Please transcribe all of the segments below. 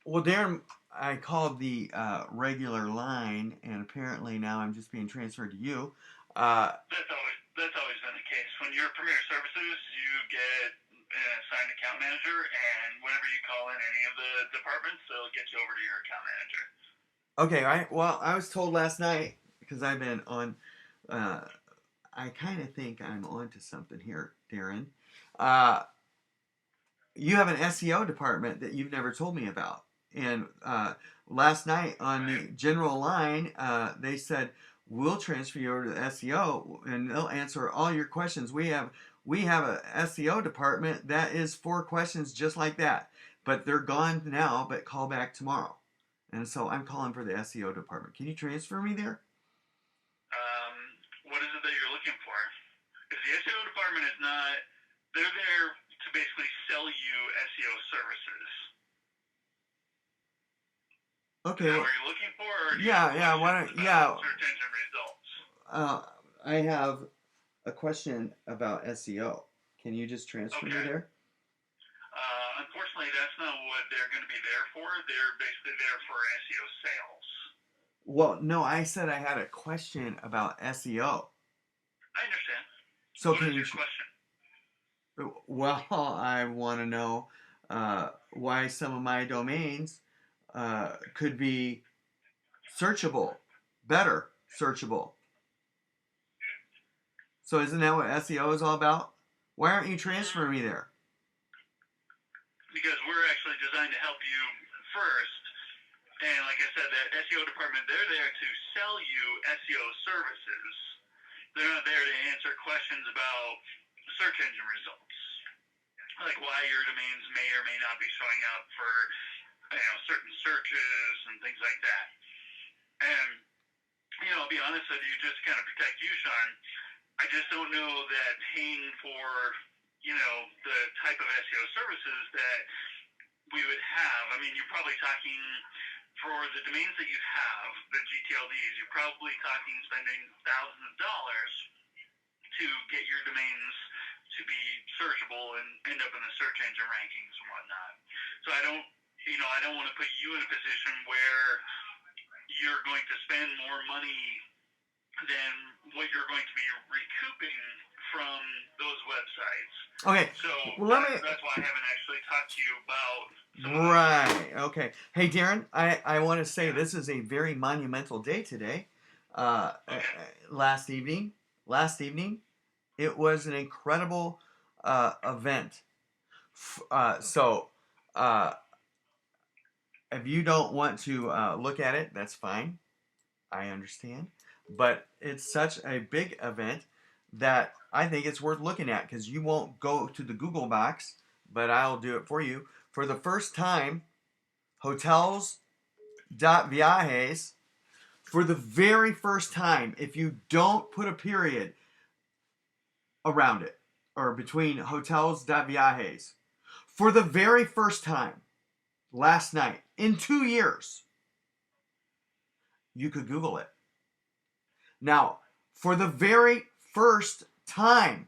Well, Darren, I called the regular line, and apparently now I'm just being transferred to you. Uh, That's always been the case. When you're Premier Services, you get an assigned account manager, and whenever you call in any of the departments, they'll get you over to your account manager. okay, well, I was told last night because I've been on. Uh, I kind of think I'm onto something here, Darren. Uh, you have an SEO department that you've never told me about, and last night on Right. the general line, they said we'll transfer you over to the SEO, and they'll answer all your questions. We have a SEO department that is for questions just like that, but they're gone now. But call back tomorrow, and so I'm calling for the SEO department. Can you transfer me there? Um, what is it that you're looking for? Because the SEO department is not. They're there to basically sell you SEO services. Is Okay, that well, what you're looking for, or do you have yeah, why questions don't, about yeah, search engine results? uh, I have a question about SEO. Can you just transfer me Okay. there? Unfortunately, that's not what they're going to be there for. They're basically there for SEO sales. Well, no, I said I had a question about SEO. I understand. So What can is you? your question? Well, I want to know why some of my domains could be searchable, better searchable. So isn't that what SEO is all about? Why aren't you transferring me there? Because we're actually designed to help you first. And like I said, the SEO department, they're there to sell you SEO services. They're not there to answer questions about search engine results, like why your domains may or may not be showing up for certain searches and things like that. And I'll be honest with you, just to kind of protect you, Sean. I just don't know that paying for the type of SEO services that we would have. I mean, you're probably talking for the domains that you have, the GTLDs. You're probably talking spending thousands of dollars to get your domains to be searchable and end up in the search engine rankings and whatnot. So I don't want to put you in a position where you're going to spend more money than what you're going to be recouping from those websites. Okay, So well let me. that's why I haven't actually talked to you about some of those Right. things. Okay. Hey, Darren, I want to say Yeah. this is a very monumental day today. Okay. Last evening, it was an incredible event. So, uh, if you don't want to look at it, that's fine. I understand. But it's such a big event that I think it's worth looking at because you won't go to the Google box, but I'll do it for you. For the first time, hotels.viajes, for the very first time, if you don't put a period around it or between hotels.viajes, for the very first time last night in 2 years, you could Google it. Now, for the very first time,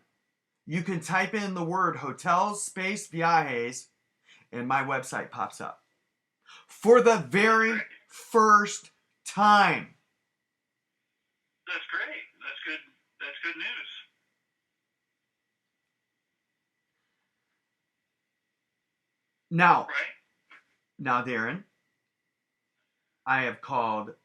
you can type in the word hotels space viajes and my website pops up. For the very first time. That's great. That's good. That's good news. Now, Right? Darren, I have called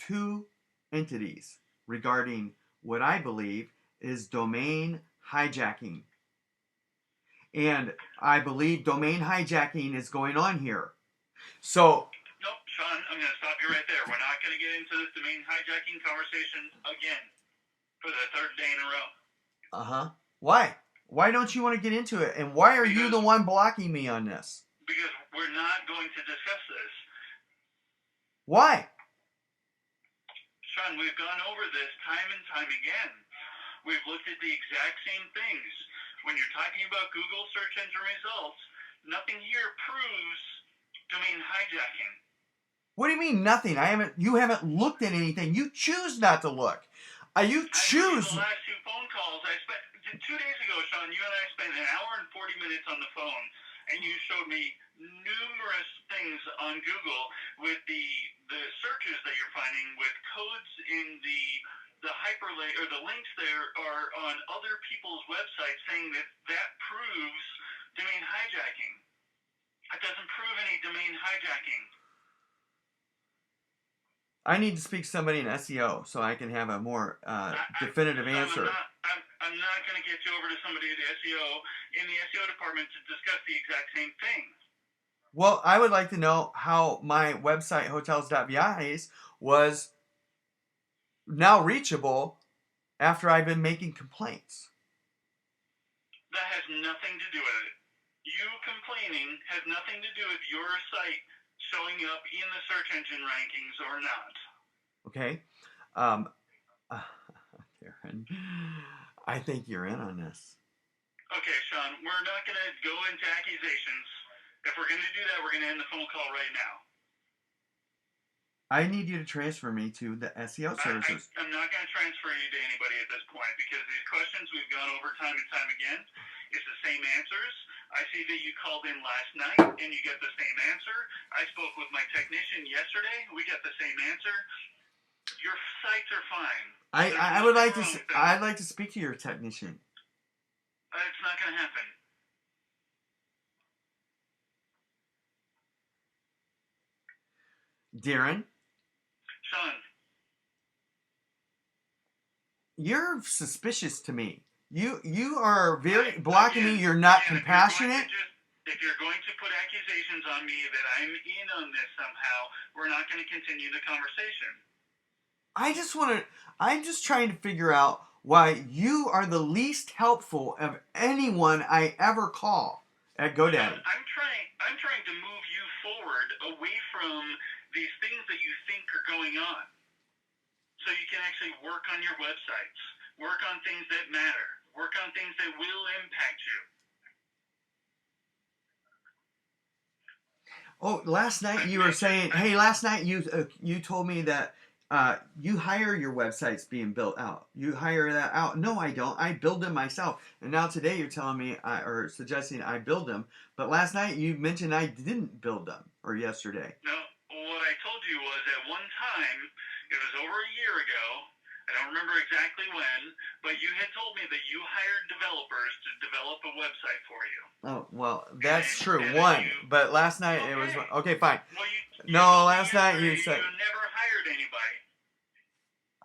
two entities regarding what I believe is domain hijacking. And I believe domain hijacking is going on here. So, Nope, Sean, I'm going to stop you right there. We're not going to get into this domain hijacking conversation again for the third day in a row. why? Why don't you want to get into it? And why are you the Because one blocking me on this? because we're not going to discuss this. Why? Sean, we've gone over this time and time again. We've looked at the exact same things. When you're talking about Google search engine results, nothing here proves domain hijacking. What do you mean nothing? You haven't looked at anything. You choose not to look. You I believe choose. the last two phone calls I spent 2 days ago, Sean, you and I spent an hour and 40 minutes on the phone and you showed me numerous things on Google with the searches that you're finding with codes in the hyperlink or the links there are on other people's websites saying that proves domain hijacking. It doesn't prove any domain hijacking. I need to speak to somebody in SEO so I can have a more definitive answer. I'm not going to get you over to somebody at the SEO in the SEO department to discuss the exact same thing. Well, I would like to know how my website, hotels.viajes, was now reachable after I've been making complaints. That has nothing to do with it. You complaining has nothing to do with your site showing up in the search engine rankings or not. Okay. Karen, I think you're in on this. Okay, Sean, we're not going to go into accusations. If we're going to do that, we're going to end the phone call right now. I need you to transfer me to the SEO services. I'm not going to transfer you to anybody at this point because these questions we've gone over time and time again. It's the same answers. I see that you called in last night and you get the same answer. I spoke with my technician yesterday. We got the same answer. Your sites are fine. I would like to. I'd like to speak to your technician. It's not going to happen. Darren. Sean. You're suspicious to me. You are very blocking me. You're not compassionate. If you're going to put accusations on me that I'm in on this somehow, we're not going to continue the conversation. I'm just trying to figure out why you are the least helpful of anyone I ever call at GoDaddy. I'm trying to move you forward away from these things that you think are going on. So you can actually work on your websites, work on things that matter, work on things that will impact you. Oh, last night you were saying, hey, last night you told me that you hire your websites being built out. You hire that out. No, I don't. I build them myself. And now today you're telling me or suggesting I build them. But last night you mentioned I didn't build them, or yesterday. No, what I told you was at one time, it was over a year ago, I don't remember exactly when, but you had told me that you hired developers to develop a website for you. Oh, well, that's true. But last night it was... Okay, fine. Well, last night you said... You never hired anybody.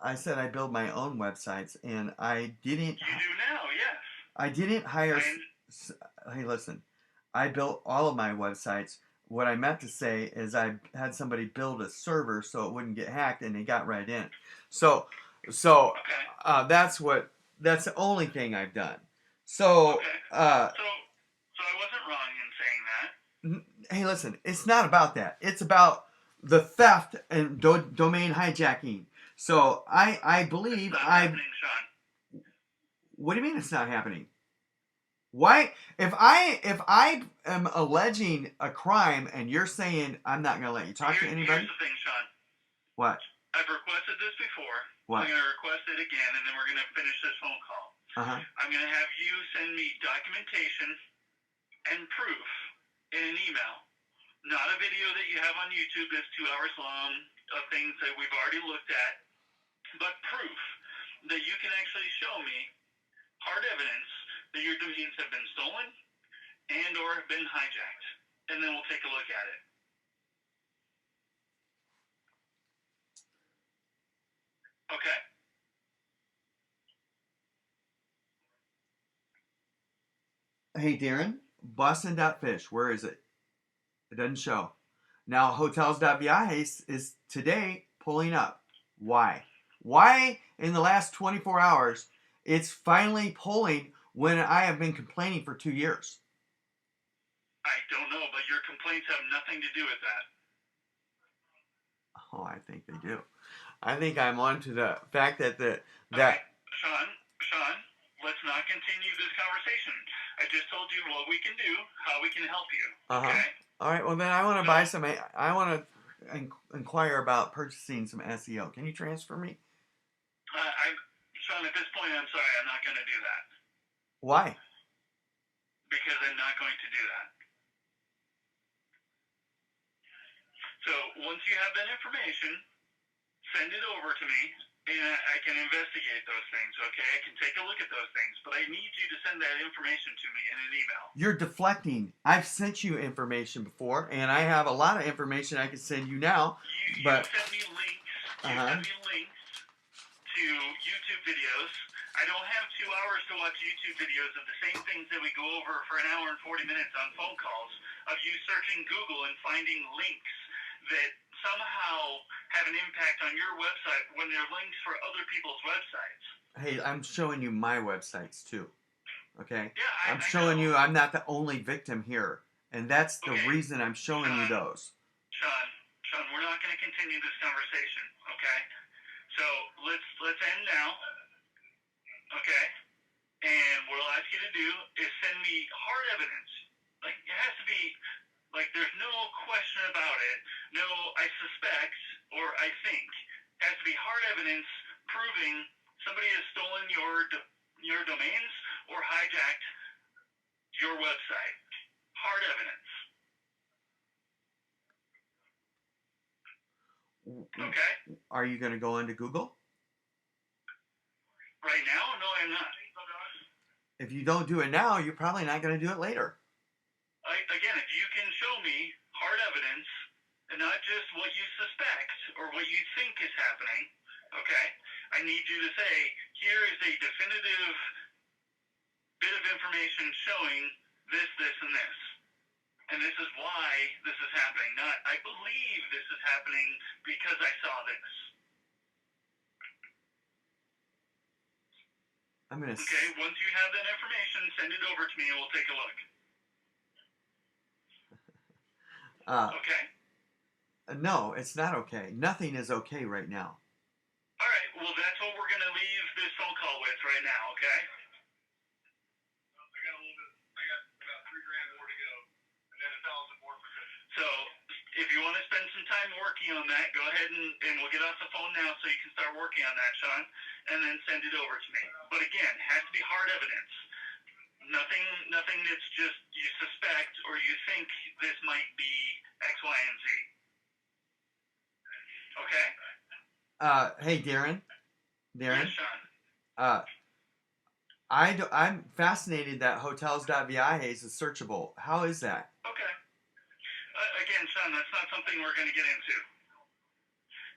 I said I build my own websites, and I didn't... You do now, yes. I didn't hire... Hey, listen. I built all of my websites. What I meant to say is I had somebody build a server so it wouldn't get hacked, and they got right in. So okay. That's the only thing I've done. So okay. So I wasn't wrong in saying that. Hey, listen, it's not about that. It's about the theft and domain hijacking. So I believe it's not happening, Sean. What do you mean it's not happening? Why? If I am alleging a crime and you're saying I'm not going to let you talk to anybody? Here's the thing, Sean. What? I've requested this before. What? I'm going to request it again, and then we're going to finish this phone call. Uh-huh. I'm going to have you send me documentation and proof in an email. Not a video that you have on YouTube that's 2 hours long of things that we've already looked at, but proof that you can actually show me hard evidence that your domains have been stolen and or have been hijacked. And then we'll take a look at it. Okay? Hey, Darren, Boston.fish, where is it? It doesn't show. Now, hotels.viajes is today pulling up. Why? Why in the last 24 hours it's finally pulling when I have been complaining for 2 years? I don't know, but your complaints have nothing to do with that. Oh, I think they do. I think I'm on to the fact that Okay, Sean, let's not continue this conversation. I just told you what we can do, how we can help you. Okay? All right, well then I want to buy some, I want to inquire about purchasing some SEO. Can you transfer me? Sean, at this point, I'm sorry, I'm not going to do that. Why? Because I'm not going to do that. So once you have that information, send it over to me, and I can investigate those things, okay? I can take a look at those things, but I need you to send that information to me in an email. You're deflecting. I've sent you information before, and I have a lot of information I can send you now. You But sent me links. You sent me links to YouTube videos. I don't have 2 hours to watch YouTube videos of the same things that we go over for an hour and 40 minutes on phone calls, of you searching Google and finding links that somehow have an impact on your website when they're links for other people's websites. hey, I'm showing you my websites too. Okay? Yeah, I'm showing you I'm not the only victim here. And that's the Okay. reason I'm showing you those. Sean, we're not going to continue this conversation, okay? So let's end now, okay? And what I'll ask you to do is send me hard evidence. Like, it has to be, like, there's no question about it. No, I suspect or I think. It has to be hard evidence proving somebody has stolen your domains or hijacked your website. Hard evidence. Okay? Are you going to go into Google? Right now? No, I'm not. If you don't do it now, you're probably not going to do it later. Again, if you can show me hard evidence and not just what you suspect or what you think is happening, okay? I need you to say, here is a definitive bit of information showing this, this, and this. And this is why this is happening. Not, I believe this is happening because I saw this. I'm going to... Okay, once you have that information, send it over to me and we'll take a look. Okay? No, it's not okay. Nothing is okay right now. All right, well, that's what we're going to leave this phone call with right now, okay? I got about $3,000 more to go, and then $1,000 more for Christmas. So, if you want to spend some time working on that, go ahead and we'll get off the phone now so you can start working on that, Sean, and then send it over to me. But again, it has to be hard evidence. Nothing that's just you suspect or you think this might be X, Y, and Z. Okay? Hey, Darren. Yes, Sean. I'm fascinated that hotels.vi is searchable. How is that? Okay. Again, Sean, that's not something we're going to get into.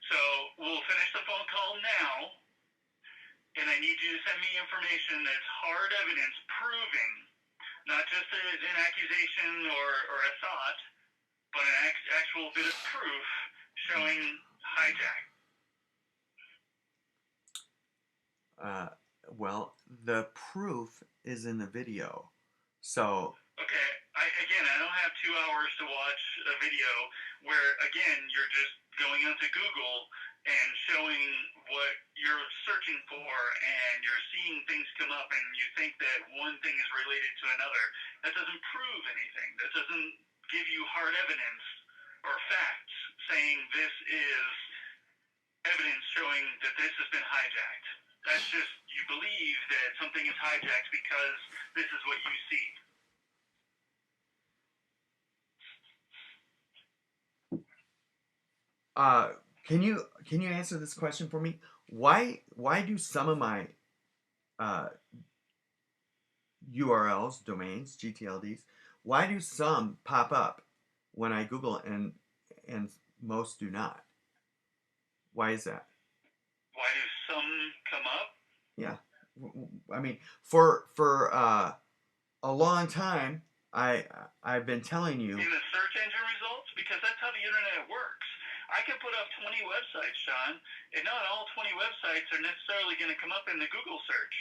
So we'll finish the phone call now, and I need you to send me information that's hard evidence proving, not just an accusation or a thought, but an actual bit of proof showing hijack. Well, the proof is in the video. So... Okay, I don't have 2 hours to watch a video where, again, you're just going onto Google and showing what you're searching for, and you're seeing things come up, and you think that one thing is related to another. That doesn't prove anything. That doesn't give you hard evidence or facts saying this is evidence showing that this has been hijacked. That's just, you believe that something is hijacked because this is what you see. Can you answer this question for me? Why do some of my URLs, domains, GTLDs, why do some pop up when I Google it and most do not? Why is that? Why do some come up? Yeah, I mean, for a long time, I've been telling you. In the search engine results, because that's how the internet works. I can put up 20 websites, Sean, and not all 20 websites are necessarily going to come up in the Google search,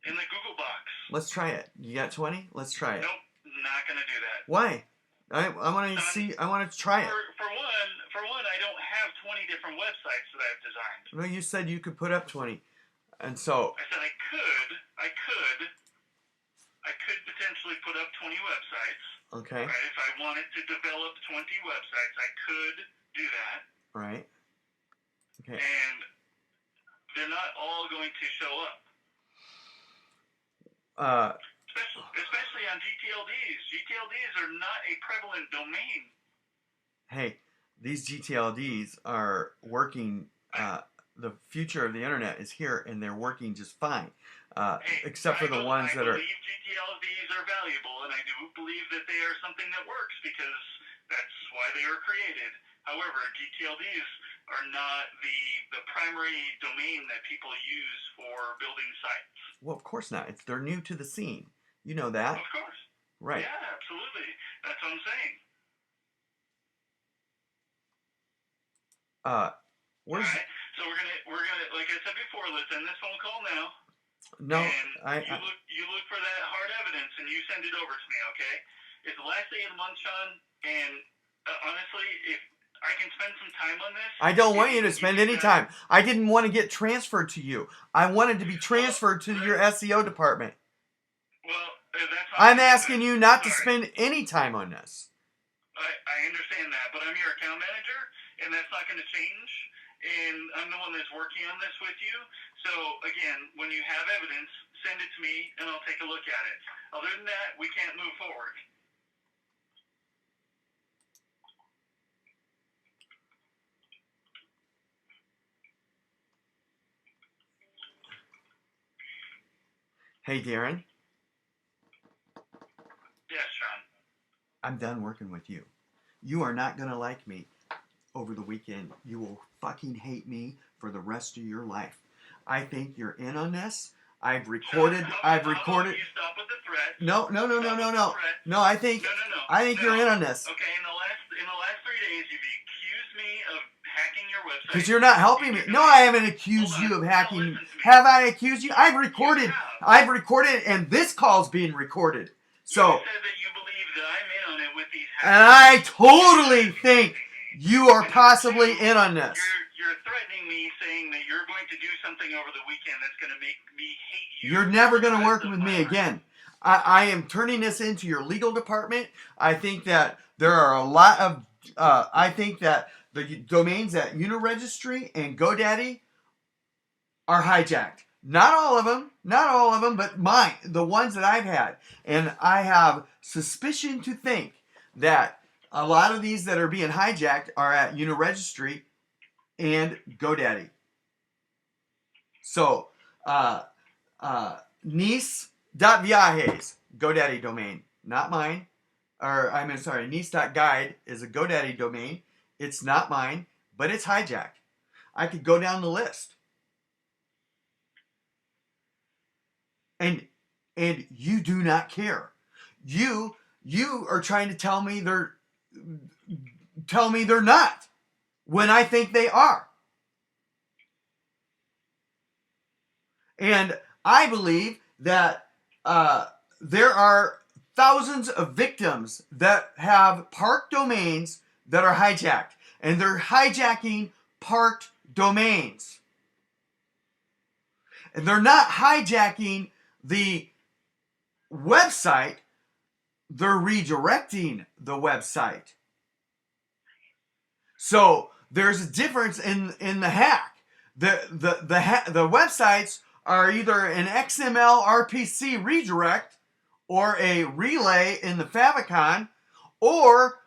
in the Google box. Let's try it. You got 20? Let's try it. Nope, not going to do that. Why? I want to see. I want to try it. For one, I don't have 20 different websites that I've designed. Well, you said you could put up 20, and so. I said I could potentially put up 20 websites. Okay. Right? If I wanted to develop 20 websites, I could do that. Right. Okay. And they're not all going to show up. Especially on GTLDs. GTLDs are not a prevalent domain. Hey, these GTLDs are working. The future of the internet is here, and they're working just fine, except for the ones that are. I believe GTLDs are valuable, and I do believe that they are something that works because that's why they were created. However, GTLDs are not the primary domain that people use for building sites. Well, of course not. They're new to the scene. You know that. Of course. Right. Yeah, absolutely. That's what I'm saying. Where's? All right. So we're gonna like I said before, let's end this phone call now. No, and you look for that hard evidence and you send it over to me, okay? It's the last day of the month, Sean, and honestly, if I can spend some time on this. I don't want you to spend any time. I didn't want to get transferred to you. I wanted to be transferred to your SEO department. Well, that's. I'm asking you not to spend any time on this. I understand that, but I'm your account manager, and that's not going to change. And I'm the one that's working on this with you. So, again, when you have evidence, send it to me, and I'll take a look at it. Other than that, we can't move forward. Hey, Darren. Yes, Sean. I'm done working with you. You are not going to like me over the weekend. You will fucking hate me for the rest of your life. I think you're in on this. I've recorded. Sean, how about you stop with the threat? No. No, I think. No. I think you're in on this. Okay, in the last 3 days, you've accused me of hacking your website. Because you're not helping me. No, I haven't accused you of hacking. Have I accused you? I've recorded, and this call's being recorded. So. You said that you believe that I'm in on it with these hackers. And I totally think you are possibly in on this. You're threatening me, saying that you're going to do something over the weekend that's going to make me hate you. You're never going to work with me again. I am turning this into your legal department. I think that there are a lot of, I think that the domains at Uniregistry and GoDaddy are hijacked. Not all of them, but mine, the ones that I've had. And I have suspicion to think that a lot of these that are being hijacked are at Uniregistry and GoDaddy. So, niece.viajes, GoDaddy domain, not mine. Niece.guide is a GoDaddy domain. It's not mine, but it's hijacked. I could go down the list. And you do not care. You are trying to tell me they're not when I think they are. And I believe that there are thousands of victims that have parked domains that are hijacked. And they're hijacking parked domains. And they're not hijacking the website, they're redirecting the website. So there's a difference in the hack. The websites are either an XML RPC redirect or a relay in the favicon, or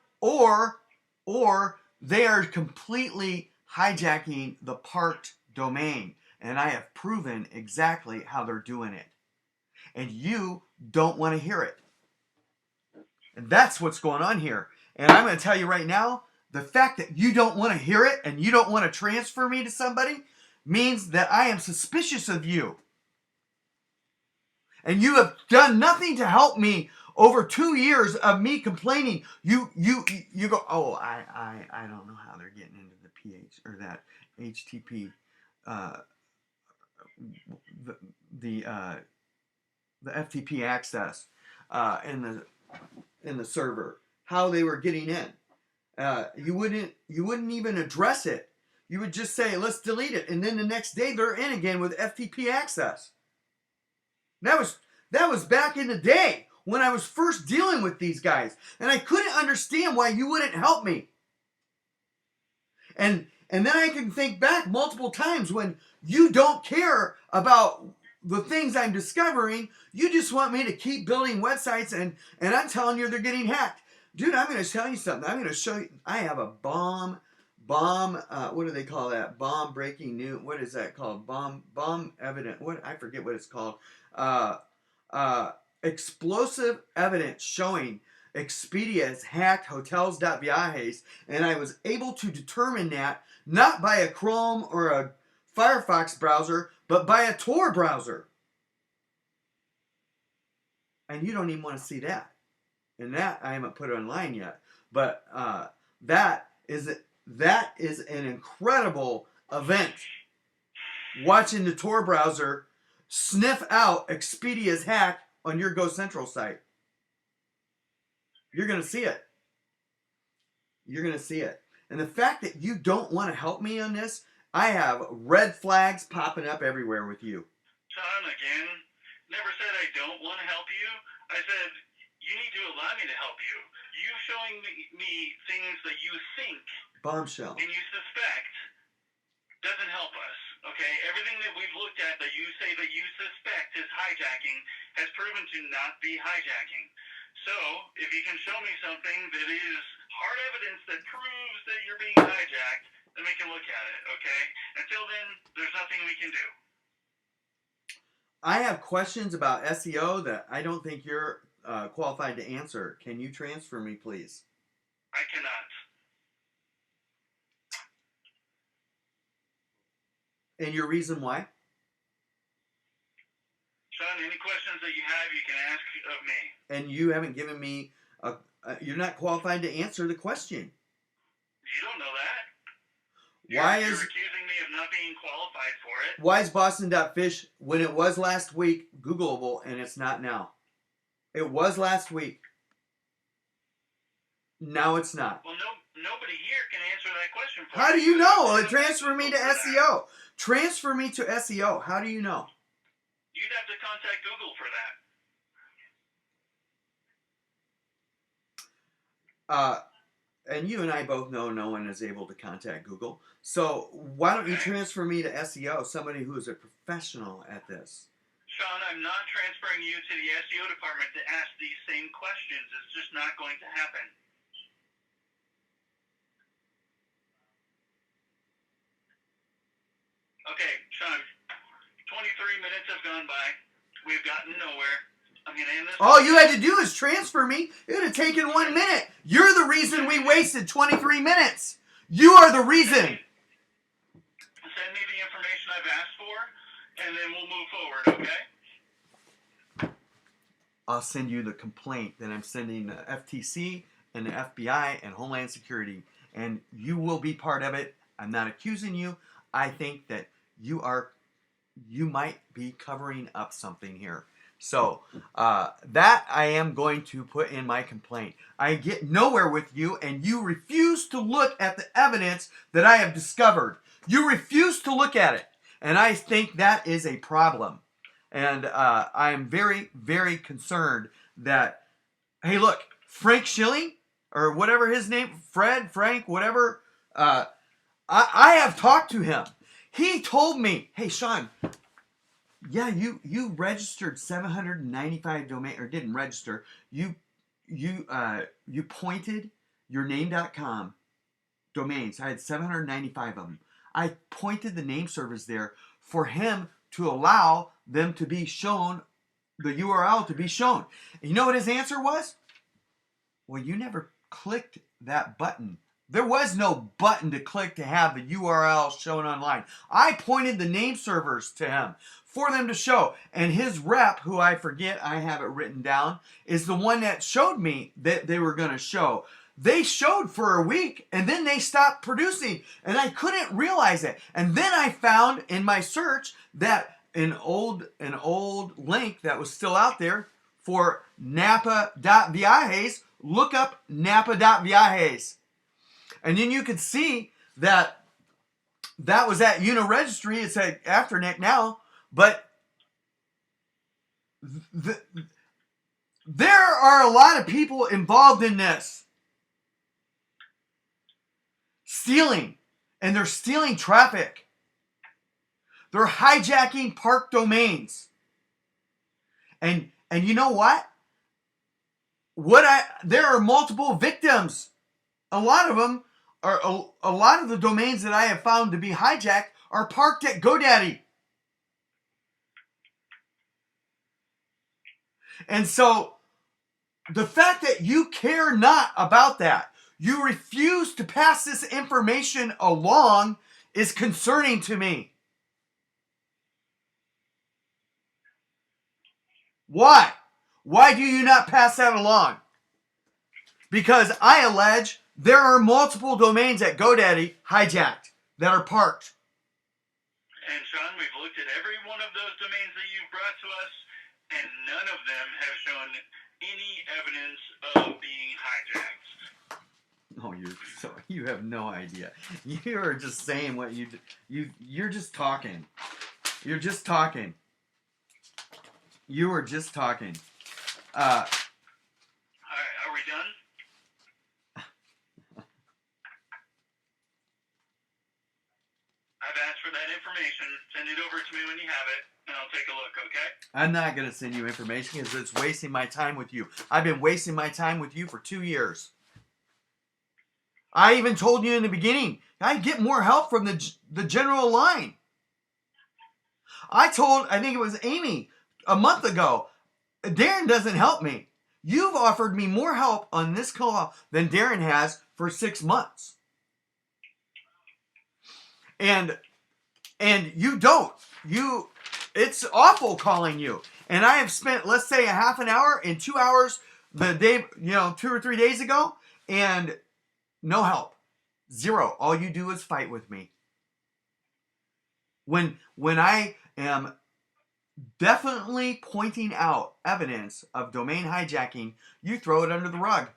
they are completely hijacking the parked domain. And I have proven exactly how they're doing it. And you don't want to hear it. And that's what's going on here. And I'm going to tell you right now, the fact that you don't want to hear it and you don't want to transfer me to somebody means that I am suspicious of you. And you have done nothing to help me over 2 years of me complaining. You go, oh, I don't know how they're getting into the PH or that HTTP the FTP access in the server, how they were getting in. You wouldn't even address it. You would just say, let's delete it, and then the next day they're in again with FTP access. That was back in the day when I was first dealing with these guys, and I couldn't understand why you wouldn't help me. And then I can think back multiple times when you don't care about the things I'm discovering. You just want me to keep building websites, and I'm telling you they're getting hacked. Dude, I'm going to tell you something. I'm going to show you. I have a bomb bomb. What do they call that? Bomb breaking news. What is that called? Bomb evidence. What, I forget what it's called. Uh, Explosive evidence showing Expedia has hacked hotels.viajes, and I was able to determine that not by a Chrome or a Firefox browser, but by a Tor browser. And you don't even want to see that. And that I haven't put online yet. But that is an incredible event. Watching the Tor browser sniff out Expedia's hack on your GoCentral site. You're going to see it. You're going to see it. And the fact that you don't want to help me on this, I have red flags popping up everywhere with you. Sean, again, never said I don't want to help you. I said you need to allow me to help you. You showing me things that you think Bombshell. and you suspect doesn't help us. Okay? Everything that we've looked at that you say that you suspect is hijacking has proven to not be hijacking. So, if you can show me something that is hard evidence that proves that you're being hijacked, then we can look at it, okay? Until then, there's nothing we can do. I have questions about SEO that I don't think you're qualified to answer. Can you transfer me, please? I cannot. And your reason why? Sean, any questions that you have, you can ask of me. And you haven't given me you're not qualified to answer the question. You don't know that. Why You're is accusing me of not being qualified for it. Why is Boston.fish when it was last week Googleable and it's not now? It was last week. Now it's not. Well, nobody here can answer that question for How do you you. know? Transfer me to SEO. Transfer me to SEO. How do you know? You'd have to contact Google for that. And you and I both know no one is able to contact Google. So why don't you transfer me to SEO, somebody who is a professional at this? Sean, I'm not transferring you to the SEO department to ask these same questions. It's just not going to happen. Okay, Sean, 23 minutes have gone by. We've gotten nowhere. I'm going to end this. All you had to do is transfer me. It would have taken 1 minute. You're the reason we wasted 23 minutes. You are the reason. Send me the information I've asked for, and then we'll move forward, okay? I'll send you the complaint that I'm sending the FTC and the FBI and Homeland Security, and you will be part of it. I'm not accusing you. I think that you might be covering up something here. So that I am going to put in my complaint. I get nowhere with you, and you refuse to look at the evidence that I have discovered. You refuse to look at it, and I think that is a problem. And I am very, very concerned that, hey, look, Frank Schilling, or whatever his name, Frank, whatever, I have talked to him. He told me, hey, Sean, yeah, you registered 795 domain, or didn't register. You pointed your name.com domains. I had 795 of them. I pointed the name servers there for him to allow them to be shown, the URL to be shown. And you know what his answer was? Well, you never clicked that button. There was no button to click to have the URL shown online. I pointed the name servers to him for them to show. And his rep, who I forget, I have it written down, is the one that showed me that they were going to show. They showed for a week, and then they stopped producing, and I couldn't realize it. And then I found in my search that an old link that was still out there for napa.viajes. Look up napa.viajes. And then you could see that that was at Uniregistry. It's at Afternic now. But there are a lot of people involved in this. Stealing. And they're stealing traffic. They're hijacking park domains. And you know what? There are multiple victims. A lot of them a lot of the domains that I have found to be hijacked are parked at GoDaddy. And so the fact that you care not about that, you refuse to pass this information along, is concerning to me. Why? Why do you not pass that along? Because I allege there are multiple domains at GoDaddy hijacked that are parked. And Sean, we've looked at every one of those domains that you've brought to us, and none of them have shown any evidence of being hijacked. Oh, you have no idea. You are just saying what you're just talking. You're just talking. You are just talking. All right, are we done? I've asked for that information. Send it over to me when you have it, and I'll take a look, okay? I'm not going to send you information because it's wasting my time with you. I've been wasting my time with you for 2 years. I even told you in the beginning, I get more help from the general line. I think it was Amy a month ago, Darren doesn't help me. You've offered me more help on this call than Darren has for 6 months. And you don't. It's awful calling you. And I have spent, let's say, a half an hour and 2 hours the day, 2 or 3 days ago, and no help. Zero. All you do is fight with me. When I am definitely pointing out evidence of domain hijacking, you throw it under the rug.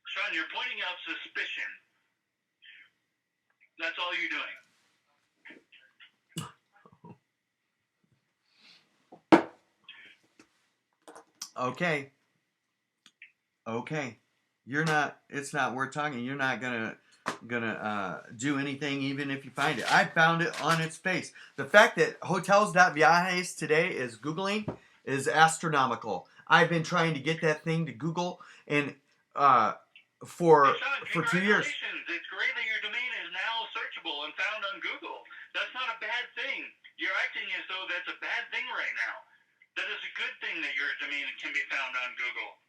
Sean, you're pointing out suspicion. That's all you're doing. Okay. It's not worth talking. You're not gonna do anything even if you find it. I found it on its face. The fact that hotels.viajes today is Googling is astronomical. I've been trying to get that thing to Google and for 2 years. It's great that your domain is now searchable and found on Google. That's not a bad thing. You're acting as though that's a bad thing right now. That is a good thing that your domain can be found on Google.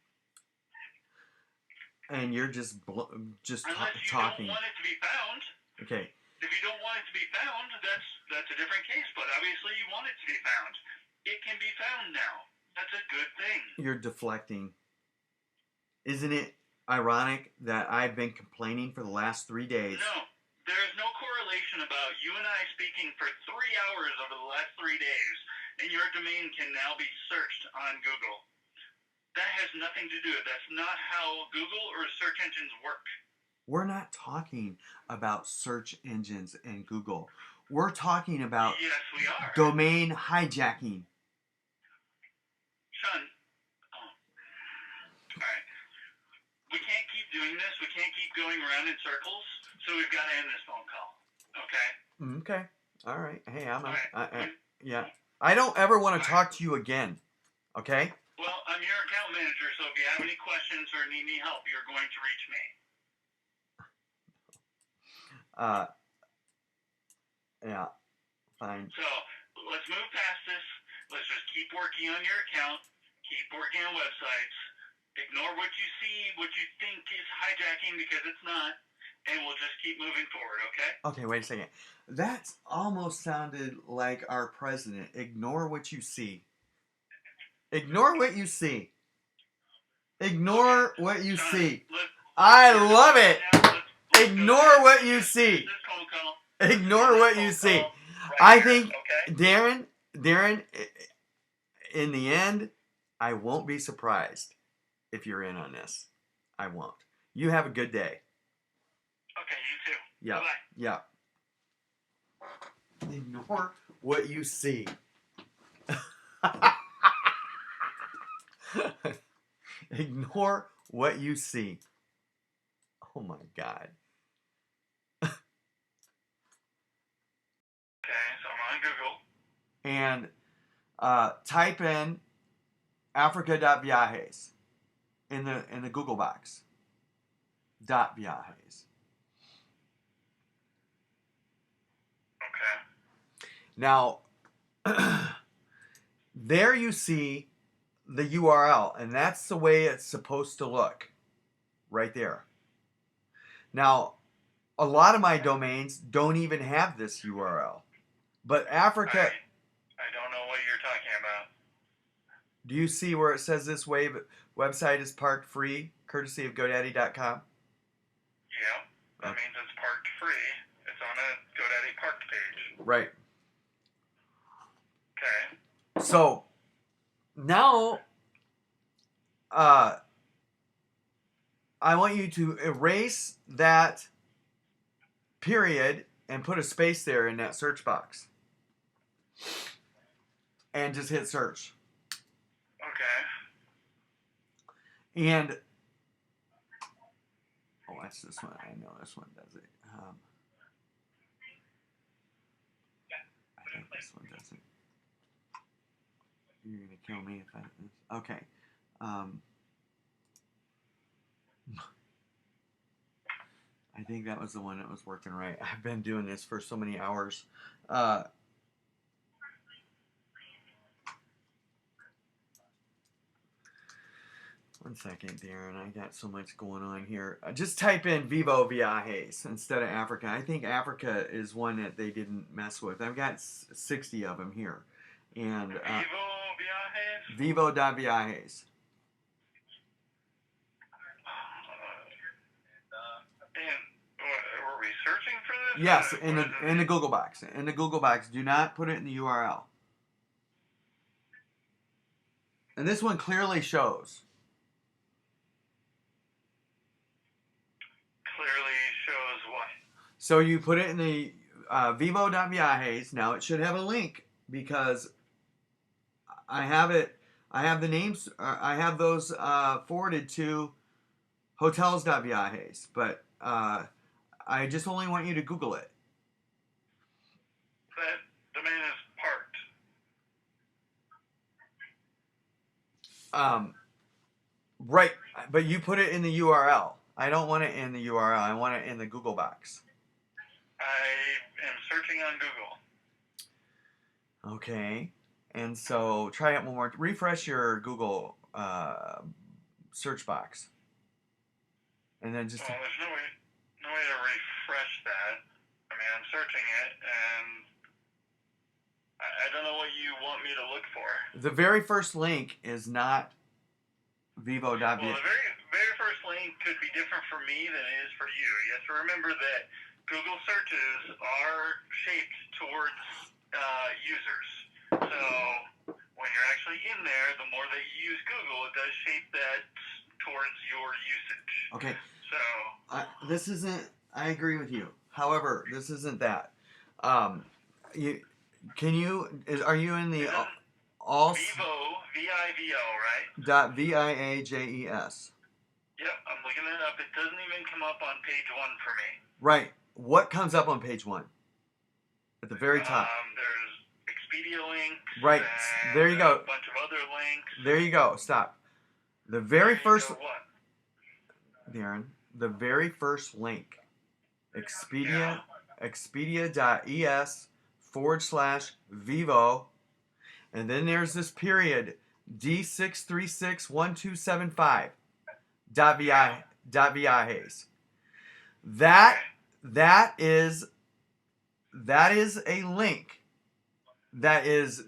And you're just Unless you talking. don't want it to be found. Okay. If you don't want it to be found, that's a different case. But obviously, you want it to be found. It can be found now. That's a good thing. You're deflecting. Isn't it ironic that I've been complaining for the last 3 days? No, there is no correlation about you and I speaking for 3 hours over the last 3 days, and your domain can now be searched on Google. That has nothing to do with it. That's not how Google or search engines work. We're not talking about search engines and Google. We're talking about yes, we are. Domain hijacking. Sean, all right. We can't keep doing this. We can't keep going around in circles. So we've got to end this phone call. Okay? Okay. All right. Hey, Yeah. I don't ever want to talk to you again. Okay? Well, I'm your account manager, so if you have any questions or need any help, you're going to reach me. Yeah. Fine. So let's move past this. Let's just keep working on your account. Keep working on websites. Ignore what you see, what you think is hijacking, because it's not. And we'll just keep moving forward, okay? Okay, wait a second. That almost sounded like our president. Ignore what you see. Ignore what you see. Ignore what you see. I love it. Ignore what you see. Ignore what you see. I think, Darren, in the end, I won't be surprised if you're in on this. I won't. You have a good day. Okay, you too. Yeah. Bye-bye. Yeah. Ignore what you see. Ignore what you see. Oh my God. Okay, so I'm on Google. And type in Africa.viajes in the Google box. Viajes. Okay. Now, there you see the URL, and that's the way it's supposed to look, right there. Now, a lot of my domains don't even have this URL, but Africa. I don't know what you're talking about. Do you see where it says this website is parked free, courtesy of GoDaddy.com? Yeah, that means it's parked free. It's on a GoDaddy parked page. Right. Okay. So now, I want you to erase that period and put a space there in that search box, and just hit search. Okay. And oh, that's this one. I know this one does it. I think this one does it. You're gonna kill me if I. Okay. I think that was the one that was working right. I've been doing this for so many hours. One second, Darren. I got so much going on here. Just type in Vivo Viajes instead of Africa. I think Africa is one that they didn't mess with. I've got 60 of them here. And Vivo Viajes? Vivo.Viajes. Were we searching for this? Yes, in the Google box. In the Google box. Do not put it in the URL. And this one clearly shows. Clearly shows what? So you put it in the Vivo.Viajes. Now it should have a link because I have it. I have the names. I have those forwarded to hotels.Viajes, but I just only want you to Google it. That domain is parked. Right, but you put it in the URL. I don't want it in the URL. I want it in the Google box. I am searching on Google. Okay, and so try it one more. Refresh your Google search box, and then just. Well, there's no way to refresh that. I mean, I'm searching it, and I don't know what you want me to look for. The very first link is not Vivo.Viajes. Well, the very first link could be different for me than it is for you. You have to remember that Google searches are shaped towards users. So when you're actually in there, the more that you use Google, it does shape that towards your usage. Okay. So this isn't. I agree with you. However, this isn't that. Are you in the all Vivo VIVO, right? .viajes. Yep, I'm looking it up. It doesn't even come up on page 1 for me. Right. What comes up on page 1? At the very top. There's Expedia links. Right. There you go. A bunch of other links. There you go. Stop. The very first. What? Darren, the very first link. Expedia.es/Vivo. And then there's this period. D6361275. .viajes. That is a link that is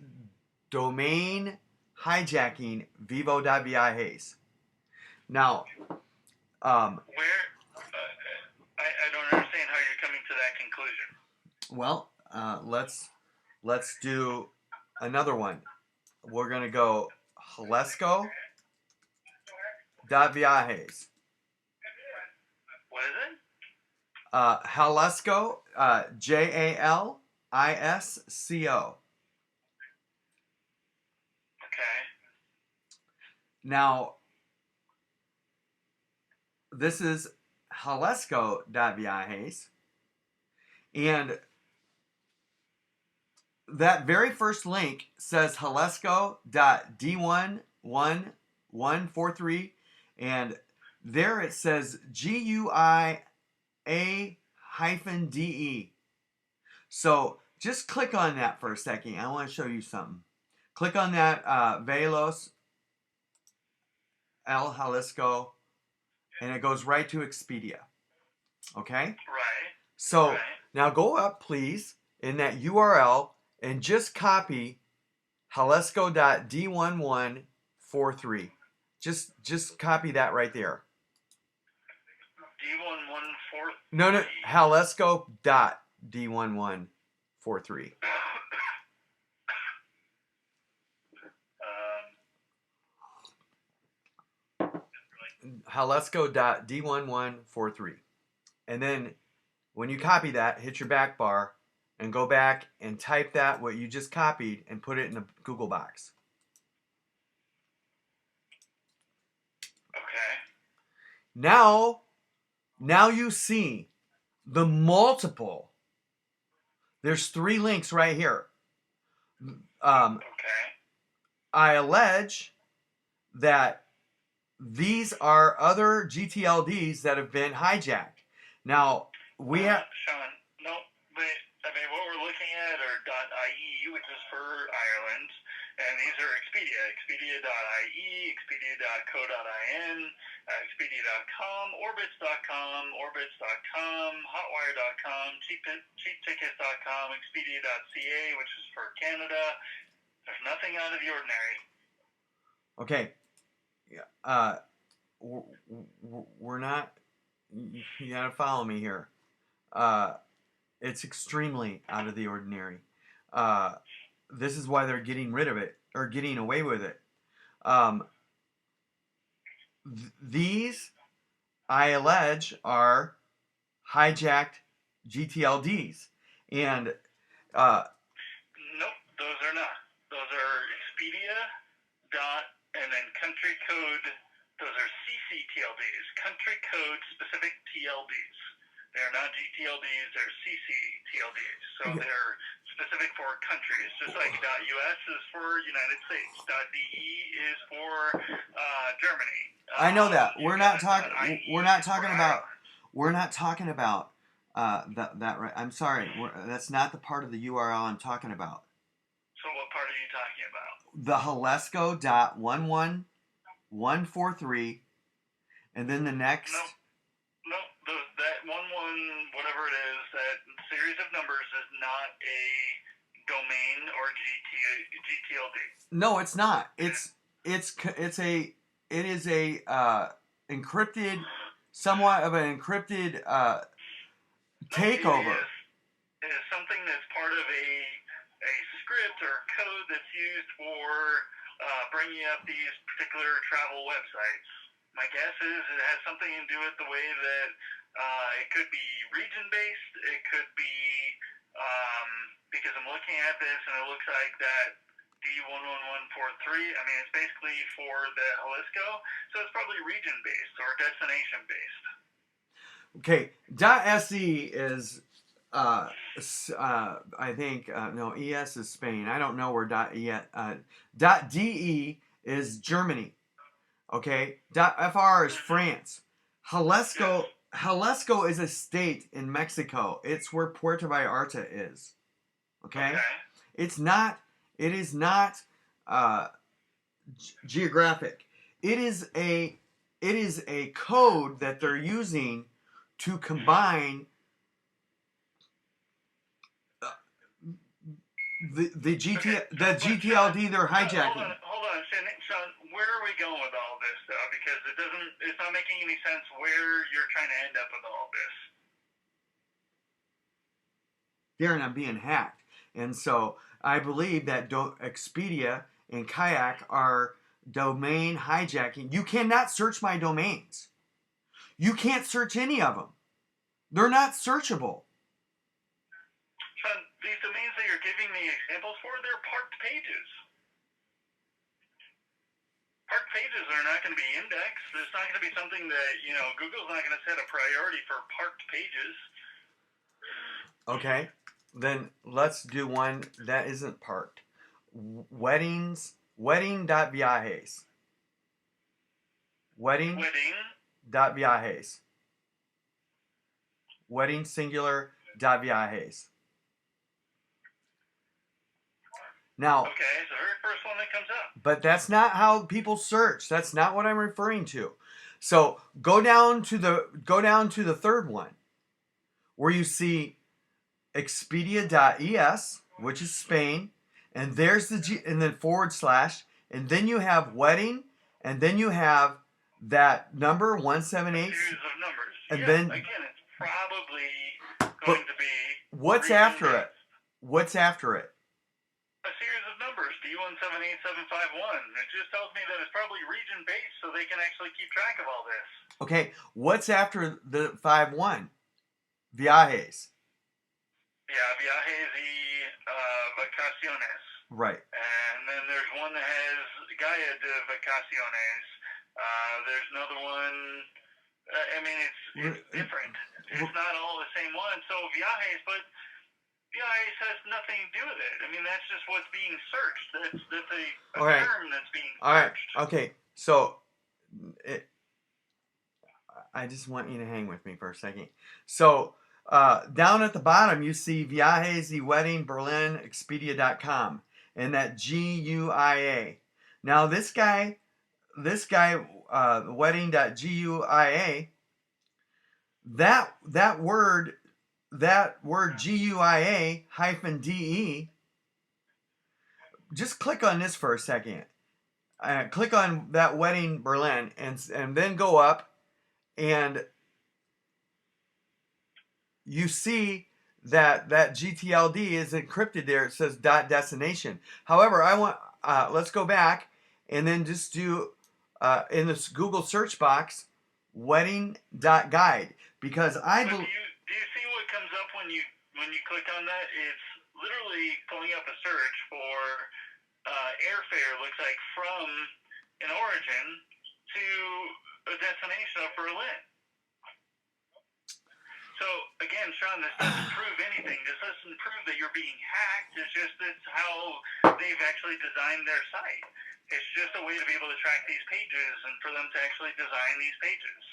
domain hijacking Vivo.Viajes. Now, where? I don't understand how you're coming to that conclusion. Well, let's do another one. We're gonna go Jalisco.Viajes. What is it? Jalisco, JALISCO. Okay. Now, this is Jalisco.Viajes, and that very first link says Jalisco.D11143, and there it says GUIA-DE. So just click on that for a second. I want to show you something. Click on that Velos El Jalisco, and it goes right to Expedia. Okay? Right. So Right. now go up, please, in that URL and just copy Jalisco.D1143. Just copy that right there. D114. No, Jalisco.D1143. Jalisco.D1143. And then when you copy that, hit your back bar and go back and type that, what you just copied, and put it in the Google box. Okay. Now you see the multiple. There's 3 links right here. Okay. I allege that these are other GTLDs that have been hijacked. Now, we have... Sean, no, but, I mean, what we're looking at are .ie, which is for Ireland, and these are Expedia, expedia.ie, expedia.co.in, expedia.com, orbitz.com, hotwire.com, cheaptickets.com, expedia.ca, which is for Canada. There's nothing out of the ordinary. Okay. We're not... You gotta follow me here. It's extremely out of the ordinary. This is why they're getting rid of it, or getting away with it. These, I allege, are hijacked GTLDs. And nope, those are not. Those are Expedia and then country code. Those are CCTLDs, country code specific TLDs. They're not GTLDs, they're CCTLDs. So they're specific for countries, just like .US is for United States, .de is for Germany. I know that. We're not talking about that right. I'm sorry. That's not the part of the URL I'm talking about. So what part are you talking about? The Jalisco.11143, and then the next. No, that 11 whatever it is, that series of numbers is not a domain or GTLD. No, it's not. It is a encrypted, somewhat of an encrypted takeover. It is something that's part of a script or code that's used for bringing up these particular travel websites. My guess is it has something to do with the way that it could be region-based. It could be, because I'm looking at this and it looks like that D11143, I mean, it's basically for the Jalisco, so it's probably region-based or destination-based. Okay, .se is, I think, no, ES is Spain. I don't know where .de is Germany. Okay, .fr is France. Jalisco is a state in Mexico. It's where Puerto Vallarta is. Okay? It is not geographic. It is a code that they're using to combine the GTLD they're hijacking. Hold on, Sean, where are we going with all this though? Because it's not making any sense where you're trying to end up with all this. Darren, I'm being hacked. And so I believe that Expedia and Kayak are domain hijacking. You cannot search my domains. You can't search any of them. They're not searchable. Sean, these domains that you're giving me examples for, they're parked pages. Parked pages are not going to be indexed. It's not going to be something that, Google's not going to set a priority for parked pages. Okay, then let's do one that isn't parked. Wedding.viajes. Wedding.viajes. wedding.viajes. Wedding singular.viajes. Now, Okay, it's the very first one that comes up. but that's not how people search. That's not what I'm referring to. So go down to the third one, where you see Expedia.es, which is Spain, and there's the G, and then /, and then you have wedding, and then you have that number 178. Series of numbers. And yeah, then again, it's probably going to be. What's after it? What's after it? A series of numbers, D178751. It just tells me that it's probably region-based, so they can actually keep track of all this. Okay, what's after the 51? Viajes. Yeah, viajes y vacaciones. Right. And then there's one that has Gaia de Vacaciones. There's another one. I mean, it's different. It's not all the same one. So viajes, but viajes has nothing to do with it. I mean, that's just what's being searched. That's a term that's being searched. All right. Okay. So, I just want you to hang with me for a second. So, down at the bottom, you see Viajes y Wedding Berlin Expedia.com and that GUIA. Now, this guy, wedding.guia, that word GUIA -DE, just click on this for a second. Click on that Wedding Berlin and then go up, and you see that GTLD is encrypted there. It says .destination. However, let's go back and then just do in this Google search box wedding.guide, because do you see what comes up when you click on that? It's literally pulling up a search for airfare, looks like, from an origin to a destination of Berlin. So again, Sean, this doesn't prove anything. This doesn't prove that you're being hacked. It's just that's how they've actually designed their site. It's just a way to be able to track these pages and for them to actually design these pages.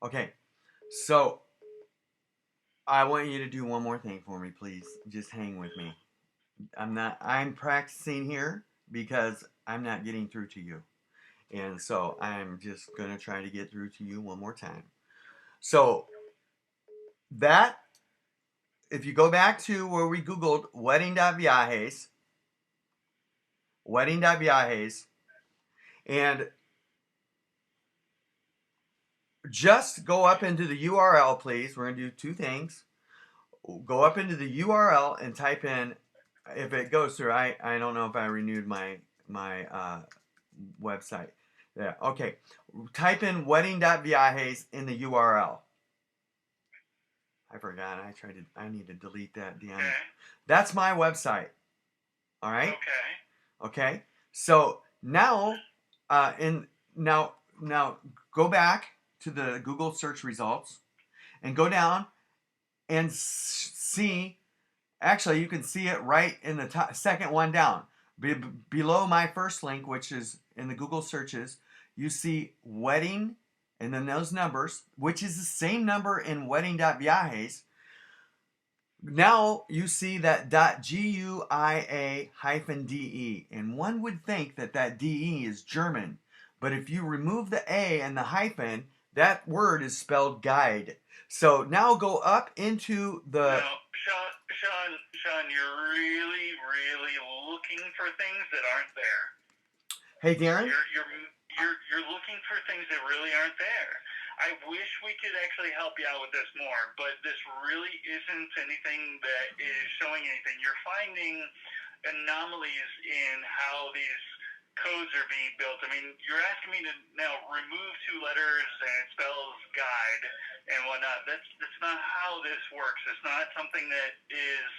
Okay, so I want you to do one more thing for me, please. Just hang with me. I'm practicing here because I'm not getting through to you. And so I'm just going to try to get through to you one more time. So that, if you go back to where we Googled wedding.viajes, and just go up into the URL, please. We're going to do two things. Go up into the URL and type in, if it goes through, I don't know if I renewed my website. Yeah, okay. Type in wedding.viajes in the URL. I forgot. I need to delete that. Okay. That's my website. All right? Okay. So now now go back to the Google search results and go down and see, actually you can see it right in the top, second one down. Below my first link, which is in the Google searches, you see wedding and then those numbers, which is the same number in wedding.viajes. Now you see that .guia-de, and one would think that DE is German, but if you remove the A and the hyphen, that word is spelled guide. So now go up into the... Now, Sean, you're really looking for things that aren't there. Hey, Darren? You're looking for things that really aren't there. I wish we could actually help you out with this more, but this really isn't anything that is showing anything. You're finding anomalies in how these codes are being built. I mean, you're asking me to now remove two letters and it spells guide and whatnot. That's not how this works. It's not something that is,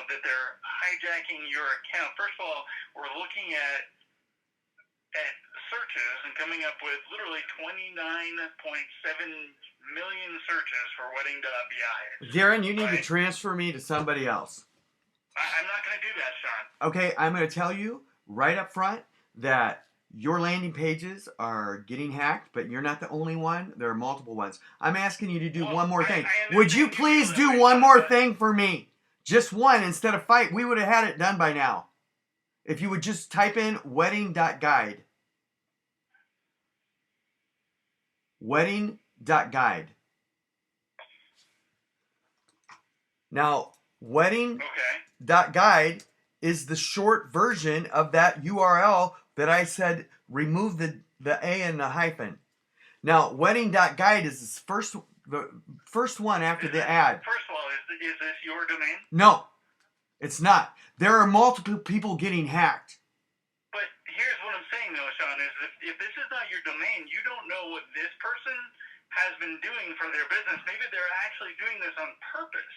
that they're hijacking your account. First of all, we're looking at searches and coming up with literally 29.7 million searches for wedding.viajes. Darren, you need to transfer me to somebody else. I'm not going to do that, Sean. Okay, I'm going to tell you right up front that your landing pages are getting hacked, but you're not the only one. There are multiple ones. I'm asking you to do one more thing. Would you please do one more thing for me? Just one instead of fight. We would have had it done by now. If you would just type in wedding.guide. Wedding.guide. Now, wedding.guide is the short version of that URL that I said remove the A and the hyphen. Now, wedding.guide is the first one after the ad. First of all, is this your domain? No, it's not. There are multiple people getting hacked. But here's what I'm saying, though, Sean, is if this is not your domain, you don't know what this person has been doing for their business. Maybe they're actually doing this on purpose.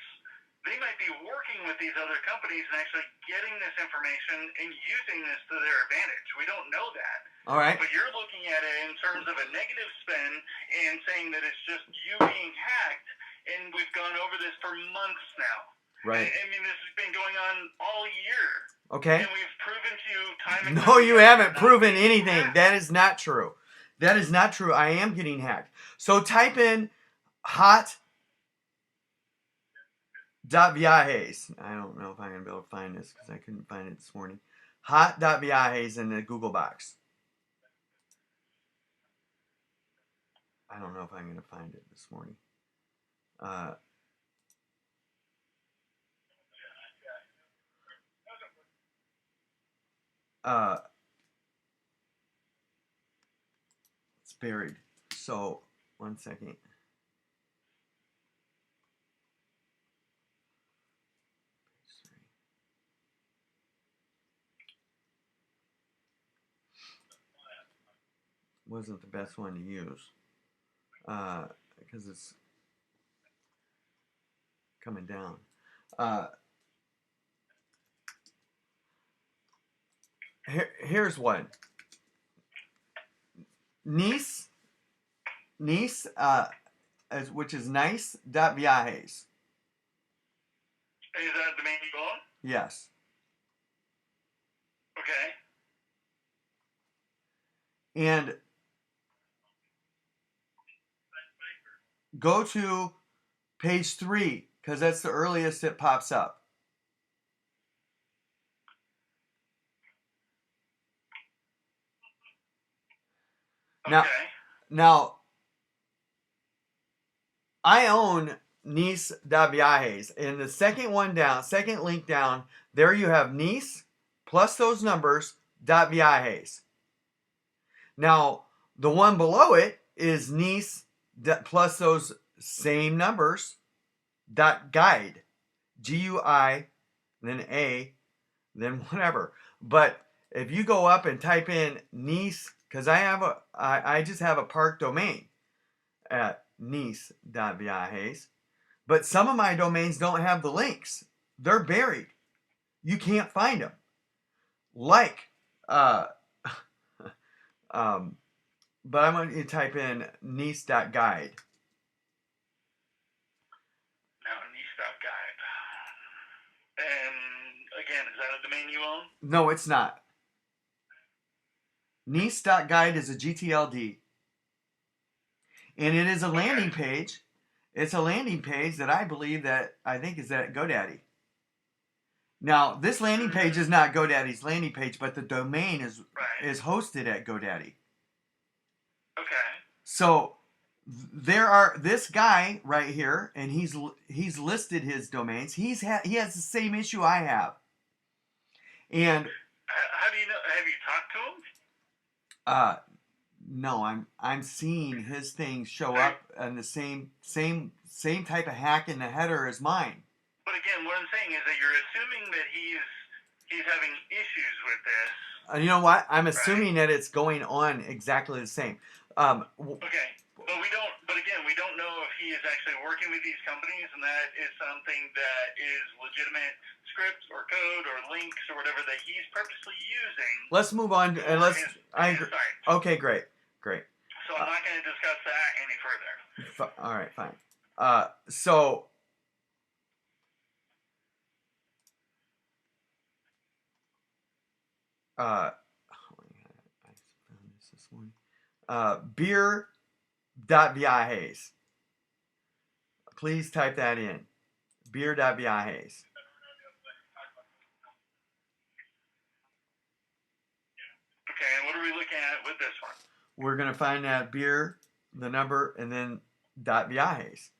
They might be working with these other companies and actually getting this information and using this to their advantage. We don't know that. All right. But you're looking at it in terms of a negative spin and saying that it's just you being hacked, and we've gone over this for months now. Right. I mean, this has been going on all year. Okay. And we've proven to you time and time No, you again haven't proven anything. That is not true. That is not true. I am getting hacked. So type in hot.viajes. I don't know if I'm going to be able to find this because I couldn't find it this morning. Hot.viajes in the Google box. I don't know if I'm going to find it this morning. It's buried. So, one second. Wasn't the best one to use because it's coming down. Here's one. Nice, which is nice.viajes. Is that the domain you own? Yes. Okay. And go to page 3 because that's the earliest it pops up. Okay. Now, I own Nice.viajes, and the second one down, second link down, there you have Nice plus those numbers .viajes. Now, the one below it is Nice plus those same numbers .guide, GUI, then A, then whatever. But if you go up and type in Nice, because I just have a park domain at nice.viajes, but some of my domains don't have the links. They're buried. You can't find them. Like, but I'm going to type in nice.guide. Now, nice.guide. And again, is that a domain you own? No, it's not. Nice.guide is a GTLD. And it is a landing page. It's a landing page that I think is at GoDaddy. Now, this landing page is not GoDaddy's landing page, but the domain is hosted at GoDaddy. Okay. So this guy right here, and he's listed his domains. He has the same issue I have. And how do you know? Have you talked to him? No, I'm seeing his thing show up on the same type of hack in the header as mine. But again, what I'm saying is that you're assuming that he's having issues with this. You know what? I'm assuming that it's going on exactly the same. Okay, but we don't. But again, we don't know if he is actually working with these companies, and that is something that is legitimate script or code or links or whatever that he's purposely using. Let's move on. Okay, great. So I'm not going to discuss that any further. All right, fine. beer.viajes. Please type that in. Beer.viajes. Okay, and what are we looking at with this one? We're going to find that beer, the number, and then .viajes.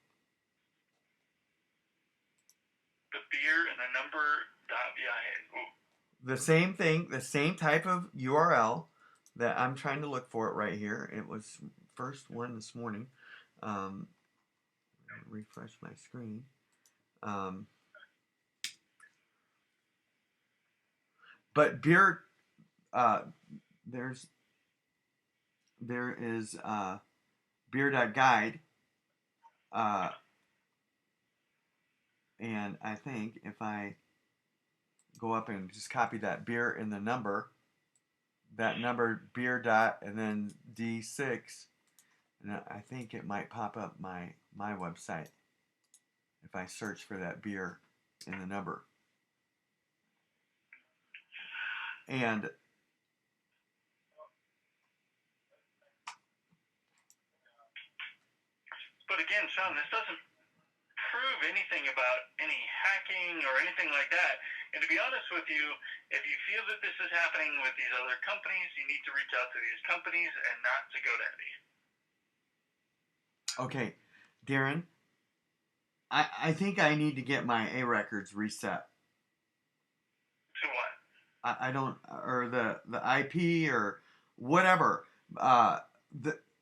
The beer and the number .viajes. Ooh. The same thing, the same type of URL that I'm trying to look for it right here. It was first one this morning. Refresh my screen. But beer, there is beer.guide, and I think if I go up and just copy that beer in the number, that number beer dot and then D6, and I think it might pop up my website if I search for that beer in the number. And but again, Sean, this doesn't prove anything about any hacking or anything like that. And to be honest with you, if you feel that this is happening with these other companies, you need to reach out to these companies and not to GoDaddy. Okay, Darren, I think I need to get my A records reset. To what? I don't, or the IP or whatever.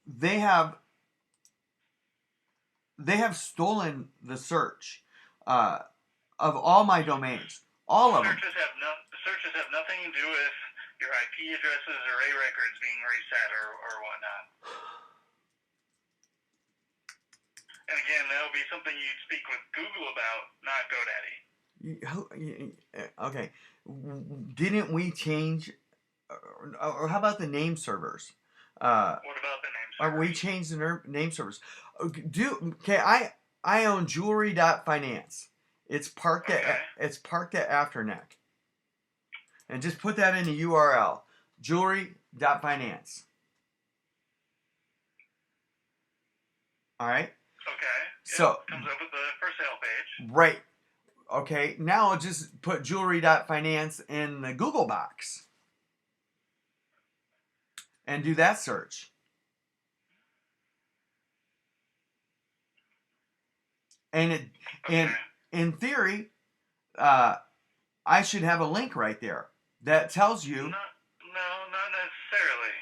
They have stolen the search of all my domains, all of them. Searches have nothing to do with your IP addresses or A records being reset or whatnot. And again, that would be something you'd speak with Google about, not GoDaddy. Okay, didn't we change? Or how about the name servers? What about the name servers? We changed the name servers. Okay, I own jewelry.finance. It's parked at Afterneck. And just put that in the URL. Jewelry.finance. Alright? Okay. So it comes up with the for sale page. Right. Okay, now I'll just put jewelry.finance in the Google box. And do that search. And in theory, I should have a link right there that tells you. No, not necessarily.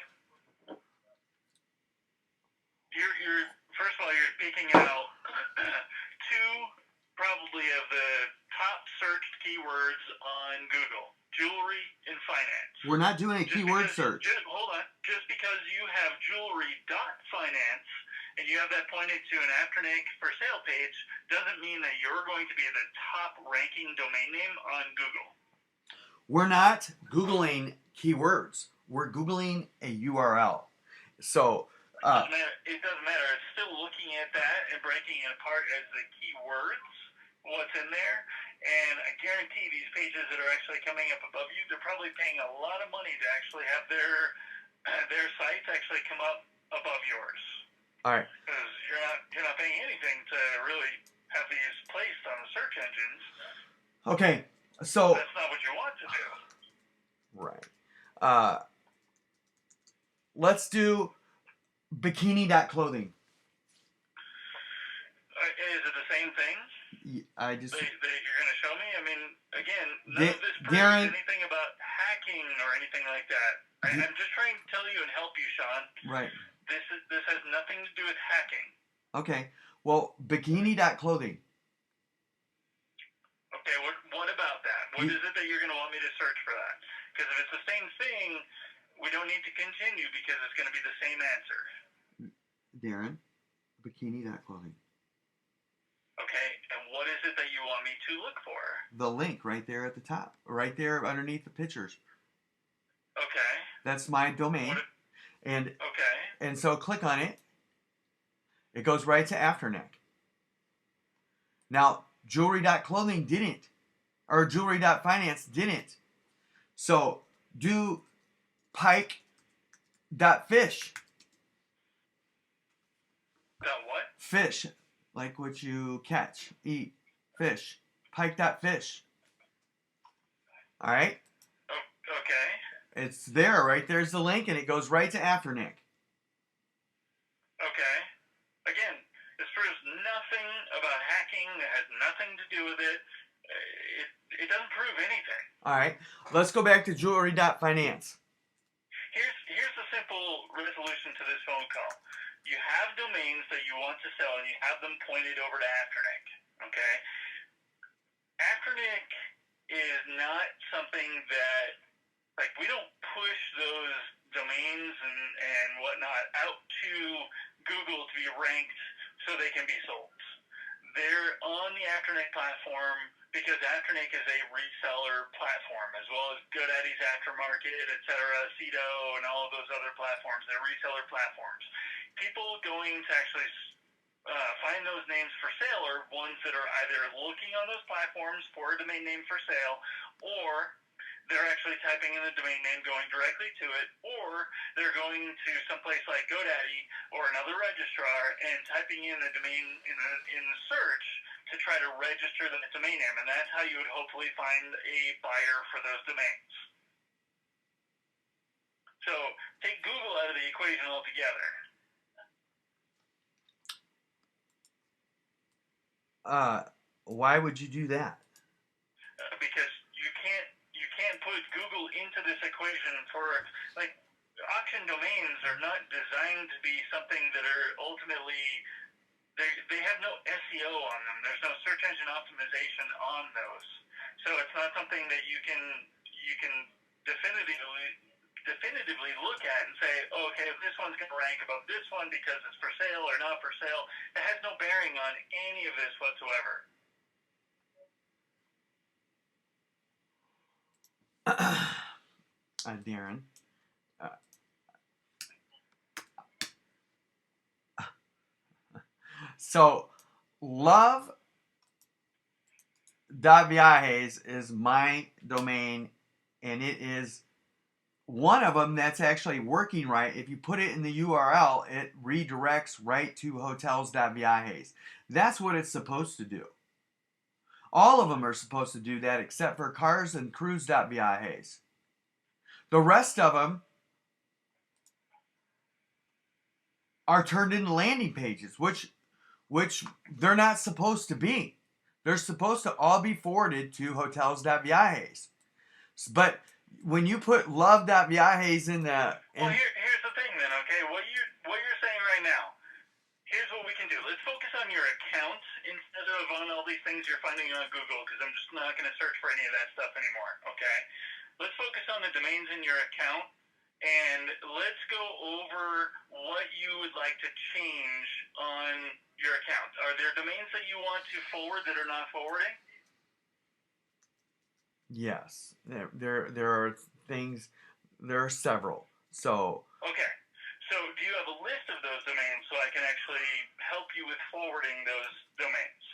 You're first of all, you're picking out two probably of the top searched keywords on Google: jewelry and finance. We're not doing a keyword search. Hold on. Just because you have jewelry.finance and you have that pointed to an Afterneck for sale page doesn't mean that you're going to be the top ranking domain name on Google. We're not Googling keywords. We're Googling a URL. So it doesn't matter. It's still looking at that and breaking it apart as the keywords, what's in there. And I guarantee these pages that are actually coming up above you, they're probably paying a lot of money to actually have their sites actually come up above yours. All right. Because you're not paying anything to really have these placed on the search engines. Okay, so that's not what you want to do. Right. Let's do bikini.clothing. Is it the same thing? I just. That you're going to show me? I mean, again, none of this proves Darren, anything about hacking or anything like that. I'm just trying to tell you and help you, Sean. Right. This has nothing to do with hacking. Okay. Well, bikini.clothing. Okay, what about that? What is it that you're going to want me to search for that? Because if it's the same thing, we don't need to continue because it's going to be the same answer. Darren, bikini.clothing. Okay, and what is it that you want me to look for? The link right there at the top. Right there underneath the pictures. Okay. That's my domain. Okay. And so click on it. It goes right to Afterneck. Now, jewelry.clothing didn't. Or jewelry.finance didn't. So do pike.fish. fish, like what you catch, eat, fish, pike that fish. All right? Okay. It's there, right? There's the link, and it goes right to Afternic. Okay. Again, this proves nothing about hacking. It has nothing to do with it. It doesn't prove anything. All right. Let's go back to jewelry.finance. Here's the simple resolution to this phone call. You have domains that you want to sell, and you have them pointed over to Afternic. Okay? Afternic is not something that, like, we don't push those domains and whatnot out to Google to be ranked so they can be sold. They're on the Afternic platform because Afternic is a reseller platform, as well as GoDaddy's Aftermarket, etc., Cedo, and all of those other platforms. They're reseller platforms. People going to actually find those names for sale are ones that are either looking on those platforms for a domain name for sale, or they're actually typing in the domain name, going directly to it, or they're going to someplace like GoDaddy or another registrar and typing in the domain in the search to try to register that domain name, and that's how you would hopefully find a buyer for those domains. So take Google out of the equation altogether. Why would you do that? Because you can't put Google into this equation for, like, auction domains are not designed to be something that are ultimately, they have no SEO on them. There's no search engine optimization on those. So it's not something that you can definitively look at and say, oh, okay, if this one's going to rank above this one because it's for sale or not for sale. It has no bearing on any of this whatsoever. Darren. So, love.viajes is my domain, and it is one of them that's actually working right. If you put it in the URL, it redirects right to hotels.viajes. That's what it's supposed to do. All of them are supposed to do that except for cars and cruise.viajes. The rest of them are turned into landing pages, which they're not supposed to be. They're supposed to all be forwarded to hotels.viajes. But when you put love.viajes in the... Well, here's the thing then, okay? What you're saying right now, here's what we can do. Let's focus on your account instead of on all these things you're finding on Google, because I'm just not going to search for any of that stuff anymore, okay? Let's focus on the domains in your account, and let's go over what you would like to change on your account. Are there domains that you want to forward that are not forwarding? Yes. There are things, there are several. So... Okay. So do you have a list of those domains so I can actually help you with forwarding those domains?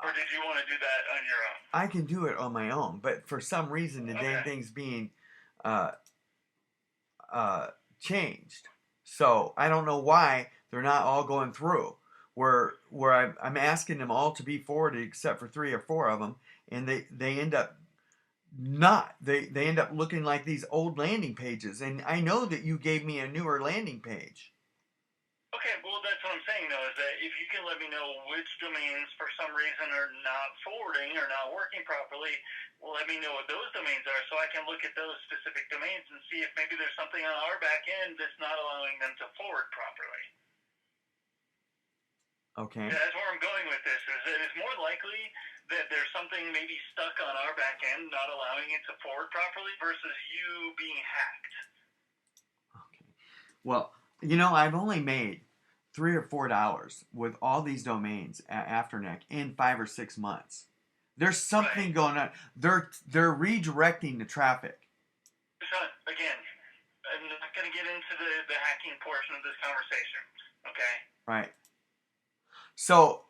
Or did you want to do that on your own? I can do it on my own, but for some reason the damn thing's being changed. So I don't know why they're not all going through. Where I'm asking them all to be forwarded except for 3 or 4 of them, and they end up not. They end up looking like these old landing pages, and I know that you gave me a newer landing page. Okay, well, that's what I'm saying, though, is that if you can let me know which domains for some reason are not forwarding or not working properly, let me know what those domains are so I can look at those specific domains and see if maybe there's something on our back end that's not allowing them to forward properly. Okay. That's where I'm going with this, is that it's more likely that there's something maybe stuck on our back end not allowing it to forward properly versus you being hacked. Okay. Well, I've only made $3 or $4 with all these domains at Afternic in 5 or 6 months. There's something going on. They're redirecting the traffic. So, again, I'm not going to get into the hacking portion of this conversation, okay? Right. So,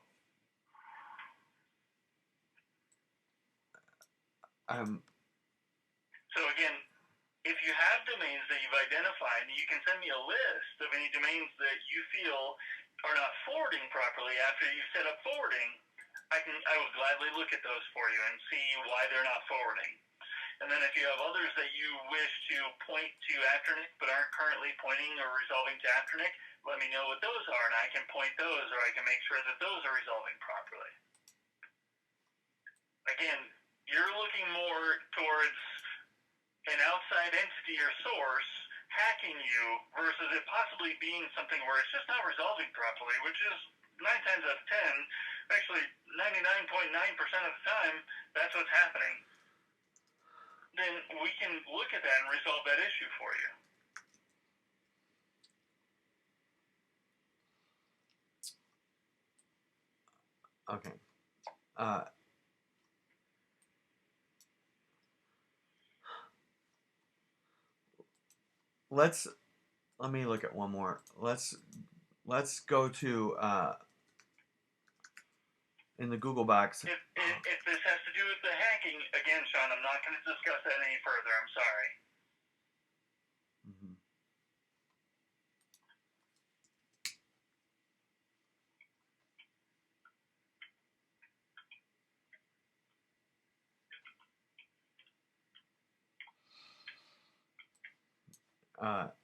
so again, if you have domains that you've identified, you can send me a list of any domains that you feel are not forwarding properly after you've set up forwarding. I will gladly look at those for you and see why they're not forwarding. And then if you have others that you wish to point to Afternic but aren't currently pointing or resolving to Afternic, let me know what those are, and I can point those, or I can make sure that those are resolving properly. Again, you're looking more towards an outside entity or source hacking you versus it possibly being something where it's just not resolving properly, which is 9 times out of 10, actually 99.9% of the time, that's what's happening. Then we can look at that and resolve that issue for you. Okay. Let me look at one more. Let's go to in the Google box. If this has to do with the hacking, again, Sean, I'm not going to discuss that any further. I'm sorry. Darren.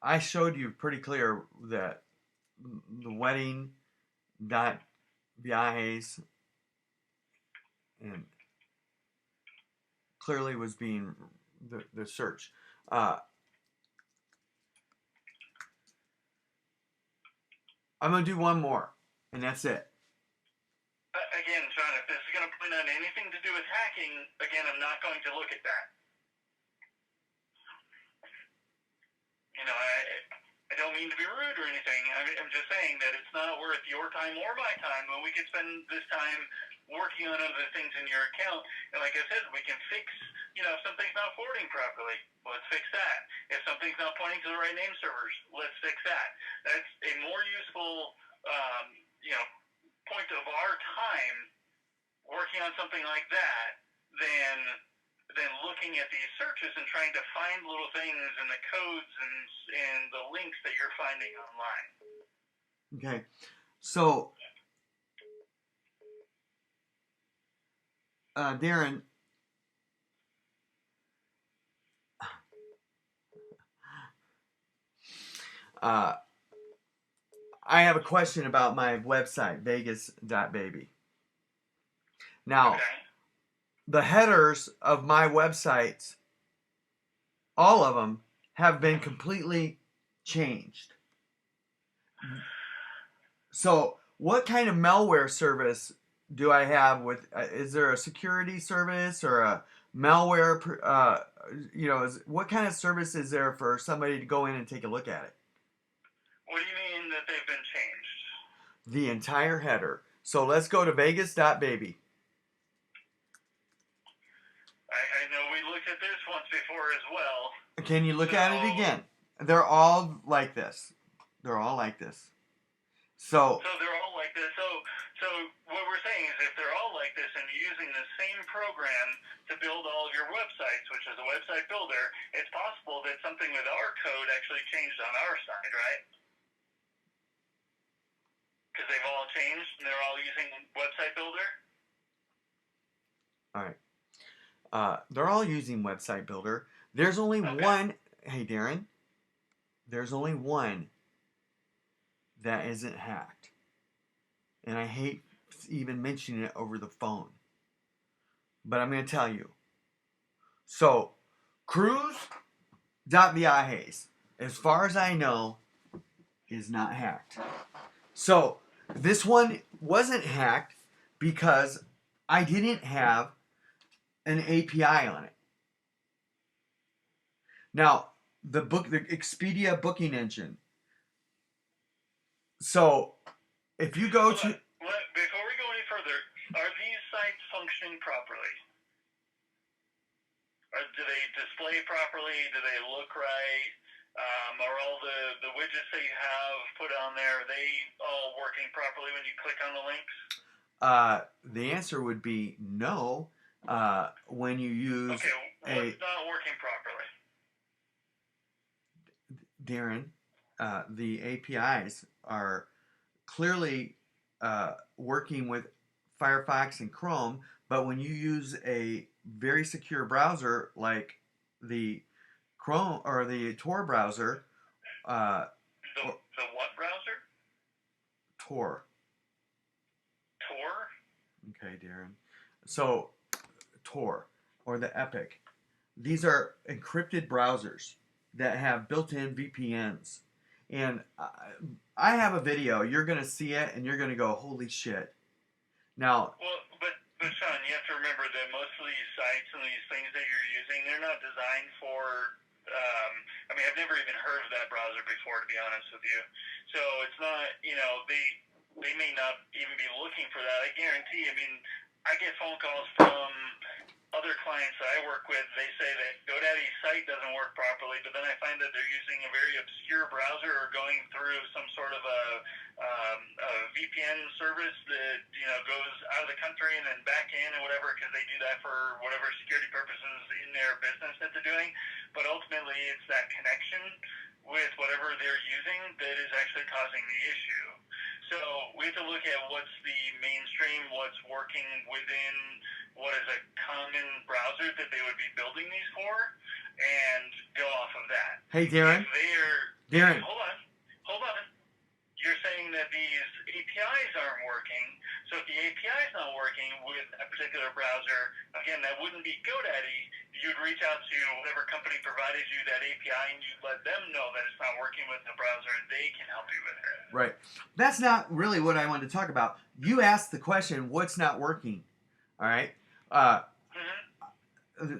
I showed you pretty clear that the wedding dot viajes and clearly was being the search. I'm gonna do one more, and that's it. Again, Sean, if this is going to point on anything to do with hacking, again, I'm not going to look at that. You know, I don't mean to be rude or anything. I'm just saying that it's not worth your time or my time when we could spend this time working on other things in your account. And like I said, we can fix, you know, if something's not forwarding properly, let's fix that. If something's not pointing to the right name servers, let's fix that. That's a more useful, you know, point of our time working on something like that than looking at these searches and trying to find little things in the codes and the links that you're finding online. Okay, so Darren, I have a question about my website, vegas.baby. Now, Okay. the headers of my websites, all of them, have been completely changed. So, what kind of malware service do I have with? Is there a security service or a malware? You know, what kind of service is there for somebody to go in and take a look at it? What do you mean that they've been changed? The entire header. So let's go to vegas.baby. I know we looked at this once before as well. Can you look at it again? They're all like this. They're all like this. So they're all like this. So what we're saying is if they're all like this and you're using the same program to build all of your websites, which is a website builder, it's possible that something with our code actually changed on our side, right? Because they've all changed and they're all using website builder? all right. They're all using website builder. There's only one. Hey, Darren. There's only one that isn't hacked. And I hate even mentioning it over the phone. But I'm going to tell you. So, cruise.viajes, as far as I know, is not hacked. So, this one wasn't hacked because I didn't have an API on it. Now, the Expedia booking engine. So, if you go to... Before we go any further, are these sites functioning using properly? Or do they display properly? Do they look right? Are all the widgets that you have put on there, are they all working properly when you click on the links? The answer would be no. When you use what's not working properly? Darren, the APIs are clearly working with Firefox and Chrome, but when you use a very secure browser like the Chrome or the Tor browser, the what browser? Tor. Tor? Okay, Darren. So, Tor or the Epic. These are encrypted browsers that have built-in VPNs. And I have a video. You're going to see it, and you're going to go, holy shit. Now... Well, but Sean, you have to remember that most of these sites and these things that you're using, they're not designed for... I mean, I've never even heard of that browser before, to be honest with you. So it's not, they may not even be looking for that. I guarantee. I mean, I get phone calls from other clients that I work with. They say that GoDaddy's site doesn't work properly, but then I find that they're using a very obscure browser or going through some sort of a VPN service that goes out of the country and then back in and whatever, because they do that for whatever security purposes in their business that they're doing. But ultimately, it's that connection with whatever they're using that is actually causing the issue. So we have to look at what's the mainstream, what's working within what is a common browser that they would be building these for, and go off of that. Hey, Darren. Darren. Hold on. You're saying that these APIs aren't working. So if the API is not working with a particular browser, again, that wouldn't be GoDaddy. You'd reach out to whatever company provided you that API, and you'd let them know that it's not working with the browser, and they can help you with it. Right. That's not really what I wanted to talk about. You asked the question, what's not working? All right.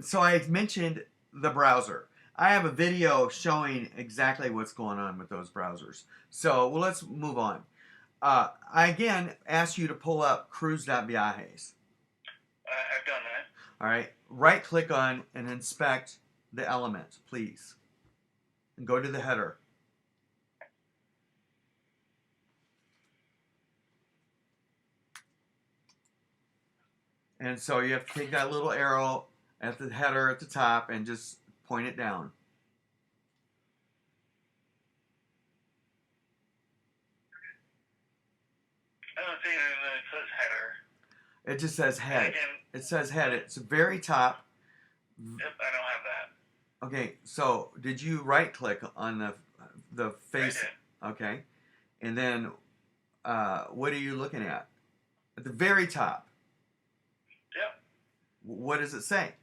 So I mentioned the browser. I have a video showing exactly what's going on with those browsers. So, well, let's move on. I again asked you to pull up cruise.viajes. I've done that. All right. Right click on and inspect the element, please. And go to the header. And so you have to take that little arrow at the header at the top and just point it down. I don't see anything that says header. It just says head. It says head. It's the very top. Yep, I don't have that. Okay, so did you right click on the face? I did. Okay. And then what are you looking at? At the very top. Yep. What does it say?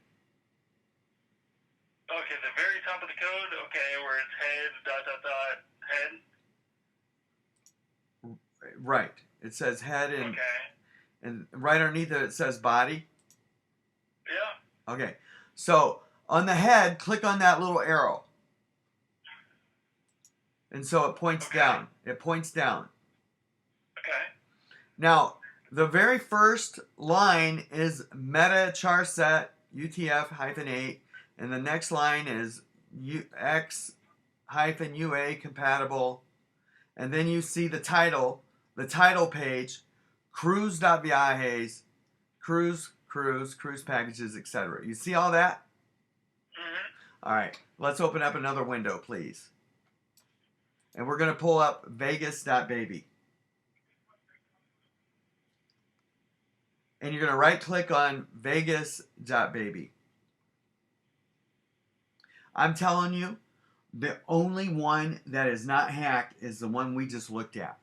Okay, the very top of the code, okay, where it's head, head. Right. It says head and Okay. and right underneath it says body. Yeah. Okay. So on the head, click on that little arrow. And so it points down. It points down. Okay. Now, the very first line is meta char set UTF-8, and the next line is X-UA compatible, and then you see the title page, cruise.viajes, cruise packages, etc. You see all that? Mm-hmm. All right, let's open up another window, please. And we're going to pull up vegas.baby. And you're going to right click on vegas.baby. I'm telling you, the only one that is not hacked is the one we just looked at.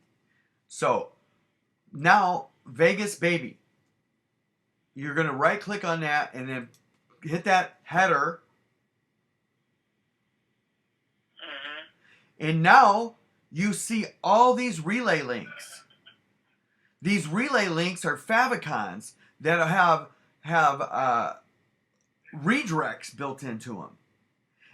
So now Vegas Baby, you're going to right click on that and then hit that header. And now you see all these relay links. These relay links are favicons that have redirects built into them.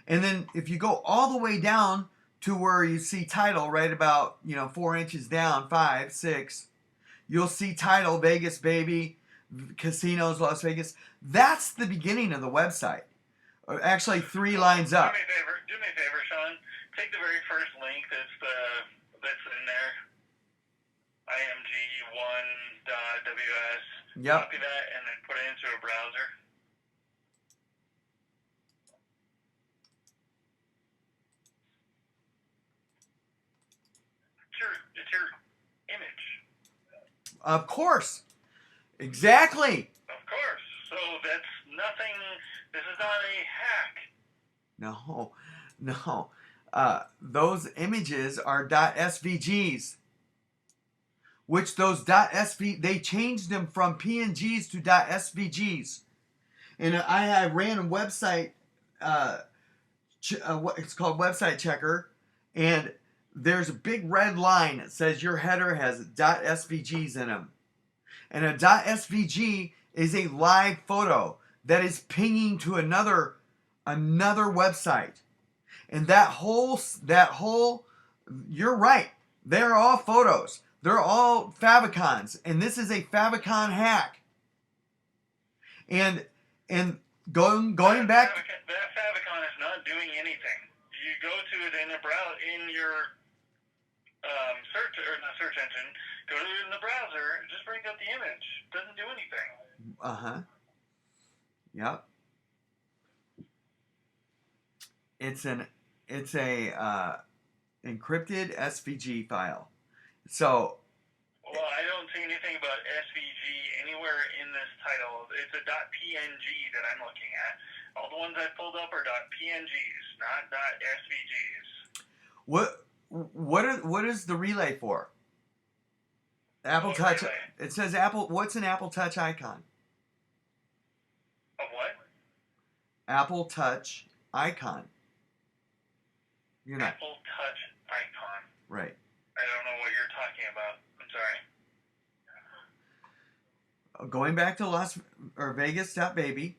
And then if you go all the way down to where you see title right about 4 inches down, 5, 6, you'll see title Vegas Baby. casinos, Las Vegas. That's the beginning of the website. Or actually, 3 lines up. Do me a favor, Sean. Take the very first link that's in there. img1.ws. Yep. Copy that and then put it into a browser. It's your image. Of course. Exactly. Of course. So that's nothing. This is not a hack. No. Those images are .svgs, which those they changed them from PNGs to .svgs. And I ran a website, it's called Website Checker, and there's a big red line that says your header has .svgs in them. And a .svg is a live photo that is pinging to another website. And that whole, you're right. They're all photos. They're all favicons. And this is a favicon hack. And going back. That favicon is not doing anything. You go to it in your search engine. Go to it in the browser. It just brings up the image. It doesn't do anything. Yep. It's a encrypted SVG file. So. Well, I don't see anything about SVG anywhere in this title. It's a .png that I'm looking at. All the ones I pulled up are .pngs, not .svgs. What is the relay for? Apple What Touch. relay? It says Apple. What's an Apple Touch icon? Of what? Apple Touch icon. You're not. Apple Touch icon. Right. I don't know what you're talking about. I'm sorry. Going back to Vegas.baby.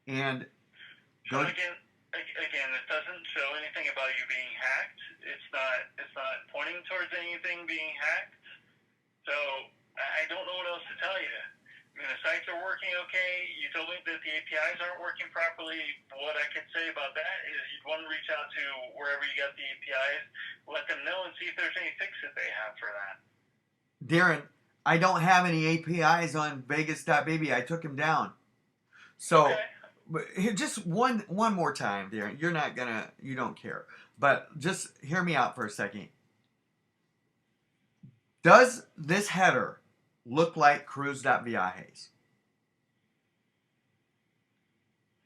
And So again, it doesn't show anything about you being hacked. It's not pointing towards anything being hacked. So I don't know what else to tell you. I mean, the sites are working okay. You told me that the APIs aren't working properly. What I could say about that is you'd want to reach out to wherever you got the APIs, let them know, and see if there's any fix that they have for that. Darren, I don't have any APIs on Vegas.baby. I took them down. So. Okay. But here, just one more time, Darren. You don't care. But just hear me out for a second. Does this header look like cruise.viajes?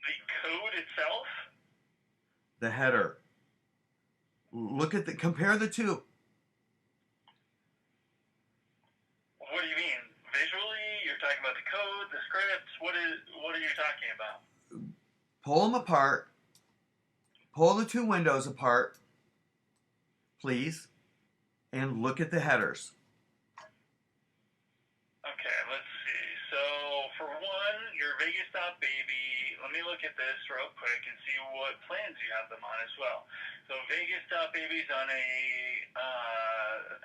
The code itself? The header. Compare the two. What do you mean? Visually? You're talking about the code, the scripts? What are you talking about? Pull them apart. Pull the two windows apart, please, and look at the headers. Okay, let's see. So, for one, your Vegas.baby, let me look at this real quick and see what plans you have them on as well. So, Vegas.baby's on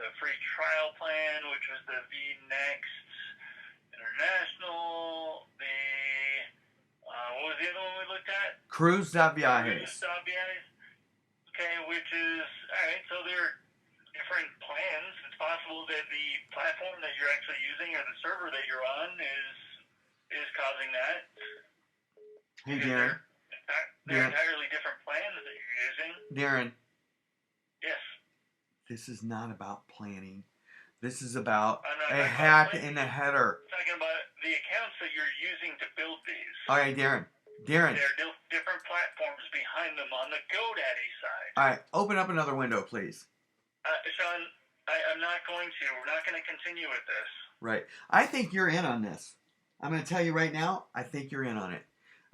the free trial plan, which was the VNext International, what was the other one we looked at? Cruise.viajes. Okay, which is, alright, so they're different plans. It's possible that the platform that you're actually using or the server that you're on is causing that. Hey, Darren. They're entirely different plans that you're using. Darren. Yes. This is not about planning. This is about a hack in the header. I'm talking about the accounts that you're using to build these. All right, Darren. There are different platforms behind them on the GoDaddy side. All right, open up another window, please. Sean, I'm not going to. We're not going to continue with this. Right. I think you're in on this. I'm going to tell you right now, I think you're in on it.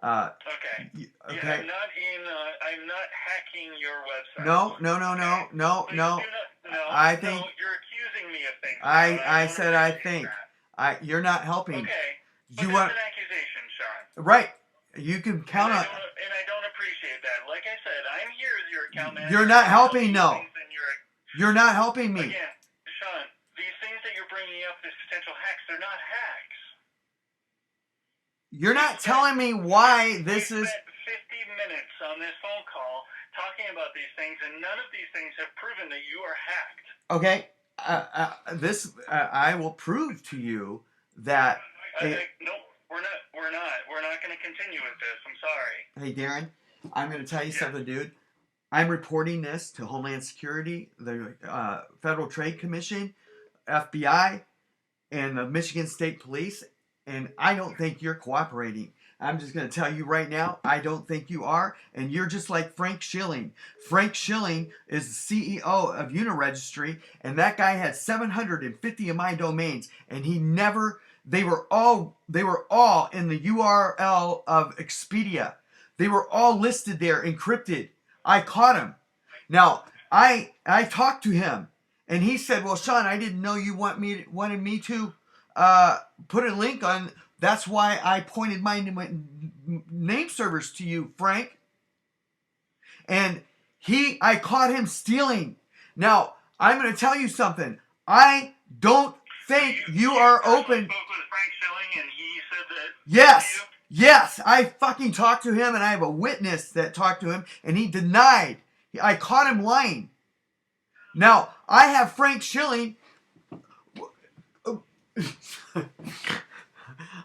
Okay. Okay. Yeah, I'm not hacking your website. No. I think. No, you're accusing me of things. I said I think. You're not helping. Okay. But You that's want an accusation, Sean. right? You can count on. And I don't appreciate that. Like I said, I'm here as your account manager. You're not helping, no. You're not helping me. Again, Sean, these things that you're bringing up as potential hacks. They're not hacks. You're not telling me why this is... We spent 50 minutes on this phone call talking about these things, and none of these things have proven that you are hacked. Okay, I will prove to you that... No, we're not. We're not going to continue with this. I'm sorry. Hey, Darren, I'm going to tell you something, dude. I'm reporting this to Homeland Security, the Federal Trade Commission, FBI, and the Michigan State Police, and I don't think you're cooperating. I'm just going to tell you right now, I don't think you are, and you're just like Frank Schilling. Frank Schilling is the CEO of Uniregistry, and that guy had 750 of my domains, and he never... They were all in the URL of Expedia. They were all listed there, encrypted. I caught him. Now, I talked to him, and he said, well, Sean, I didn't know you wanted me to put a link on. That's why I pointed my name servers to you, Frank. And I caught him stealing. Now, I'm going to tell you something. I don't think you are open. Spoke with Frank Schilling, and he said that. Yes. Yes, I fucking talked to him, and I have a witness that talked to him, and he denied. I caught him lying. Now, I have Frank Schilling.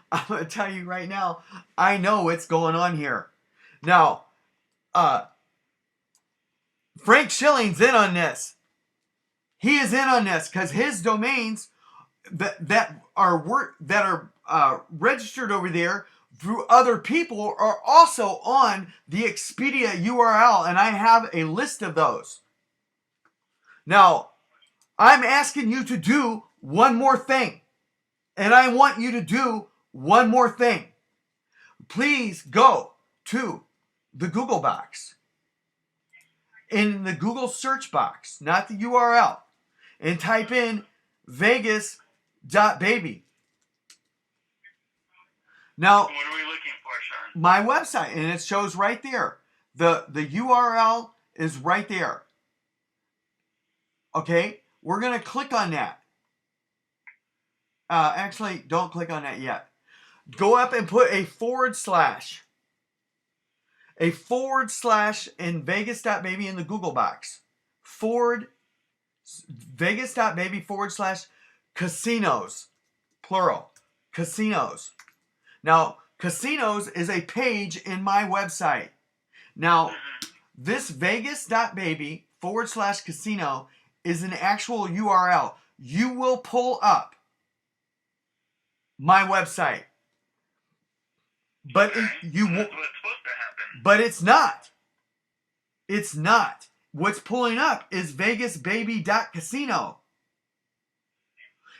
I'm going to tell you right now, I know what's going on here. Now, Frank Schilling's in on this. He is in on this because his domains that are registered over there through other people are also on the Expedia URL, and I have a list of those. Now, I'm asking you to do one more thing, and I want you to do one more thing. Please go to the Google box, in the Google search box, not the URL, and type in Vegas.baby. Now, what are we looking for, Sean? My website, and it shows right there. The URL is right there. Okay, we're going to click on that. Actually, don't click on that yet. Go up and put a forward slash in Vegas.baby in the Google box. Vegas.baby / casinos, plural, casinos. Now, casinos is a page in my website. Now, this Vegas.baby / casino is an actual URL. You will pull up my website. But you won't. That's what's supposed to happen. But it's not. It's not. What's pulling up is VegasBaby.casino.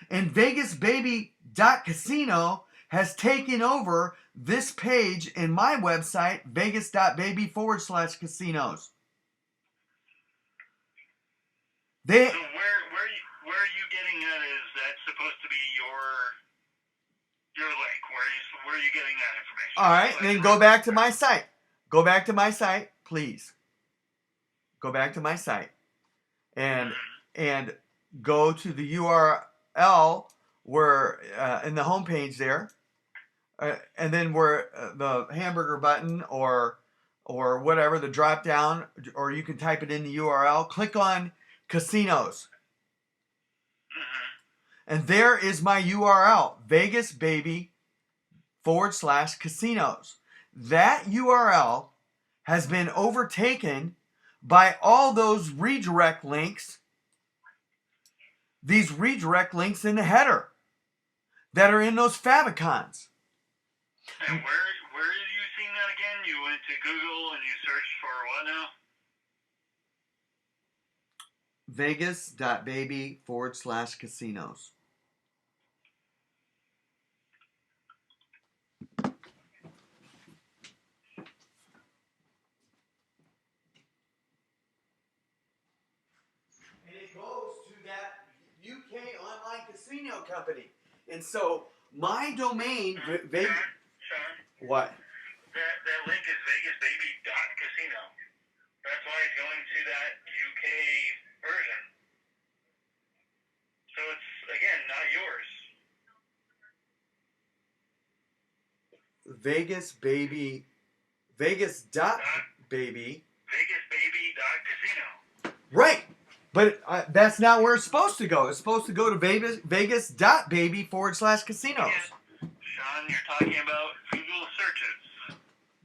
And VegasBaby.casino has taken over this page in my website, Vegas.baby / casinos. So where are you getting at? Is that supposed to be your link? Where are you getting that information? All right, then go back to my site. Go back to my site, please. Go back to my site, and go to the URL where in the homepage there, and then where the hamburger button or whatever, the drop down, or you can type it in the URL. Click on casinos. And there is my URL, VegasBaby / casinos. That URL has been overtaken by all those redirect links, these redirect links in the header that are in those favicons. And where are you seeing that again? You went to Google and you searched for what now? Vegas.baby / casinos. And it goes to that UK online casino company. And so my domain, Sean? What? That link is VegasBaby.casino. That's why it's going to that UK version. So it's, again, not yours. Vegas baby, Vegas dot baby. VegasBaby.casino. Right. But that's not where it's supposed to go. It's supposed to go to Vegas.baby/casinos. Sean, you're talking about Google searches.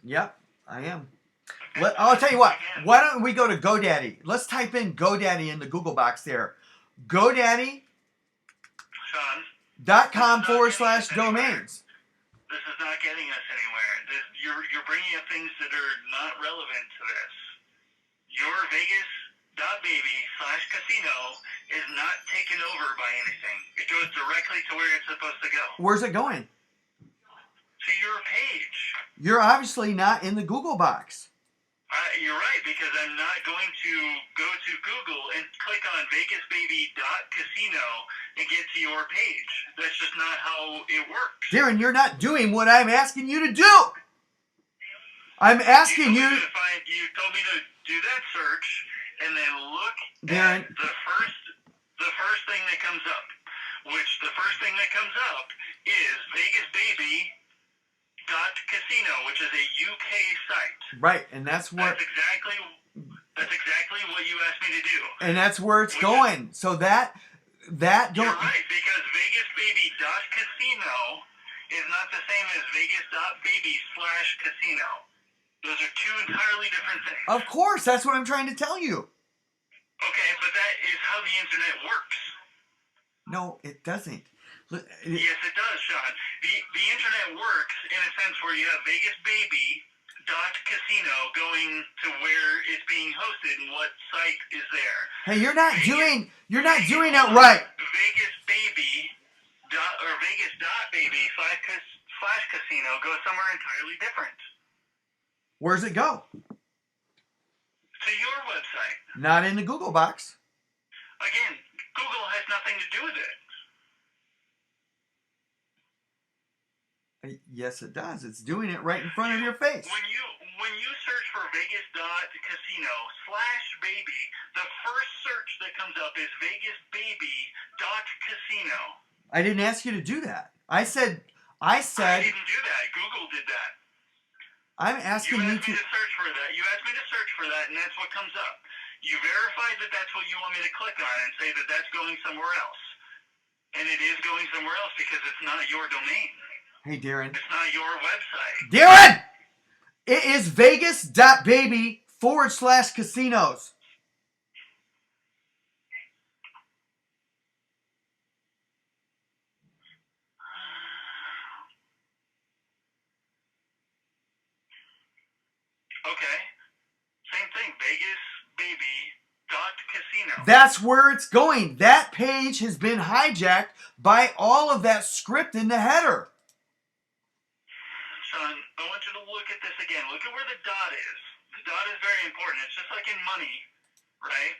Yep, I am. I'll tell you what. Why don't we go to GoDaddy? Let's type in GoDaddy in the Google box there. GoDaddy.com /domains. This is not getting us anywhere. You're bringing up things that are not relevant to this. Your Vegas.baby/casino is not taken over by anything. It goes directly to where it's supposed to go. Where's it going? To your page. You're obviously not in the Google box. You're right, because I'm not going to go to Google and click on VegasBaby.casino and get to your page. That's just not how it works. Darren, you're not doing what I'm asking you to do. I'm asking you. You told me to do that search and then look Darren, at the first thing that comes up. Which the first thing that comes up is VegasBaby.casino, which is a UK site. Right, and that's what. That's exactly what you asked me to do. And that's where it's going. So that don't. You're right, because VegasBaby.casino is not the same as Vegas.baby/casino. Those are two entirely different things. Of course, that's what I'm trying to tell you. Okay, but that is how the internet works. No, it doesn't. Yes, it does, Sean. The internet works in a sense where you have VegasBaby.casino going to where it's being hosted and what site is there. Hey, you're not doing it right. Vegas.baby/casino goes somewhere entirely different. Where's it go? To your website. Not in the Google box. Again, Google has nothing to do with it. Yes, it does. It's doing it right in front of your face. When you search for Vegas.casino/baby, the first search that comes up is VegasBaby.casino. I didn't ask you to do that. I said. I didn't do that. Google did that. I'm asking you to. Search for that. You asked me to search for that, and that's what comes up. You verified that that's what you want me to click on and say that that's going somewhere else. And it is going somewhere else because it's not your domain. Hey, Darren. It's not your website. Darren! It is Vegas.baby/casinos. Okay. Same thing. VegasBaby.casino. That's where it's going. That page has been hijacked by all of that script in the header. Son, I want you to look at this again. Look at where the dot is. The dot is very important. It's just like in money, right?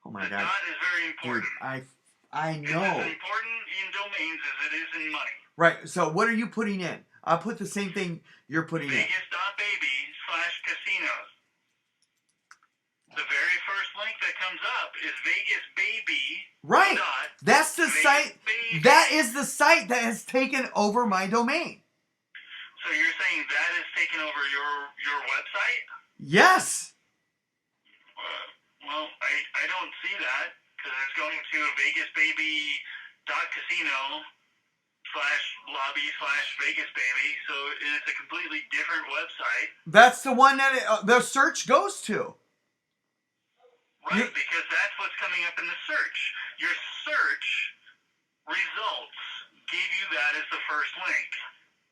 Oh my God. The dot is very important. Dude, I know. It's as important in domains as it is in money. Right. So what are you putting in? I'll put the same thing you're putting in. Vegas.baby/casinos. The very first link that comes up is VegasBaby. Right. That's the site. That is the site that has taken over my domain. So you're saying that has taken over your website? Yes. Well, I don't see that because it's going to VegasBaby.casino/lobby/VegasBaby. So it's a completely different website. That's the one that the search goes to. Right, because that's what's coming up in the search. Your search results gave you that as the first link.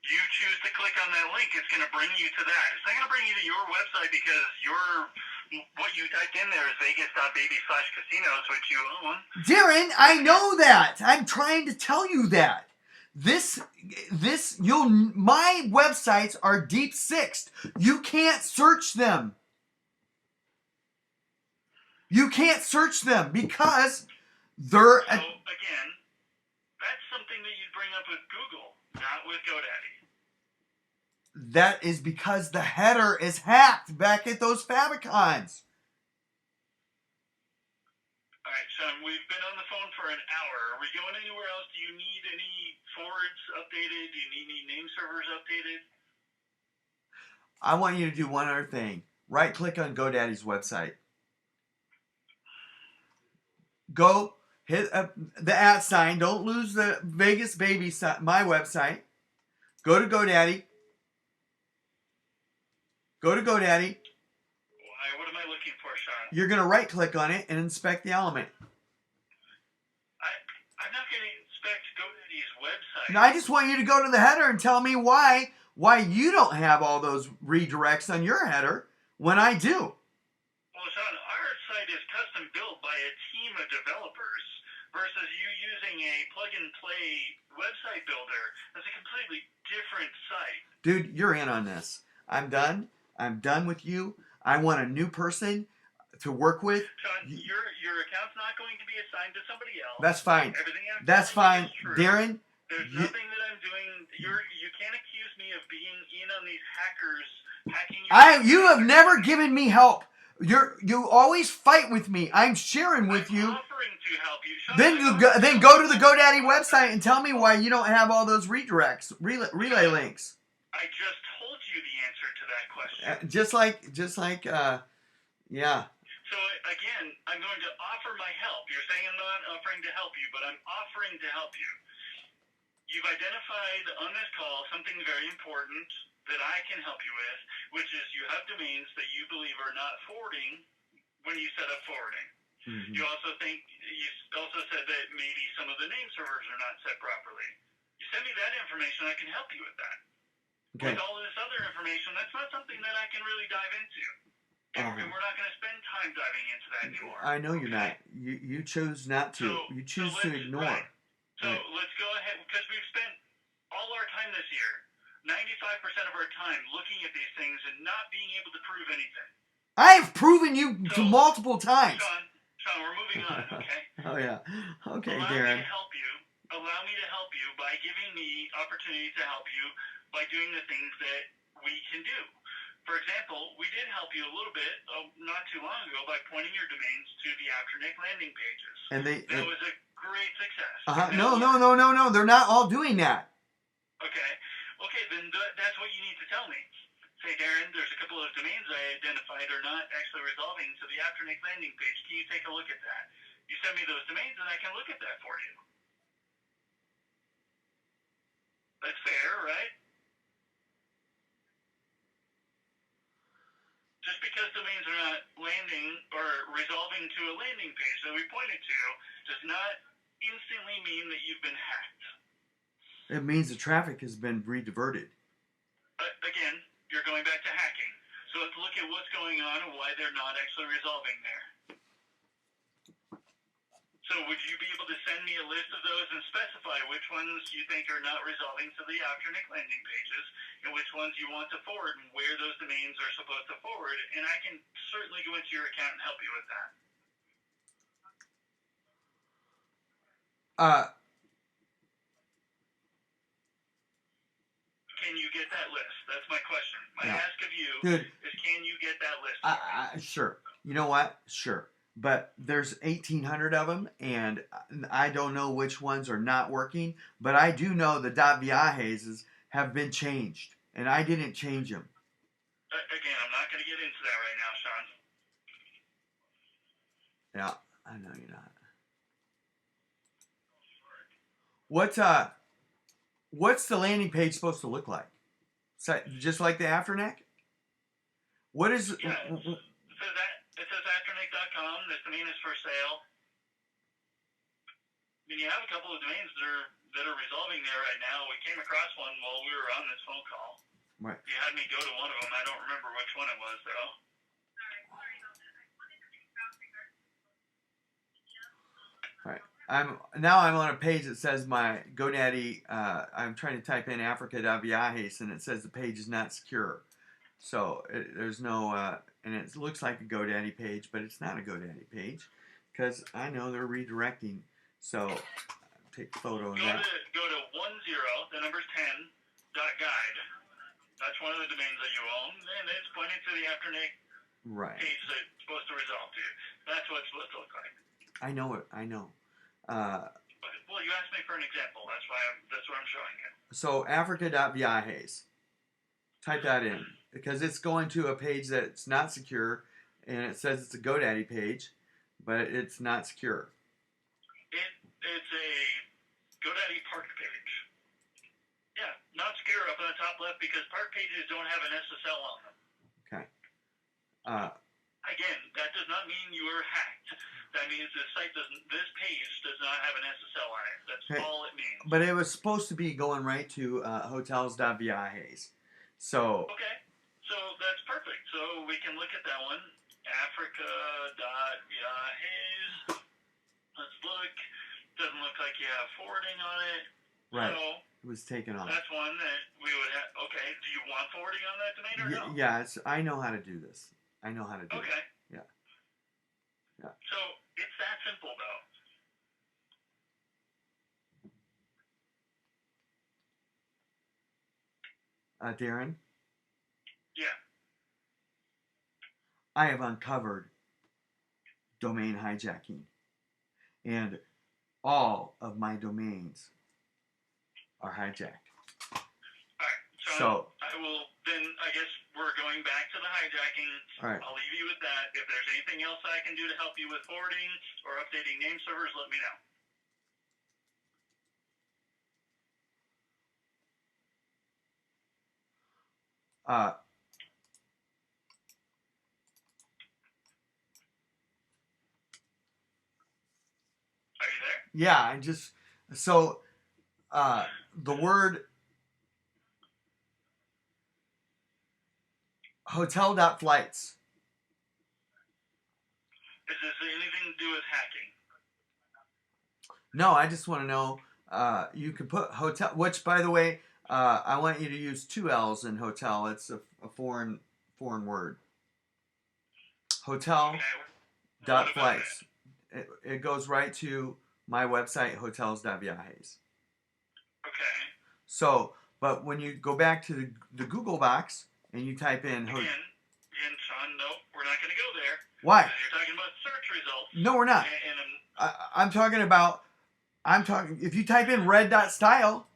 You choose to click on that link, it's going to bring you to that. It's not going to bring you to your website because what you typed in there is Vegas.baby/casinos, which you own. Darren, I know that. I'm trying to tell you that. My websites are deep sixed. You can't search them. You can't search them because they're. So again, that's something that you'd bring up with Google, not with GoDaddy. That is because the header is hacked back at those favicons. All right, Sean, we've been on the phone for an hour. Are we going anywhere else? Do you need any forwards updated? Do you need any name servers updated? I want you to do one other thing. Right-click on GoDaddy's website. Go hit the @ sign. Don't lose the Vegas baby my website. Go to GoDaddy. Go to GoDaddy. What am I looking for, Sean? You're going to right-click on it and inspect the element. I'm not going to inspect GoDaddy's website. Now, I just want you to go to the header and tell me why you don't have all those redirects on your header when I do. Well, Sean, our site is custom built by a team of developers versus you using a plug-and-play website builder. That's a completely different site. Dude, you're in on this. I'm done. I'm done with you. I want a new person to work with. Sean, your account's not going to be assigned to somebody else. That's fine. Everything I'm That's fine. Darren, there's nothing that I'm doing. You can't accuse me of being in on these hackers hacking your you have never given me help. You always fight with me. I'm sharing with you. I'm offering to help you. Sean, Then go to the GoDaddy website and tell me why you don't have all those redirects, relay links. I just told you the answer to that question. Just like yeah. So again, I'm going to offer my help. You're saying I'm not offering to help you, but I'm offering to help you. You've identified on this call something very important that I can help you with, which is you have domains that you believe are not forwarding when you set up forwarding. Mm-hmm. You also said that maybe some of the name servers are not set properly. You send me that information, I can help you with that. Okay. With all of this other information, that's not something that I can really dive into. And we're not going to spend time diving into that anymore. I know you're not. You choose not to. You choose to ignore. Right. So let's go ahead, because we've spent all our time this year, 95% of our time looking at these things and not being able to prove anything. I've proven you to multiple times. Sean, we're moving on, okay? Oh, yeah. Okay, Allow Darren. Allow me to help you by giving me opportunity to help you by doing the things that we can do. For example, we did help you a little bit not too long ago by pointing your domains to the Afternic landing pages. And that was a great success. No. They're not all doing that. Okay, then that's what you need to tell me. Say, Darren, there's a couple of domains I identified are not actually resolving to the Afternic landing page. Can you take a look at that? You send me those domains and I can look at that for you. That's fair, right? Just because domains are not landing or resolving to a landing page that we pointed to does not instantly mean that you've been hacked. It means the traffic has been rediverted. Again, you're going back to hacking. So let's look at what's going on and why they're not actually resolving there. So would you be able to send me a list of those and specify which ones you think are not resolving to the Afternic landing pages and which ones you want to forward and where those domains are supposed to forward? And I can certainly go into your account and help you with that. Can you get that list? That's my question. My ask of you is, can you get that list? Sure. You know what? Sure. But there's 1,800 of them, and I don't know which ones are not working. But I do know the .viajes have been changed, and I didn't change them. Again, I'm not going to get into that right now, Sean. Yeah, I know you're not. What's the landing page supposed to look like? Just like the Afternic? What is it? Yeah, it says afternic.com. This domain is for sale. I mean, you have a couple of domains that are resolving there right now. We came across one while we were on this phone call. Right. You had me go to one of them. I don't remember which one it was, though. All right. I'm on a page that says my GoDaddy. I'm trying to type in Africa.viajes, and it says the page is not secure. So there's no, and it looks like a GoDaddy page, but it's not a GoDaddy page because I know they're redirecting. So take a photo of that. Go to 10, the number's 10.guide. That's one of the domains that you own, and it's pointing to the Afternic page that it's supposed to resolve to. That's what it's supposed to look like. I know it. I know. Well, you asked me for an example. That's what I'm showing you. So Africa.viajes. Type that in because it's going to a page that's not secure, and it says it's a GoDaddy page, but it's not secure. It's a GoDaddy park page. Yeah, not secure up on the top left because park pages don't have an SSL on them. Okay. Again, that does not mean you were hacked. That means this page does not have an SSL on it. That's all it means. But it was supposed to be going right to hotels.viajes. So. Okay, so that's perfect. So we can look at that one. Africa.viajes. Let's look. Doesn't look like you have forwarding on it. Right. So it was taken off. That's one that we would have. Okay. Do you want forwarding on that domain or no? Yeah, I know how to do this. I know how to do it. Okay. Yeah. So it's that simple, though. Darren? Yeah. I have uncovered domain hijacking. And all of my domains are hijacked. Alright, so I will then, I guess we're going back to the hijacking. Alright. I'll leave you with that. If there's anything else I can do to help you with forwarding or updating name servers, let me know. Are you there? Yeah, I just so the word hotel.flights. Is this anything to do with hacking? No, I just want to know. You can put hotel, which by the way, I want you to use 2 L's in hotel. It's a foreign word. Hotel.flights. It goes right to my website, hotels.viajes. Okay. So, but when you go back to the Google box and you type in... Again, Sean, nope, we're not going to go there. Why? Because you're talking about search results. No, we're not. I'm talking about... if you type in red.style...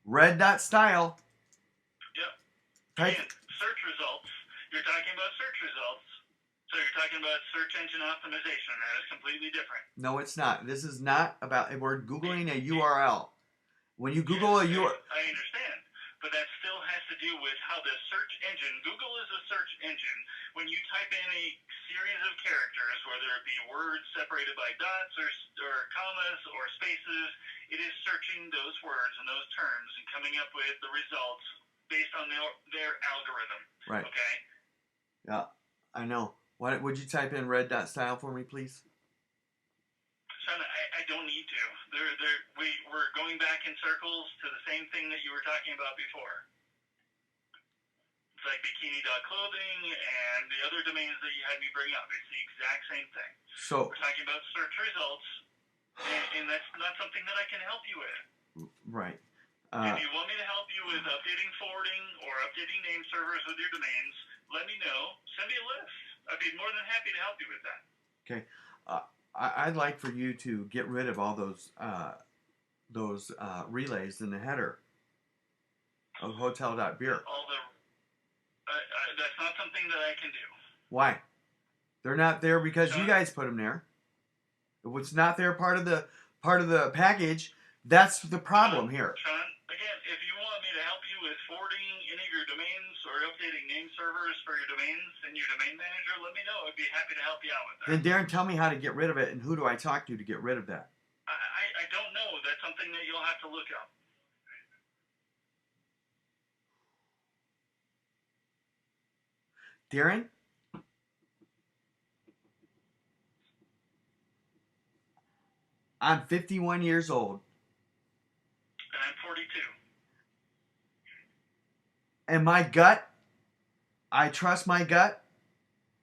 Yep. Again, search results. You're talking about search results. So you're talking about search engine optimization. That is completely different. No, it's not. This is not about... We're Googling a URL. When you Google a URL... I understand. But that still has to do with how the search engine... Google is a search engine. When you type in a series of characters, whether it be words separated by dots or commas or spaces, it is searching those words and those terms and coming up with the results based on their algorithm. Right. Okay? Yeah, I know. Would you type in red.style for me, please? Son, I don't need to. We're going back in circles to the same thing that you were talking about before. It's like bikini.clothing and the other domains that you had me bring up. It's the exact same thing. So we're talking about search results, and that's not something that I can help you with. Right. If you want me to help you with updating forwarding or updating name servers with your domains, let me know. Send me a list. I'd be more than happy to help you with that. Okay. I'd like for you to get rid of all those relays in the header of hotel.beer. That's not something that I can do. Why? They're not there because you guys put them there. If it's not there part of the package, that's the problem here. Sean, again, if you want me to help you with forwarding any of your domains or updating name servers for your domains in your domain manager, let me know. I'd be happy to help you out with that. Then Darren, tell me how to get rid of it, and who do I talk to get rid of that? I don't know. That's something that you'll have to look up. Darren? I'm 51 years old. And I'm 42. And my gut, I trust my gut,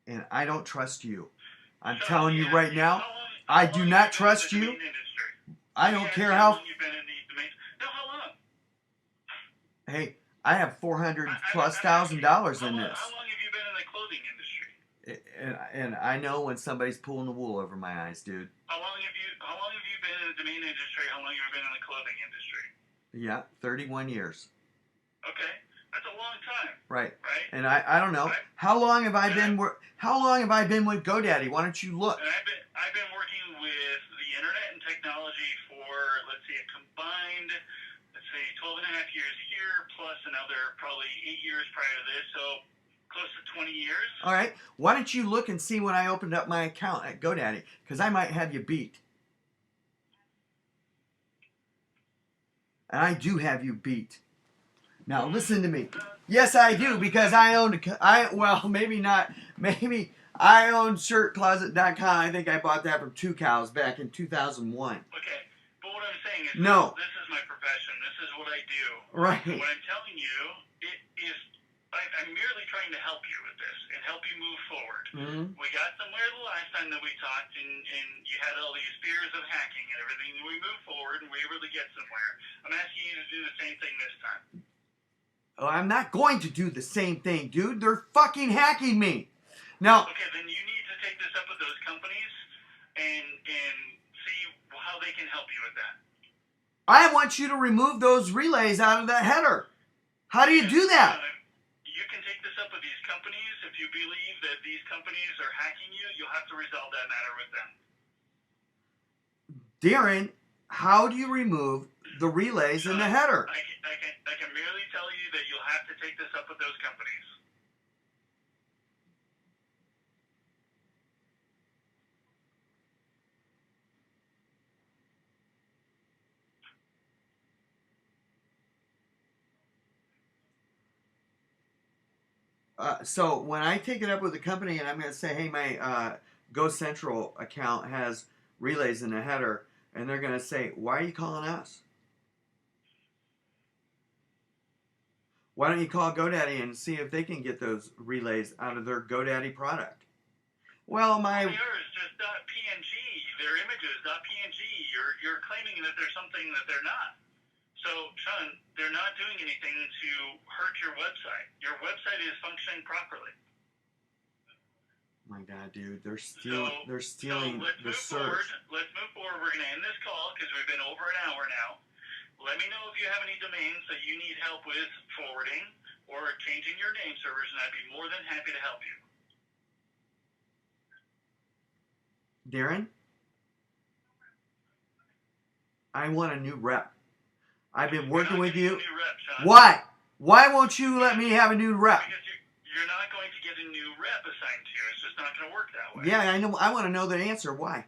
and I don't trust you. I'm telling you right now, I do not trust you. I don't care how long you've been in the domain. No, how long? Hey, I have $400,000+ in this. How long have you been in the clothing industry? And I know when somebody's pulling the wool over my eyes, dude. How long have you been in the domain industry? How long have you been in the clothing industry? Yeah, 31 years. Okay, that's a long time. Right. Right? And I don't know. Right? How long have I And been how long have I been with GoDaddy? Why don't you look? And I've been working with the internet and technology for, let's see, a combined, 12 and a half years here, plus another probably 8 years prior to this, so close to 20 years. All right. Why don't you look and see when I opened up my account at GoDaddy? Because I might have you beat. And I do have you beat. Now listen to me. Yes, I do, because I own maybe not. Maybe I own shirtcloset.com. I think I bought that from Two Cows back in 2001. Okay, but what I'm saying is, no. This is my profession. This is what I do. Right. And what I'm telling you, I'm merely trying to help you with this and help you move forward. Mm-hmm. We got somewhere the last time that we talked, and you had all these fears of hacking and everything. We moved forward, and we really get somewhere. I'm asking you to do the same thing this time. Oh, I'm not going to do the same thing, dude. They're fucking hacking me. Now. Okay, then you need to take this up with those companies and see how they can help you with that. I want you to remove those relays out of that header. How do you do that? You can take this up with these companies. If you believe that these companies are hacking you, you'll have to resolve that matter with them. Darren, how do you remove the relays in the header? I can merely tell you that you'll have to take this up with those companies. So when I take it up with the company and I'm going to say, hey, my Go Central account has relays in the header, and they're going to say, why are you calling us? Why don't you call GoDaddy and see if they can get those relays out of their GoDaddy product? Well, Yours just .png, their images .png. You're claiming that there's something that they're not. So, Sean, they're not doing anything to hurt your website. Your website is functioning properly. My God, dude, they're stealing the search. Let's move forward. We're going to end this call because we've been over an hour now. Let me know if you have any domains that you need help with forwarding or changing your name servers, and I'd be more than happy to help you. Darren, I want a new rep. I've been working with you. Why? Why won't you let me have a new rep? Because you're not going to get a new rep assigned to you. It's just not going to work that way. Yeah, I know. I want to know the answer. Why?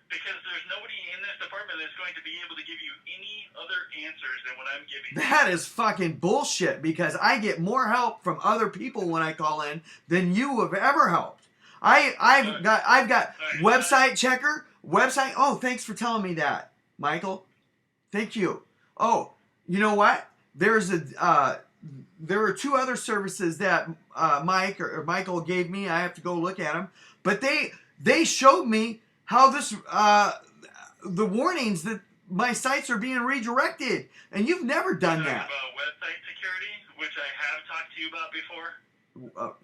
Because there's nobody in this department that's going to be able to give you any other answers than what I'm giving you. That is fucking bullshit, because I get more help from other people when I call in than you have ever helped. I've got website checker, website. Oh, thanks for telling me that, Michael. Thank you. Oh, you know what? There were two other services that Michael gave me. I have to go look at them, but they showed me how this the warnings that my sites are being redirected, and you've never done that. About website security, which I have talked to you about before.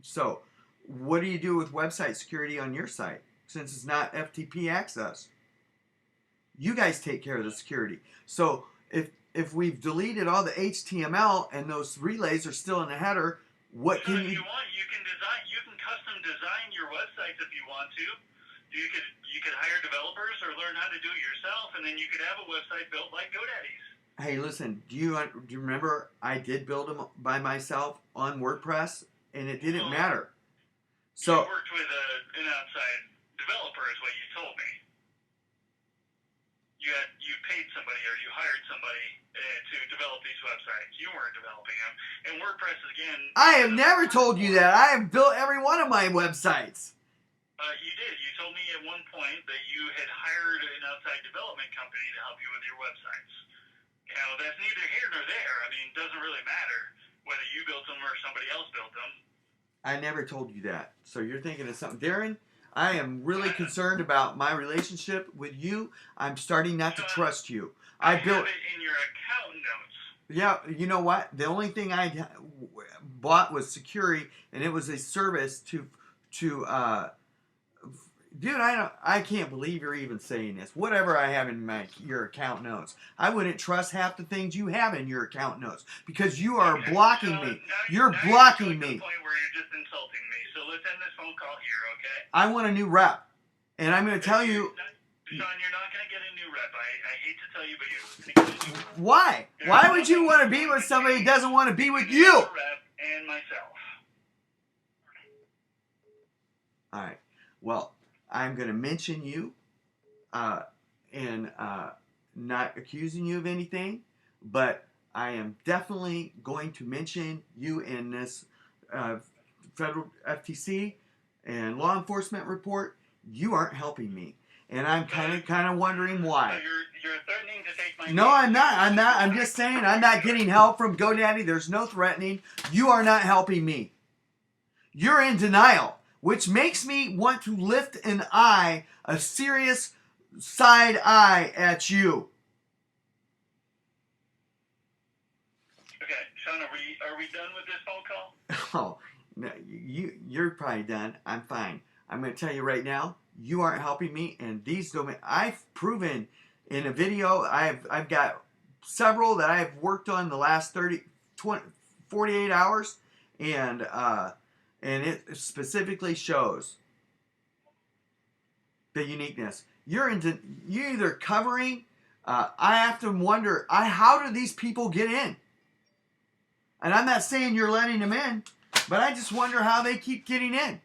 So, what do you do with website security on your site, since it's not FTP access? You guys take care of the security. So if we've deleted all the HTML and those relays are still in the header, what can you want? You can custom design your websites if you want to. You could hire developers or learn how to do it yourself, and then you could have a website built like GoDaddy's. Hey, listen, do you remember I did build them by myself on WordPress, and it didn't matter. So you worked with an outside developer, is what you told me. You paid somebody or you hired somebody to develop these websites. You weren't developing them. And WordPress, again... I have never told you that. I have built every one of my websites. You did. You told me at one point that you had hired an outside development company to help you with your websites. You know, that's neither here nor there. I mean, it doesn't really matter whether you built them or somebody else built them. I never told you that. So you're thinking of something. Darren, I am really concerned about my relationship with you. I'm starting not to trust you. I built it in your account notes. Yeah, you know what? The only thing I bought was security, and it was a service to Dude, I can't believe you're even saying this. Whatever I have in your account notes, I wouldn't trust half the things you have in your account notes because you are blocking me. You're blocking me. To the point where you're just insulting me. So let's end this phone call here, okay? I want a new rep, and I'm going to tell you. Sean, you're not going to get a new rep. I hate to tell you, but you're Why? Why would you want to be with somebody who doesn't want to be with you? Rep and myself. All right. Well, I'm going to mention you and not accusing you of anything, but I am definitely going to mention you in this federal FTC and law enforcement report. You aren't helping me, and I'm kind of wondering why. So you're threatening to take my No, I'm not. I'm just saying I'm not getting help from GoDaddy. There's no threatening. You are not helping me. You're in denial, which makes me want to lift an eye, a serious side eye at you. Okay, Sean, are we done with this phone call? Oh, no, you're probably done. I'm fine. I'm going to tell you right now, you aren't helping me, and these domains, I've proven in a video, I've got several that I've worked on the last 48 hours, and it specifically shows the uniqueness. You're either covering. I have to wonder. How do these people get in? And I'm not saying you're letting them in, but I just wonder how they keep getting in.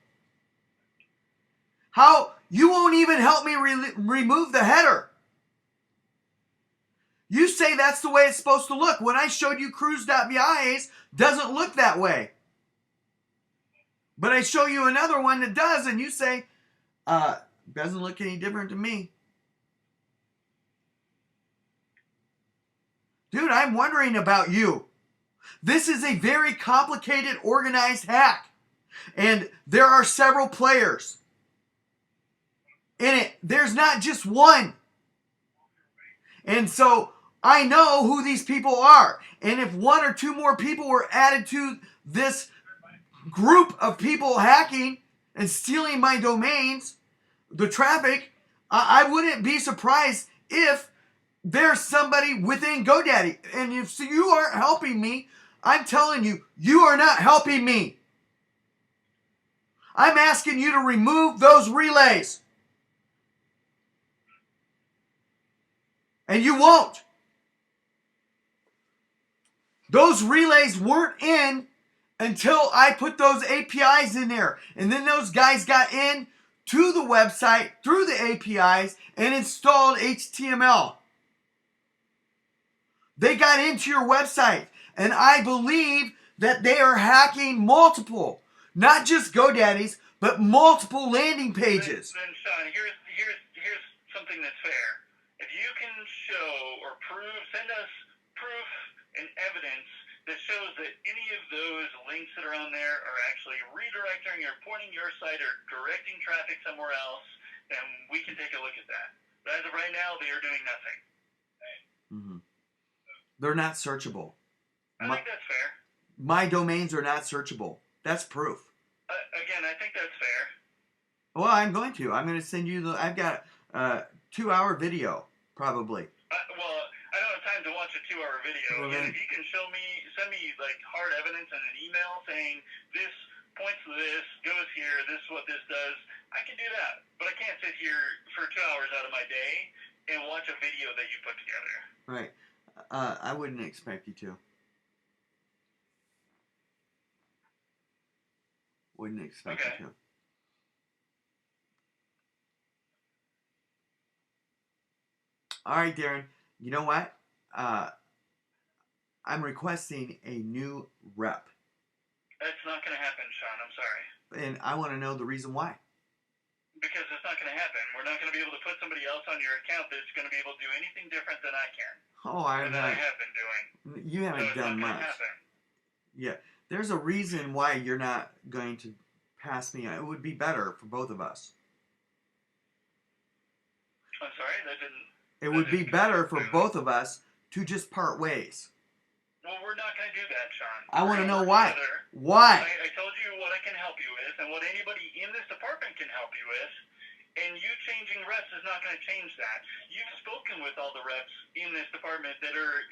How you won't even help me remove the header. You say that's the way it's supposed to look. When I showed you cruise.vias, doesn't look that way. But I show you another one that does, and you say, doesn't look any different to me. Dude, I'm wondering about you. This is a very complicated, organized hack. And there are several players in it. There's not just one. And so I know who these people are. And if one or two more people were added to this group of people hacking and stealing my domains, the traffic, I wouldn't be surprised if there's somebody within GoDaddy. And if you aren't helping me, I'm telling you, you are not helping me. I'm asking you to remove those relays. And you won't. Those relays weren't in until I put those APIs in there. And then those guys got in to the website through the APIs and installed HTML. They got into your website. And I believe that they are hacking multiple, not just GoDaddy's, but multiple landing pages. Then Sean, here's something that's fair. If you can show or send us proof and evidence that shows that any of those links that are on there are actually redirecting or pointing your site or directing traffic somewhere else, then we can take a look at that. But as of right now, they are doing nothing. Mm-hmm. They're not searchable. I think that's fair. My domains are not searchable. That's proof. Again, I think that's fair. Well, I'm going to. I'm going to send you I've got a 2-hour video, probably. Well, I don't have time to watch a 2-hour video. Well, and if you can send me like hard evidence in an email saying this points to this, goes here, this is what this does, I can do that. But I can't sit here for 2 hours out of my day and watch a video that you put together. Right. I wouldn't expect you to. Wouldn't expect you to. All right, Darren. You know what? I'm requesting a new rep. That's not going to happen, Sean. I'm sorry. And I want to know the reason why. Because it's not going to happen. We're not going to be able to put somebody else on your account that's going to be able to do anything different than I can. Oh, I have been doing. You haven't done much. Yeah. There's a reason why you're not going to pass me. It would be better for both of us. I'm sorry? That didn't... It would be better for both of us to just part ways. Well, we're not going to do that, Sean. I want to know why. Why? I told you what I can help you with and what anybody in this department can help you with. changing reps is not going to change that. You've spoken with all the reps in this department that are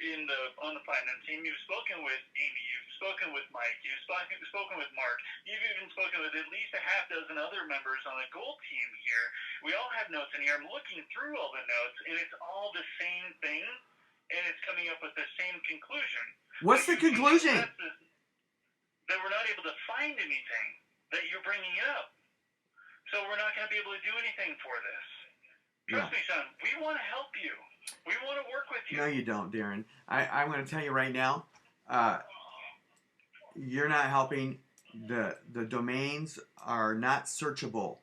on the platinum team. You've spoken with Amy. You've spoken with Mike. You've spoken with Mark. You've even spoken with at least a half dozen other members on the gold team here. We all have notes in here. I'm looking through all the notes, and it's all the same thing, and it's coming up with the same conclusion. What's the conclusion? That we're not able to find anything that you're bringing up. So we're not going to be able to do anything for this. Trust me, Sean, we want to help you. We want to work with you. No, you don't, Darren. I'm going to tell you right now, you're not helping. The domains are not searchable.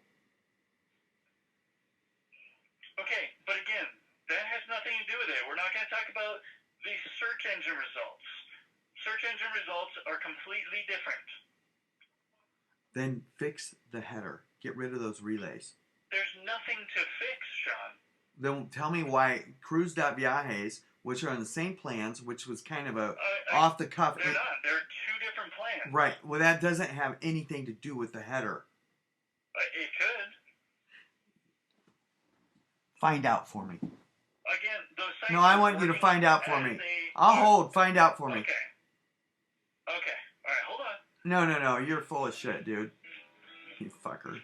Okay, but again, that has nothing to do with it. We're not going to talk about the search engine results. Search engine results are completely different. Then fix the header. Get rid of those relays. There's nothing to fix, Sean. Then tell me why cruise.viajes, which are on the same plans, which was kind of a off the cuff. They're not. They're two different plans. Right. Well, that doesn't have anything to do with the header. It could. Find out for me. Again, those sites. No, I want you to find out for me. I'll hold. Find out for me. Okay. Okay. All right. Hold on. No. You're full of shit, dude. You fucker.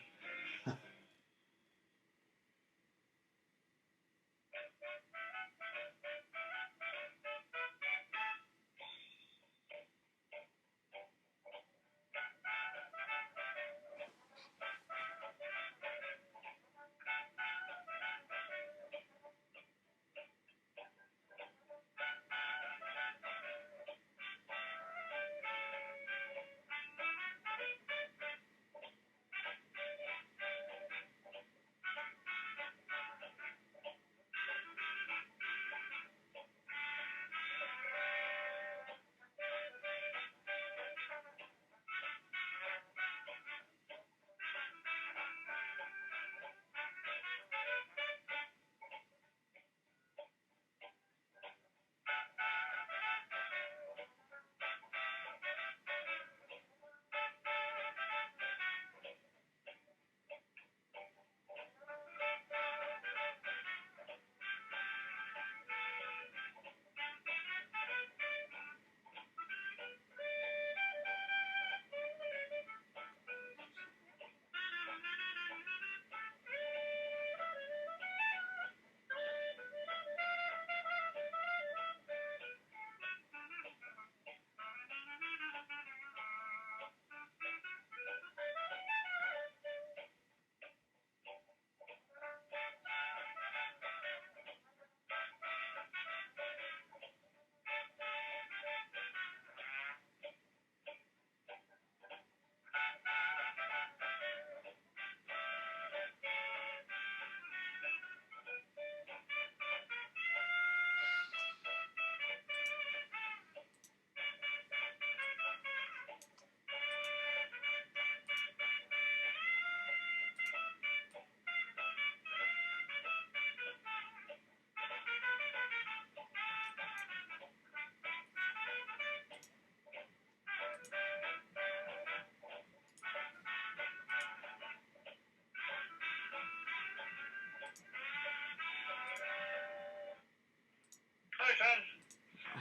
Hi, Sean.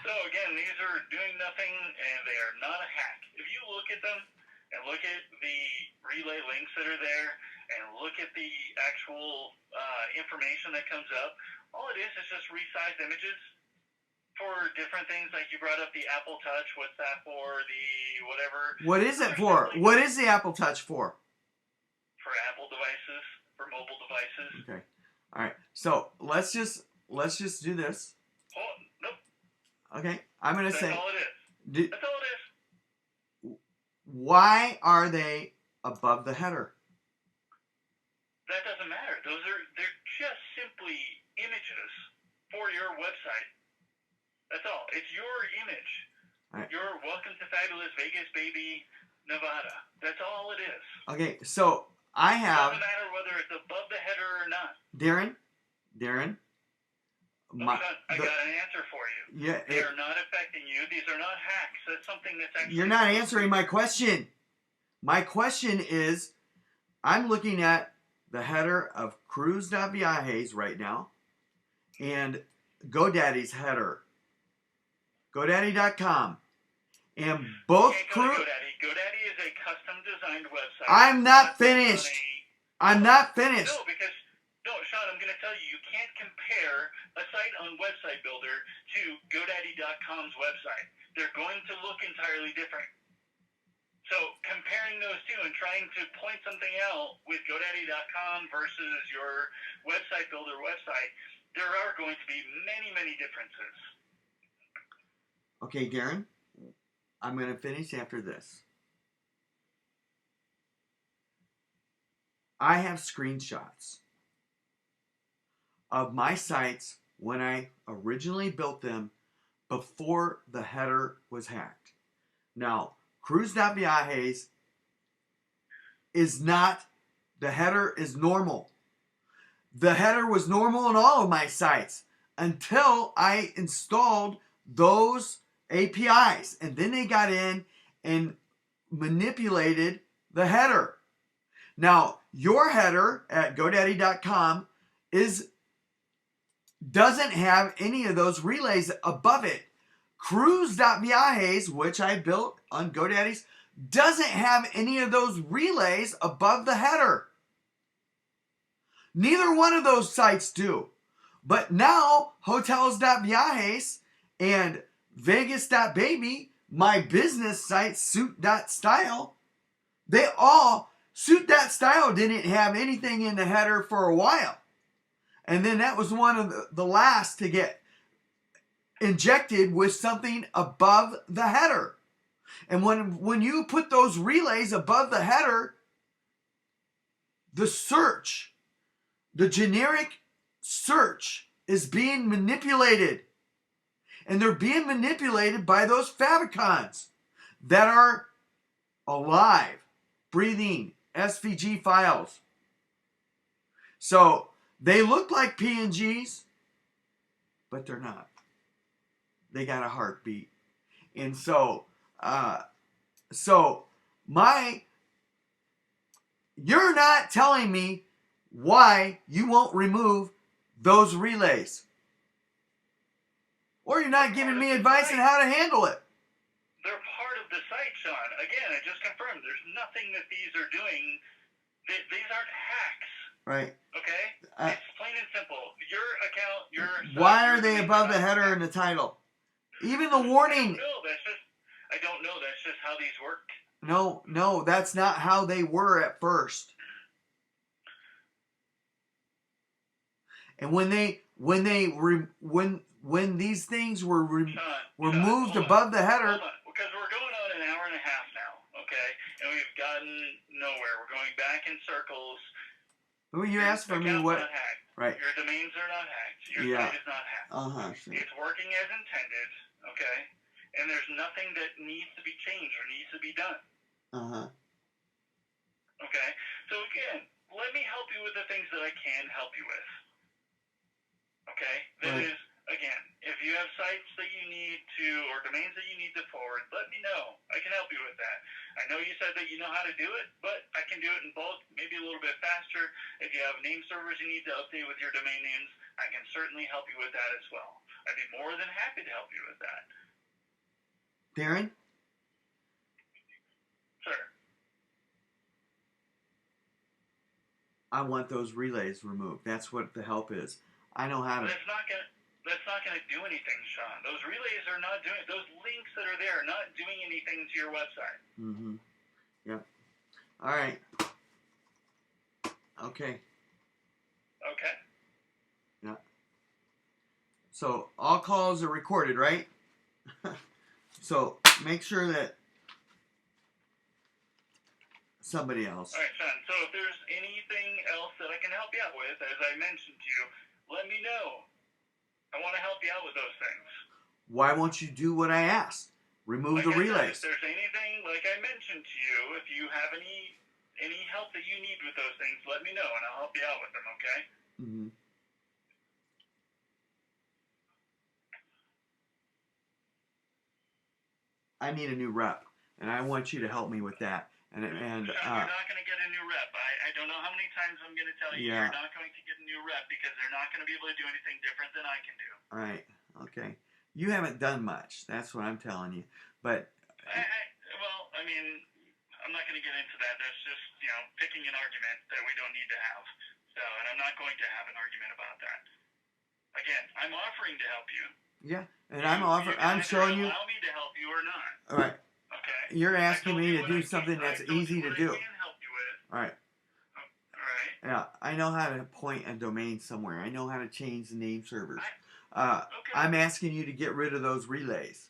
So again, these are doing nothing, and they are not a hack. If you look at them and look at the relay links that are there, and look at the actual information that comes up, all it is just resized images for different things. Like you brought up the Apple Touch. What's that for? The whatever. What is it for? What is the Apple Touch for? For Apple devices, for mobile devices. Okay. All right. So let's just do this. Oh, nope. Okay. I'm gonna say. That's all it is. That's all it is. Why are they above the header? That doesn't matter. They're just simply images for your website. That's all. It's your image. Right. Your Welcome to Fabulous Vegas, baby, Nevada. That's all it is. Okay, so I have. Doesn't matter whether it's above the header or not. Darren. I got an answer for you. Yeah. They are not affecting you. These are not hacks. That's something that's actually. You're not answering my question. My question is, I'm looking at the header of cruise.viajes right now and GoDaddy's header, GoDaddy.com, and both GoDaddy is a custom designed website. I'm not finished. I'm not finished. No, because Sean, I'm going to tell you, you can't compare a site on Website Builder to GoDaddy.com's website. They're going to look entirely different. So comparing those two and trying to point something out with GoDaddy.com versus your Website Builder website, there are going to be many, many differences. Okay, Darren, I'm going to finish after this. I have screenshots of my sites when I originally built them before the header was hacked. Now, cruise.viajes is not, the header is normal. The header was normal on all of my sites until I installed those APIs. And then they got in and manipulated the header. Now, your header at GoDaddy.com doesn't have any of those relays above it. Cruise.viajes, which I built on GoDaddy's, doesn't have any of those relays above the header. Neither one of those sites do. But now, hotels.viajes and vegas.baby, my business site, suit.style, suit.style didn't have anything in the header for a while. And then that was one of the last to get injected with something above the header. And when you put those relays above the header, the search, the generic search is being manipulated. And they're being manipulated by those favicons that are alive, breathing SVG files. So they look like PNGs, but they're not. They got a heartbeat. And so, you're not telling me why you won't remove those relays. Or you're not giving me advice on how to handle it. They're part of the site, Sean. Again, I just confirmed there's nothing that these are doing. These aren't hacks. Right. Okay? It's plain and simple. Your account, your site, why are they above the header and the title? Even the warning. I don't know. That's just how these work. No, that's not how they were at first. And when these things were moved above the header. Because we're going on an hour and a half now, okay? And we've gotten nowhere. We're going back in circles. Well, you asked for me what? Not hacked. Right. Your domains are not hacked. Your site is not hacked. Sure. It's working as intended, okay? And there's nothing that needs to be changed or needs to be done. Okay? So again, let me help you with the things that I can help you with. Okay? That is, again, if you have sites that you need to, or domains that you need to forward, let me know. I can help you with that. I know you said that you know how to do it, but I can do it in bulk, maybe a little bit faster. If you have name servers you need to update with your domain names, I can certainly help you with that as well. I'd be more than happy to help you with that. Darren? Sir? I want those relays removed. That's what the help is. I know how to... That's not going to do anything, Sean. Those relays are not doing... Those links that are there are not doing anything to your website. Mm-hmm. Yep. All right. Okay. Okay. Yeah. So, all calls are recorded, right? So, make sure that somebody else... All right, Sean. So, if there's anything else that I can help you out with, as I mentioned to you, let me know. I want to help you out with those things. Why won't you do what I asked? Remove the relays. If there's anything, like I mentioned to you, if you have any help that you need with those things, let me know, and I'll help you out with them, okay? Mm-hmm. I need a new rep, and I want you to help me with that. and You're not going to get a new rep. I don't know how many times I'm going to tell you yeah. You're not going to get a new rep because they're not going to be able to do anything different than I can do. All right. Okay. You haven't done much. That's what I'm telling you. But well, I mean, I'm not going to get into that. That's just, picking an argument that we don't need to have. So, and I'm not going to have an argument about that. Again, I'm offering to help you. Yeah, and I'm showing you. Allow me to help you or not. All right. Okay. You're asking me to do something that's easy to do. I can help you with. All right. All right. Yeah, I know how to point a domain somewhere. I know how to change the name servers. Okay. I'm asking you to get rid of those relays.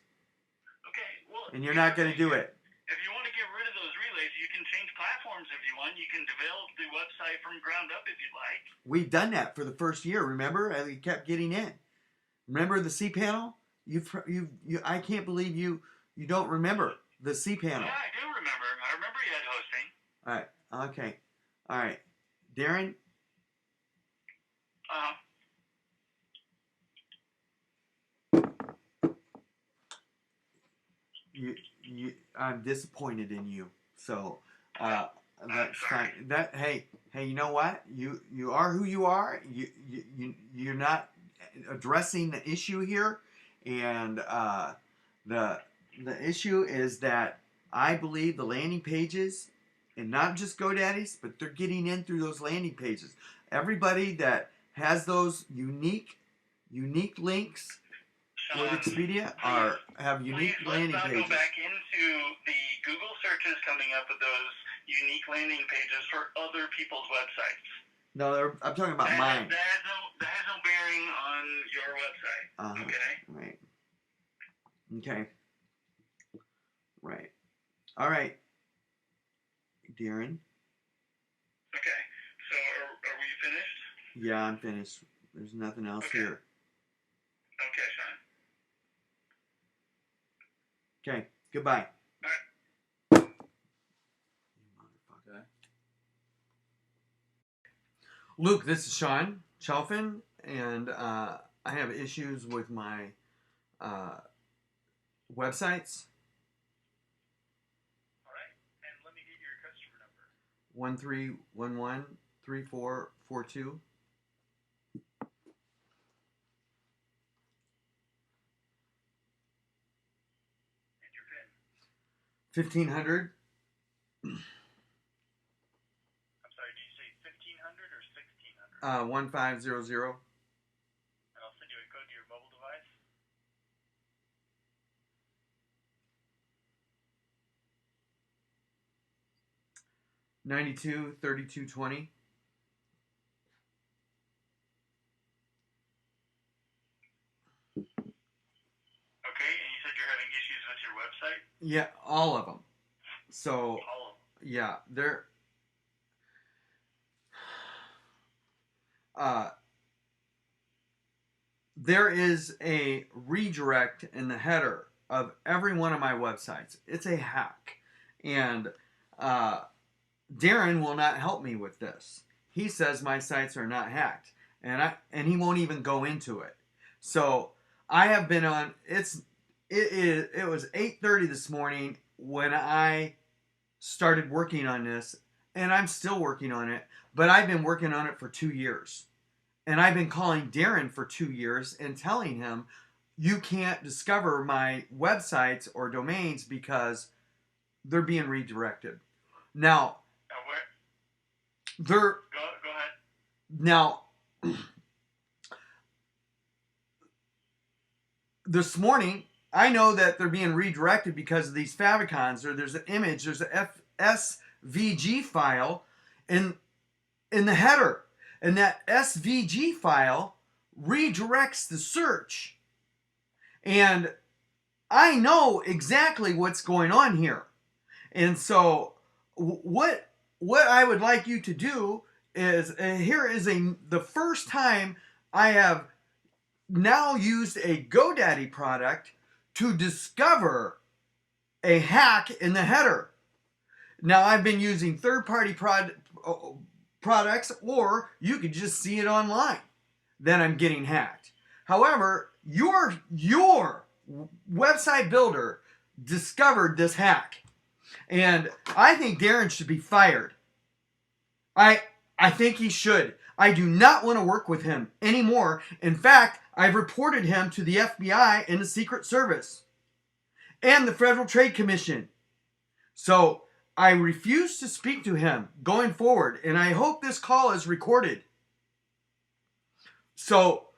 Okay. Well. And you're not going to do it. If you want to get rid of those relays, you can change platforms if you want. You can develop the website from ground up if you'd like. We've done that for the first year. Remember, we kept getting in. Remember the cPanel? I can't believe you don't remember the cPanel. Yeah, I do remember. I remember you had hosting. All right. Okay. All right. Darren? I'm disappointed in you. So that's fine. Hey, you know what? You are who you are. You're not addressing the issue here, and the issue is that I believe the landing pages, and not just GoDaddy's, but they're getting in through those landing pages. Everybody that has those unique links with Expedia have unique landing pages. Let's not go back into the Google searches coming up with those unique landing pages for other people's websites. No, I'm talking about mine. That has no bearing on your website. Okay? Right. Okay. Right. All right. Darren? Okay. So are we finished? Yeah, I'm finished. There's nothing else here. Okay, Sean. Okay, goodbye. All right. Motherfucker. Luke, this is Sean Chalfin, and I have issues with my websites. All right, and let me get your customer number. 1311-3442. And your PIN. 1500. I'm sorry, did you say 1500 or 1600? 1500. And I'll send you a code to your mobile device. 923220. Okay, and you said you're having issues with your website? Yeah, all of them. So, all of them. Yeah, there is a redirect in the header of every one of my websites. It's a hack. And Darren will not help me with this. He says my sites are not hacked. And he won't even go into it. So I have been on, it was 8:30 this morning when I started working on this, and I'm still working on it, but I've been working on it for 2 years. And I've been calling Darren for 2 years and telling him, you can't discover my websites or domains because they're being redirected. Now, Go ahead. Now, this morning, I know that they're being redirected because of these favicons, or there's an image, there's a SVG file in the header. And that SVG file redirects the search. And I know exactly what's going on here. And so what I would like you to do is, here is the first time I have now used a GoDaddy product to discover a hack in the header. Now, I've been using third-party products, or you could just see it online. Then I'm getting hacked. However, your website builder discovered this hack. And I think Darren should be fired. I think he should. I do not want to work with him anymore. In fact, I've reported him to the FBI and the Secret Service and the Federal Trade Commission. So I refuse to speak to him going forward, and I hope this call is recorded. So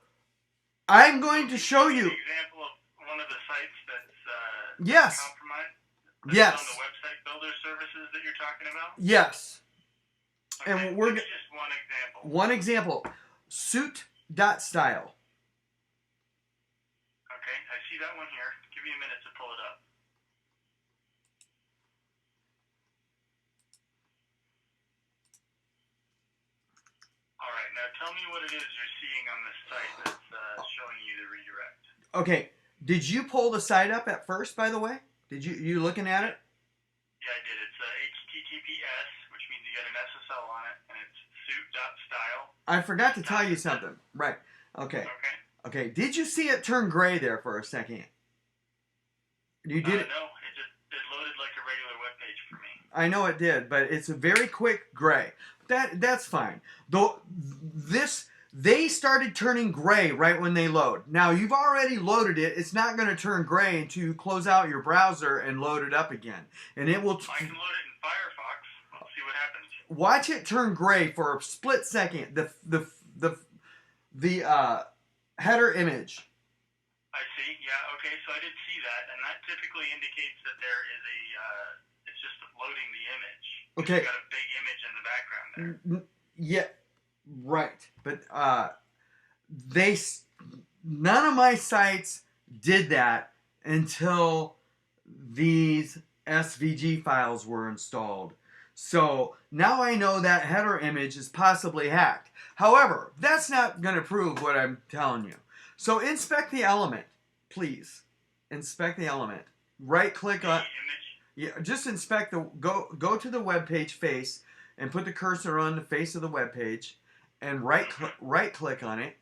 I'm going to show you. An example of one of the sites that's Yes. compromised? Yes. On the website builder services that you're talking about? Yes. Okay, And we're just one example. One example. Suit.style. Okay, I see that one here. Give me a minute to pull it up. All right, now tell me what it is you're seeing on this site that's showing you the redirect. Okay. Did you pull the site up at first, by the way? Did you looking at it? Yeah, I did. It's HTTPS, which means you got an SSL on it, and it's suit.style. I forgot to tell you something. Right. Okay. Okay. Did you see it turn gray there for a second? You did it? No, it loaded like a regular web page for me. I know it did, but it's a very quick gray. That's fine. Though they started turning gray right when they load. Now you've already loaded it. It's not going to turn gray until you close out your browser and load it up again, and it will. I can load it in Firefox. Let's see what happens. Watch it turn gray for a split second. The header image. I see. Yeah. Okay. So I did see that, and that typically indicates that there is it's just loading the image. Okay. You've got a big image in the background there. Yeah. Right. But none of my sites did that until these SVG files were installed. So now I know that header image is possibly hacked. However, that's not going to prove what I'm telling you. So inspect the element, please. Inspect the element. Right click on. Yeah, just inspect the go to the web page face and put the cursor on the face of the web page and right click on it.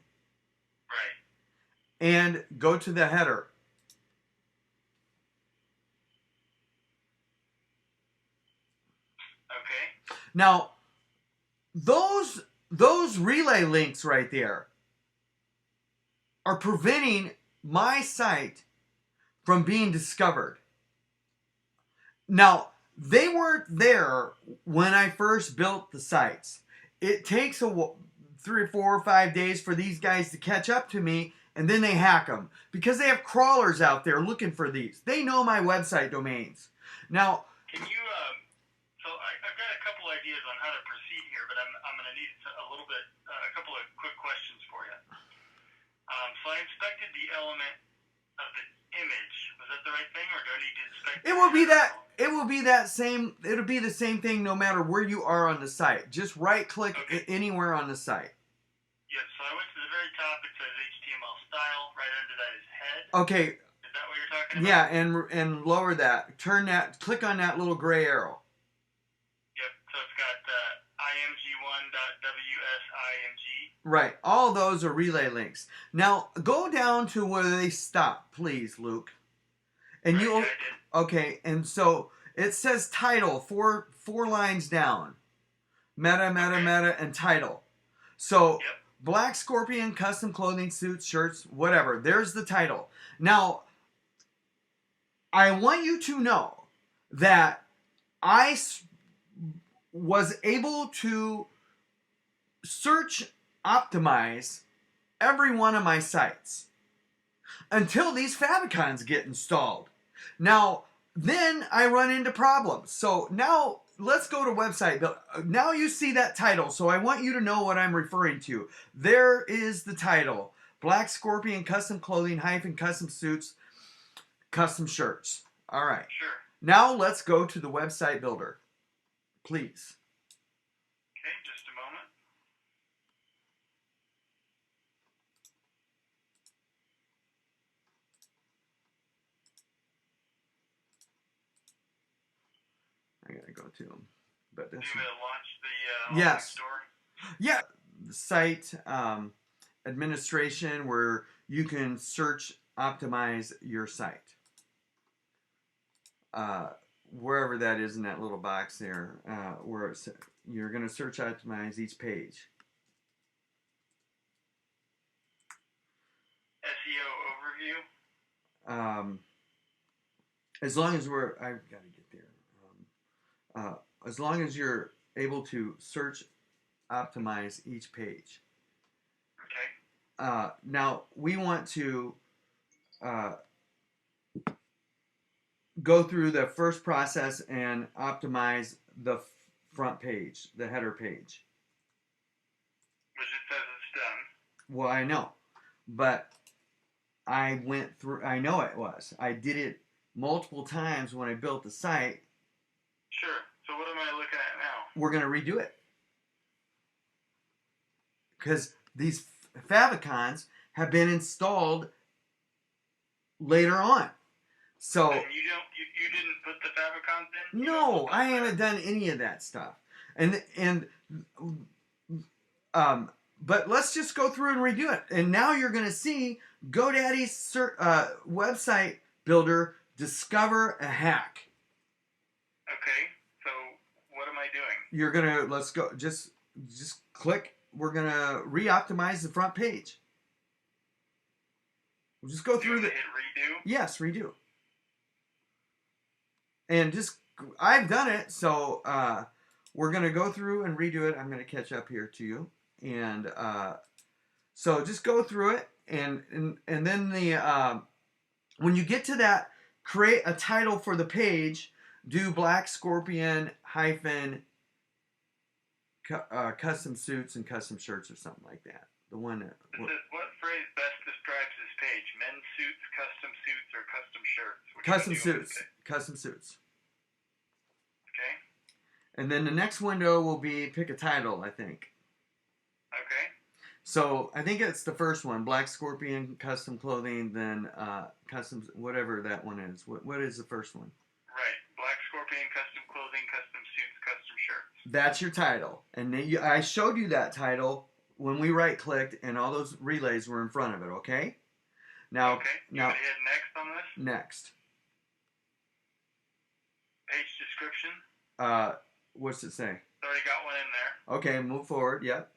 Right. And go to the header. Okay. Now, those relay links right there are preventing my site from being discovered. Now, they weren't there when I first built the sites. It takes 3 or 4 or 5 days for these guys to catch up to me, and then they hack them because they have crawlers out there looking for these. They know my website domains. Now, can you? So I've got a couple ideas on how to proceed here, but I'm going to need a couple of quick questions for you. So I inspected the element of the image. Was that the right thing, or do I need to inspect? It will be that. It will be that same. It'll be the same thing no matter where you are on the site. Just right click anywhere on the site. Yeah. So I went to the very top. It says HTML style. Right under that is head. Okay. Is that what you're talking about? Yeah, and lower that. Turn that. Click on that little gray arrow. Yep. So it's got img1.wsimg. Right. All those are relay links. Now go down to where they stop, please, Luke. And right, you'll. yeah, Okay, and so it says title, four lines down. Meta, and title. So, Black Scorpion, custom clothing, suits, shirts, whatever. There's the title. Now, I want you to know that I was able to search optimize every one of my sites until these favicons get installed. Now, then I run into problems. So now let's go to website. Now you see that title. So I want you to know what I'm referring to. There is the title. Black Scorpion Custom Clothing - Custom Suits Custom Shirts. All right. Sure. Now let's go to the website builder. Please. Okay, just a moment. I gotta go to them. But You want me to launch the yes. store? Yeah. Site administration where you can search optimize your site. wherever that is in that little box there, where it's, you're going to search optimize each page. SEO overview. As long as I've got to get there. As long as you're able to search optimize each page. Okay. Now we want to go through the first process and optimize the front page, the header page. Which it says it's done. Well, I know, but I went through. I know it was. I did it multiple times when I built the site. Sure. So what am I looking at now? We're going to redo it because these favicons have been installed later on. So and you didn't put the favicons in? No, I haven't done any of that stuff. But let's just go through and redo it. And now you're going to see GoDaddy's website builder discover a hack. Okay, so what am I doing? You're going to, let's go, just click. We're going to re-optimize the front page. We'll just go through the... Hit redo? Yes, redo. And just, I've done it, so we're going to go through and redo it. I'm going to catch up here to you. And so just go through it, and then when you get to that, create a title for the page. Do Black Scorpion hyphen custom suits and custom shirts or something like that. The one that. What phrase best describes this page? Men's suits, custom suits, or custom shirts? Custom suits. Custom suits. Okay. And then the next window will be pick a title, I think. Okay. So I think it's the first one, Black Scorpion custom clothing, then custom whatever that one is. What is the first one? Right, Black Scorpion custom clothing, custom suits, custom shirts. That's your title, and then I showed you that title when we right clicked, and all those relays were in front of it. Okay. Now. Okay. Now. Hit next on this. Next. Page description. What's it say? It's already got one in there. Okay, move forward. Yep.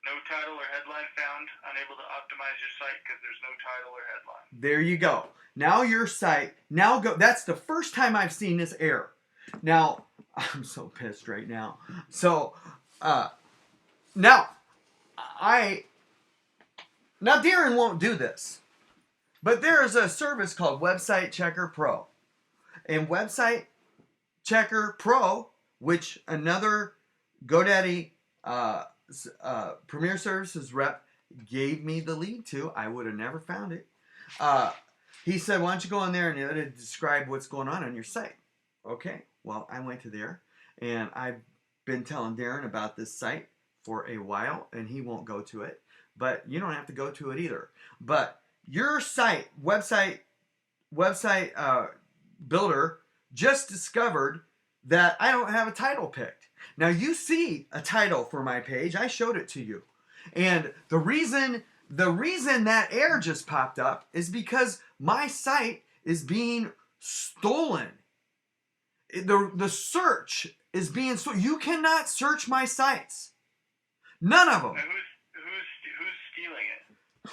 No title or headline found. Unable to optimize your site because there's no title or headline. There you go. Now your site. Now go. That's the first time I've seen this error. Now I'm so pissed right now. So now Darren won't do this, but there is a service called Website Checker Pro, and Website Checker Pro, which another GoDaddy Premier Services rep gave me the lead to. I would have never found it. He said, why don't you go in there and it'll describe what's going on your site. Okay, well, I went to there, and I've been telling Darren about this site for a while, and he won't go to it. But you don't have to go to it either. But your site, website builder, just discovered that I don't have a title picked. Now you see a title for my page. I showed it to you. And the reason that error just popped up is because my site is being stolen. The search is being stolen. You cannot search my sites. None of them. Now who's stealing it?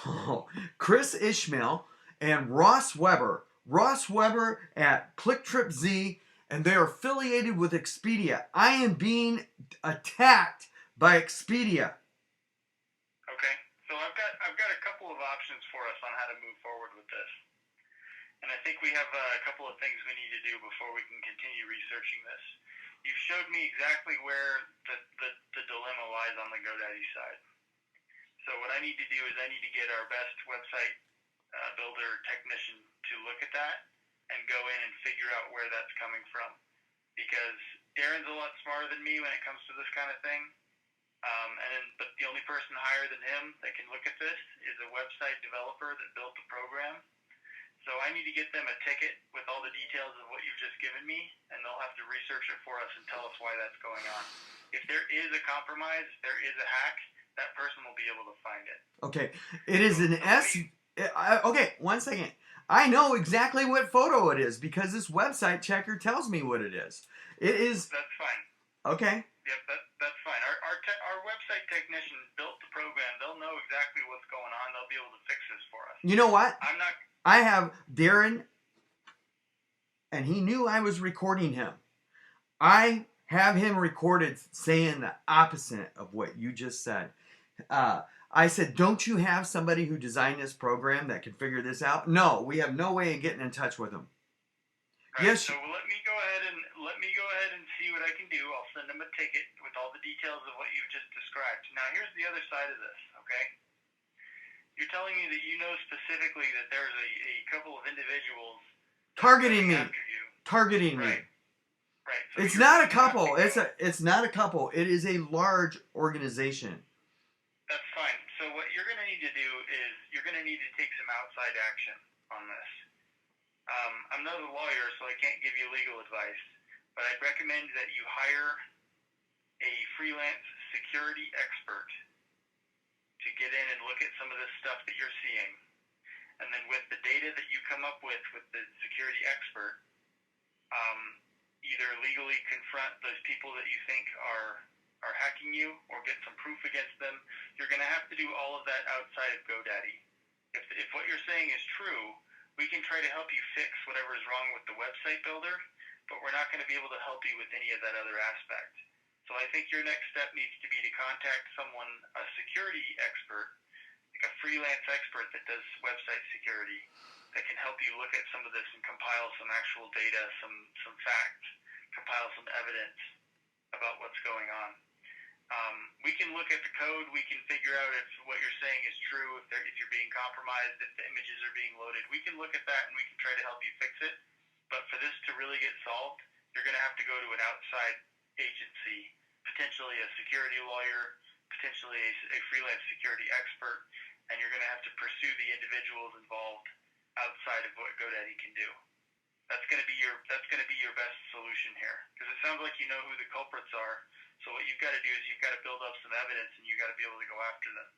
Oh, Chris Ishmael and Ross Weber. Ross Weber at ClickTripZ, and they are affiliated with Expedia. I am being attacked by Expedia. Okay, so I've got a couple of options for us on how to move forward with this. And I think we have a couple of things we need to do before we can continue researching this. You've showed me exactly where the dilemma lies on the GoDaddy side. So what I need to do is I need to get our best website builder technician to look at that and go in and figure out where that's coming from. Because Darren's a lot smarter than me when it comes to this kind of thing. But the only person higher than him that can look at this is a website developer that built the program. So I need to get them a ticket with all the details of what you've just given me, and they'll have to research it for us and tell us why that's going on. If there is a compromise, if there is a hack, that person will be able to find it. Okay, it is an okay, 1 second. I know exactly what photo it is because this website checker tells me what it is. It is. That's fine. Okay. Yep, that's fine. Our website technician built the program. They'll know exactly what's going on. They'll be able to fix this for us. You know what? I'm not. I have Darren, and he knew I was recording him. I have him recorded saying the opposite of what you just said. I said, don't you have somebody who designed this program that can figure this out? No, we have no way of getting in touch with him. Right, Yes. so let me go ahead and see what I can do. I'll send them a ticket with all the details of what you've just described. Now, here's the other side of this, okay? You're telling me that you know specifically that there's a couple of individuals Targeting me. after you. Targeting me. Right. Right. So It's not a couple. It's not a couple. It is a large organization. That's fine. So what you're going to need to do is you're going to need to take some outside action on this. I'm not a lawyer, so I can't give you legal advice, but I'd recommend that you hire a freelance security expert to get in and look at some of this stuff that you're seeing. And then with the data that you come up with the security expert, either legally confront those people that you think are hacking you or get some proof against them. You're going to have to do all of that outside of GoDaddy. If what you're saying is true, we can try to help you fix whatever is wrong with the website builder, but we're not going to be able to help you with any of that other aspect. So I think your next step needs to be to contact someone, a security expert, like a freelance expert that does website security, that can help you look at some of this and compile some actual data, some facts, compile some evidence about what's going on. We can look at the code. We can figure out if what you're saying is true, if you're being compromised, if the images are being loaded. We can look at that and we can try to help you fix it. But for this to really get solved, you're going to have to go to an outside agency, potentially a security lawyer, potentially a freelance security expert, and you're going to have to pursue the individuals involved outside of what GoDaddy can do. That's going to be your best solution here, because it sounds like you know who the culprits are. So what you've got to do is you've got to build up some evidence, and you've got to be able to go after them.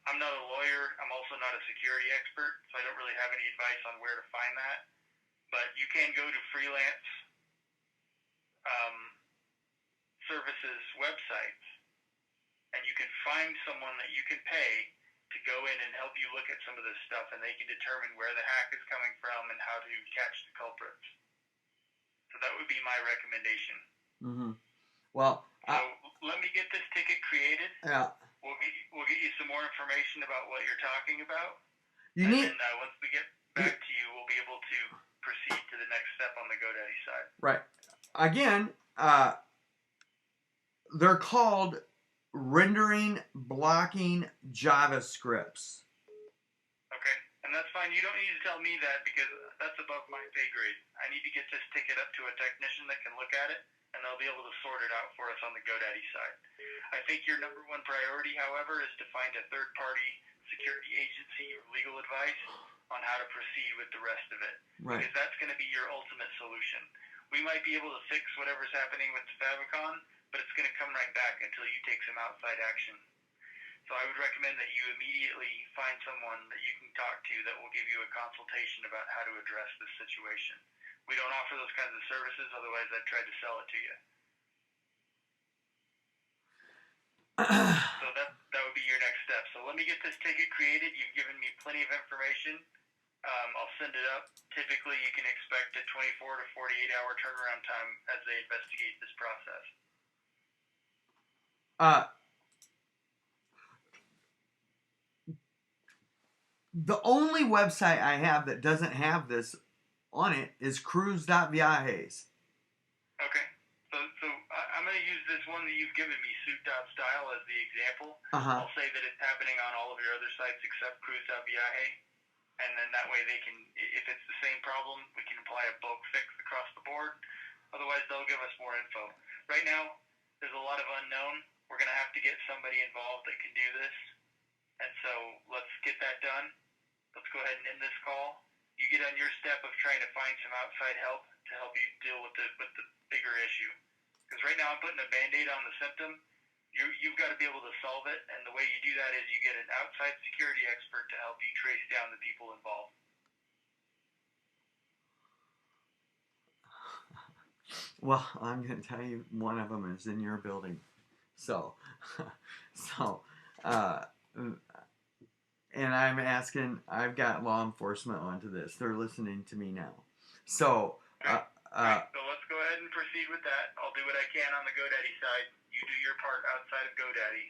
I'm not a lawyer. I'm also not a security expert, so I don't really have any advice on where to find that. But you can go to freelance services websites, and you can find someone that you can pay to go in and help you look at some of this stuff, and they can determine where the hack is coming from and how to catch the culprits. So that would be my recommendation. Mm-hmm. Well, so let me get this ticket created. Yeah. We'll get you some more information about what you're talking about. Then once we get back to you, we'll be able to proceed to the next step on the GoDaddy side. Right. Again, they're called rendering blocking JavaScripts. Okay, and that's fine. You don't need to tell me that because that's above my pay grade. I need to get this ticket up to a technician that can look at it, and they'll be able to sort it out for us on the GoDaddy side. I think your number one priority, however, is to find a third-party security agency or legal advice on how to proceed with the rest of it. Right. Because that's going to be your ultimate solution. We might be able to fix whatever's happening with the favicon, but it's going to come right back until you take some outside action. So I would recommend that you immediately find someone that you can talk to that will give you a consultation about how to address this situation. We don't offer those kinds of services, otherwise I'd try to sell it to you. So that would be your next step. So let me get this ticket created. You've given me plenty of information. I'll send it up. Typically, you can expect a 24 to 48-hour turnaround time as they investigate this process. The only website I have that doesn't have this on it is cruise.viajes. Okay. So I'm going to use this one that you've given me, suit.style, as the example. Uh-huh. I'll say that it's happening on all of your other sites except cruise.viaje. And then that way they can, if it's the same problem, we can apply a bulk fix across the board. Otherwise, they'll give us more info. Right now, there's a lot of unknown. We're going to have to get somebody involved that can do this. And so let's get that done. Let's go ahead and end this call. You get on your step of trying to find some outside help to help you deal with the bigger issue. Because right now I'm putting a Band-Aid on the symptom. You've got to be able to solve it, and the way you do that is you get an outside security expert to help you trace down the people involved. Well, I'm going to tell you one of them is in your building. So, so, uh, and I'm asking, I've got law enforcement onto this. They're listening to me now. So, Okay. So let's go ahead and proceed with that. I'll do what I can on the GoDaddy side. You do your part outside of GoDaddy,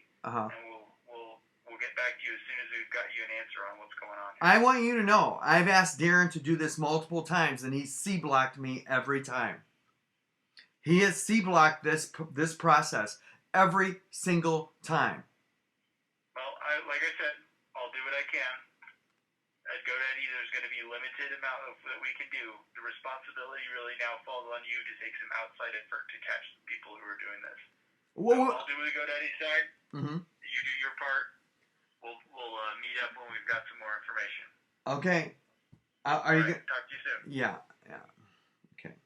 and we'll get back to you as soon as we've got you an answer on what's going on here. I want you to know, I've asked Darren to do this multiple times, and he's C-blocked me every time. He has C-blocked this process every single time. Well, like I said, I'll do what I can. At GoDaddy, there's going to be a limited amount of that we can do. The responsibility really now falls on you to take some outside effort to catch the people who are doing this. Well, so I'll do the GoDaddy side. Mm-hmm. You do your part. We'll meet up when we've got some more information. Okay. Are you gonna talk to you soon? Yeah. Okay.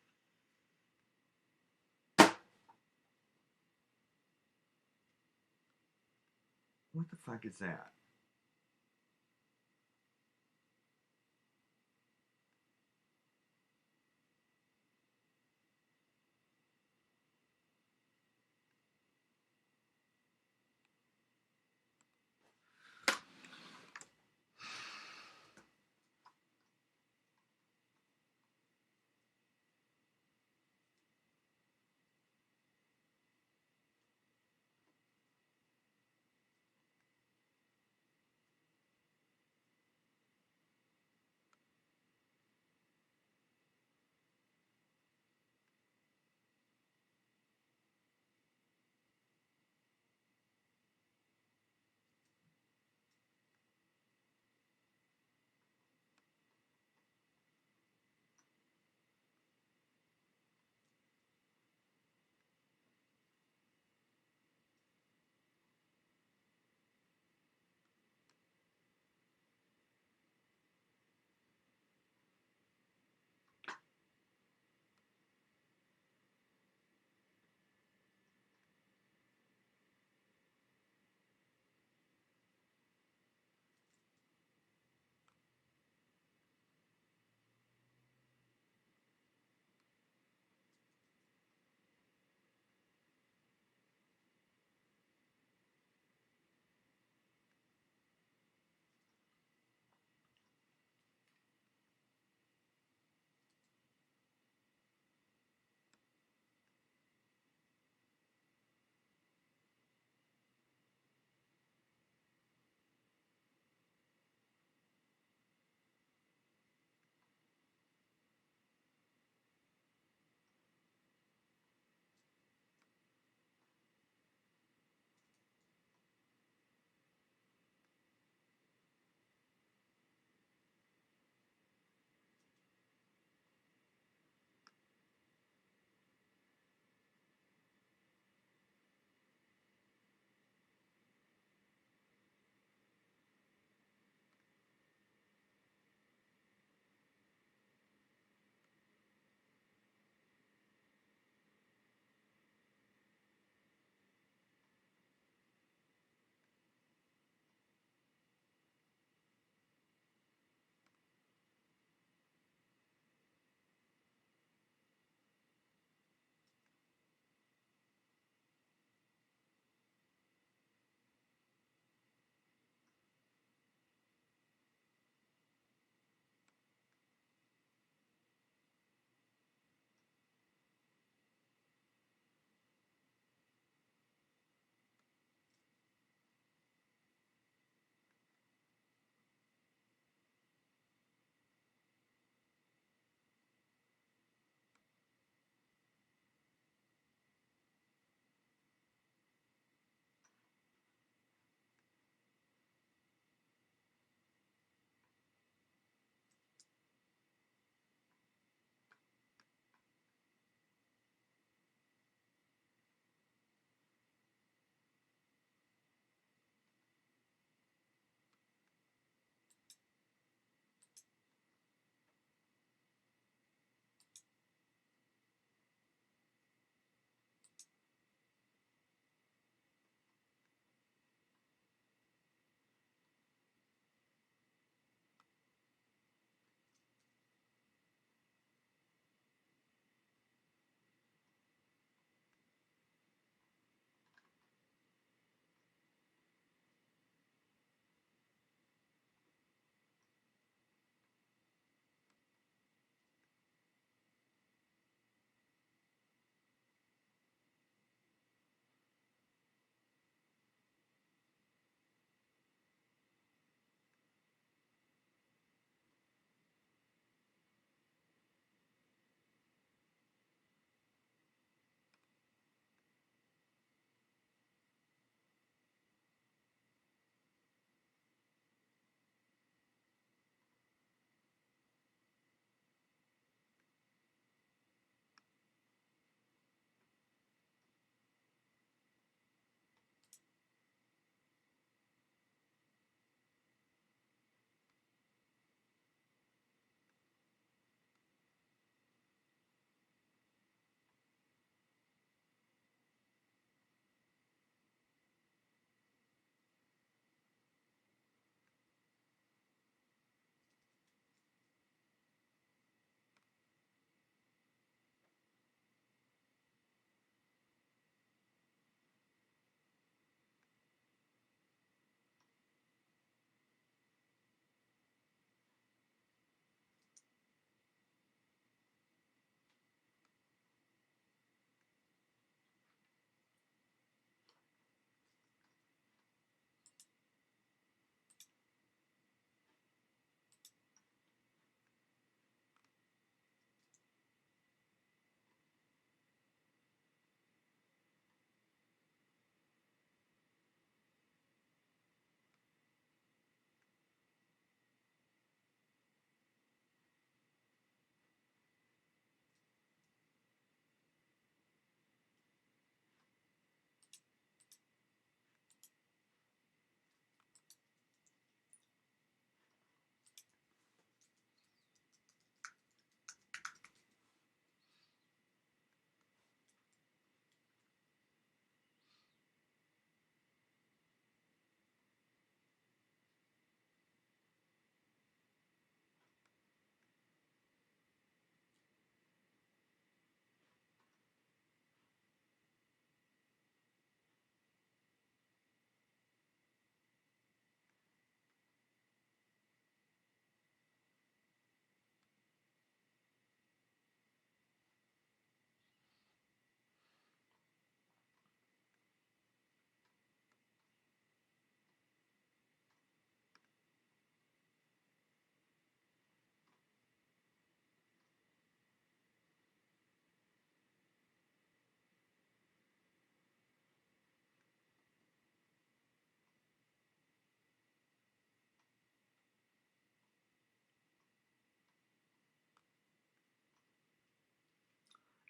What the fuck is that?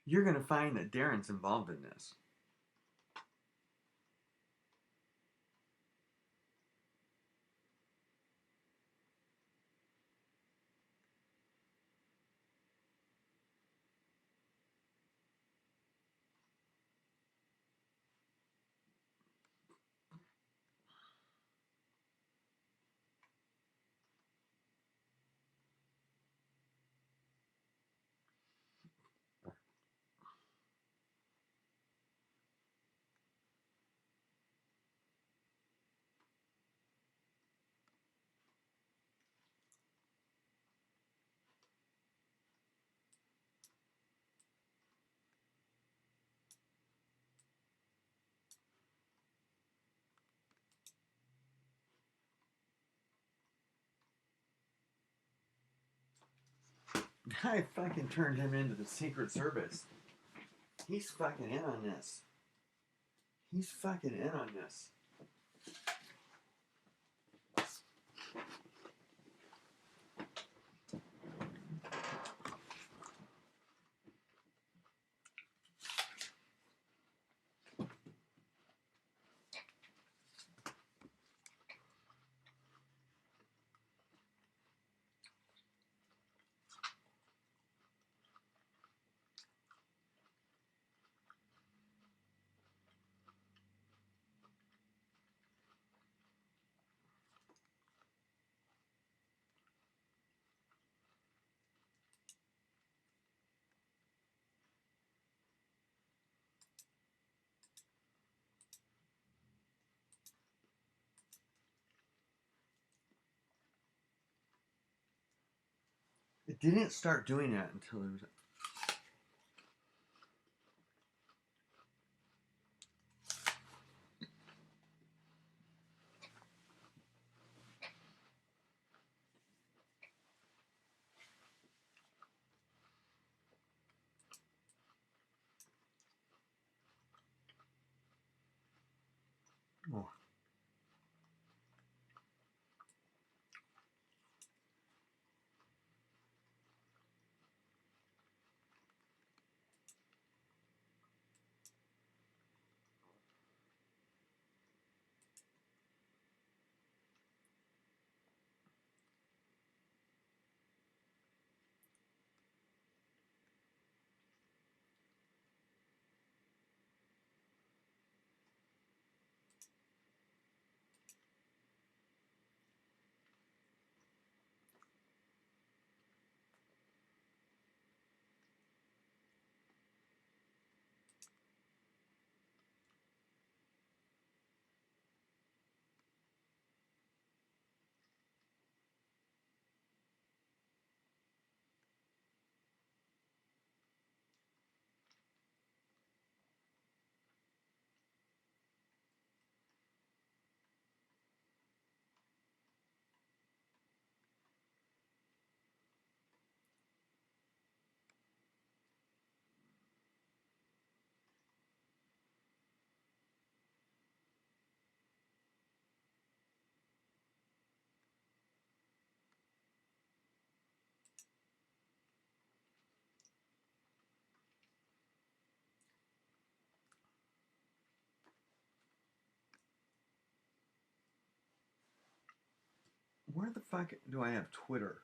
you're going to find that Darren's involved in this. I fucking turned him into the Secret Service. He's fucking in on this. He's fucking in on this. It didn't start doing that until it was... Oh. Where the fuck do I have Twitter?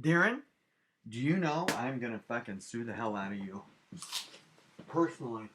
Darren, do you know I'm gonna fucking sue the hell out of you? Personally.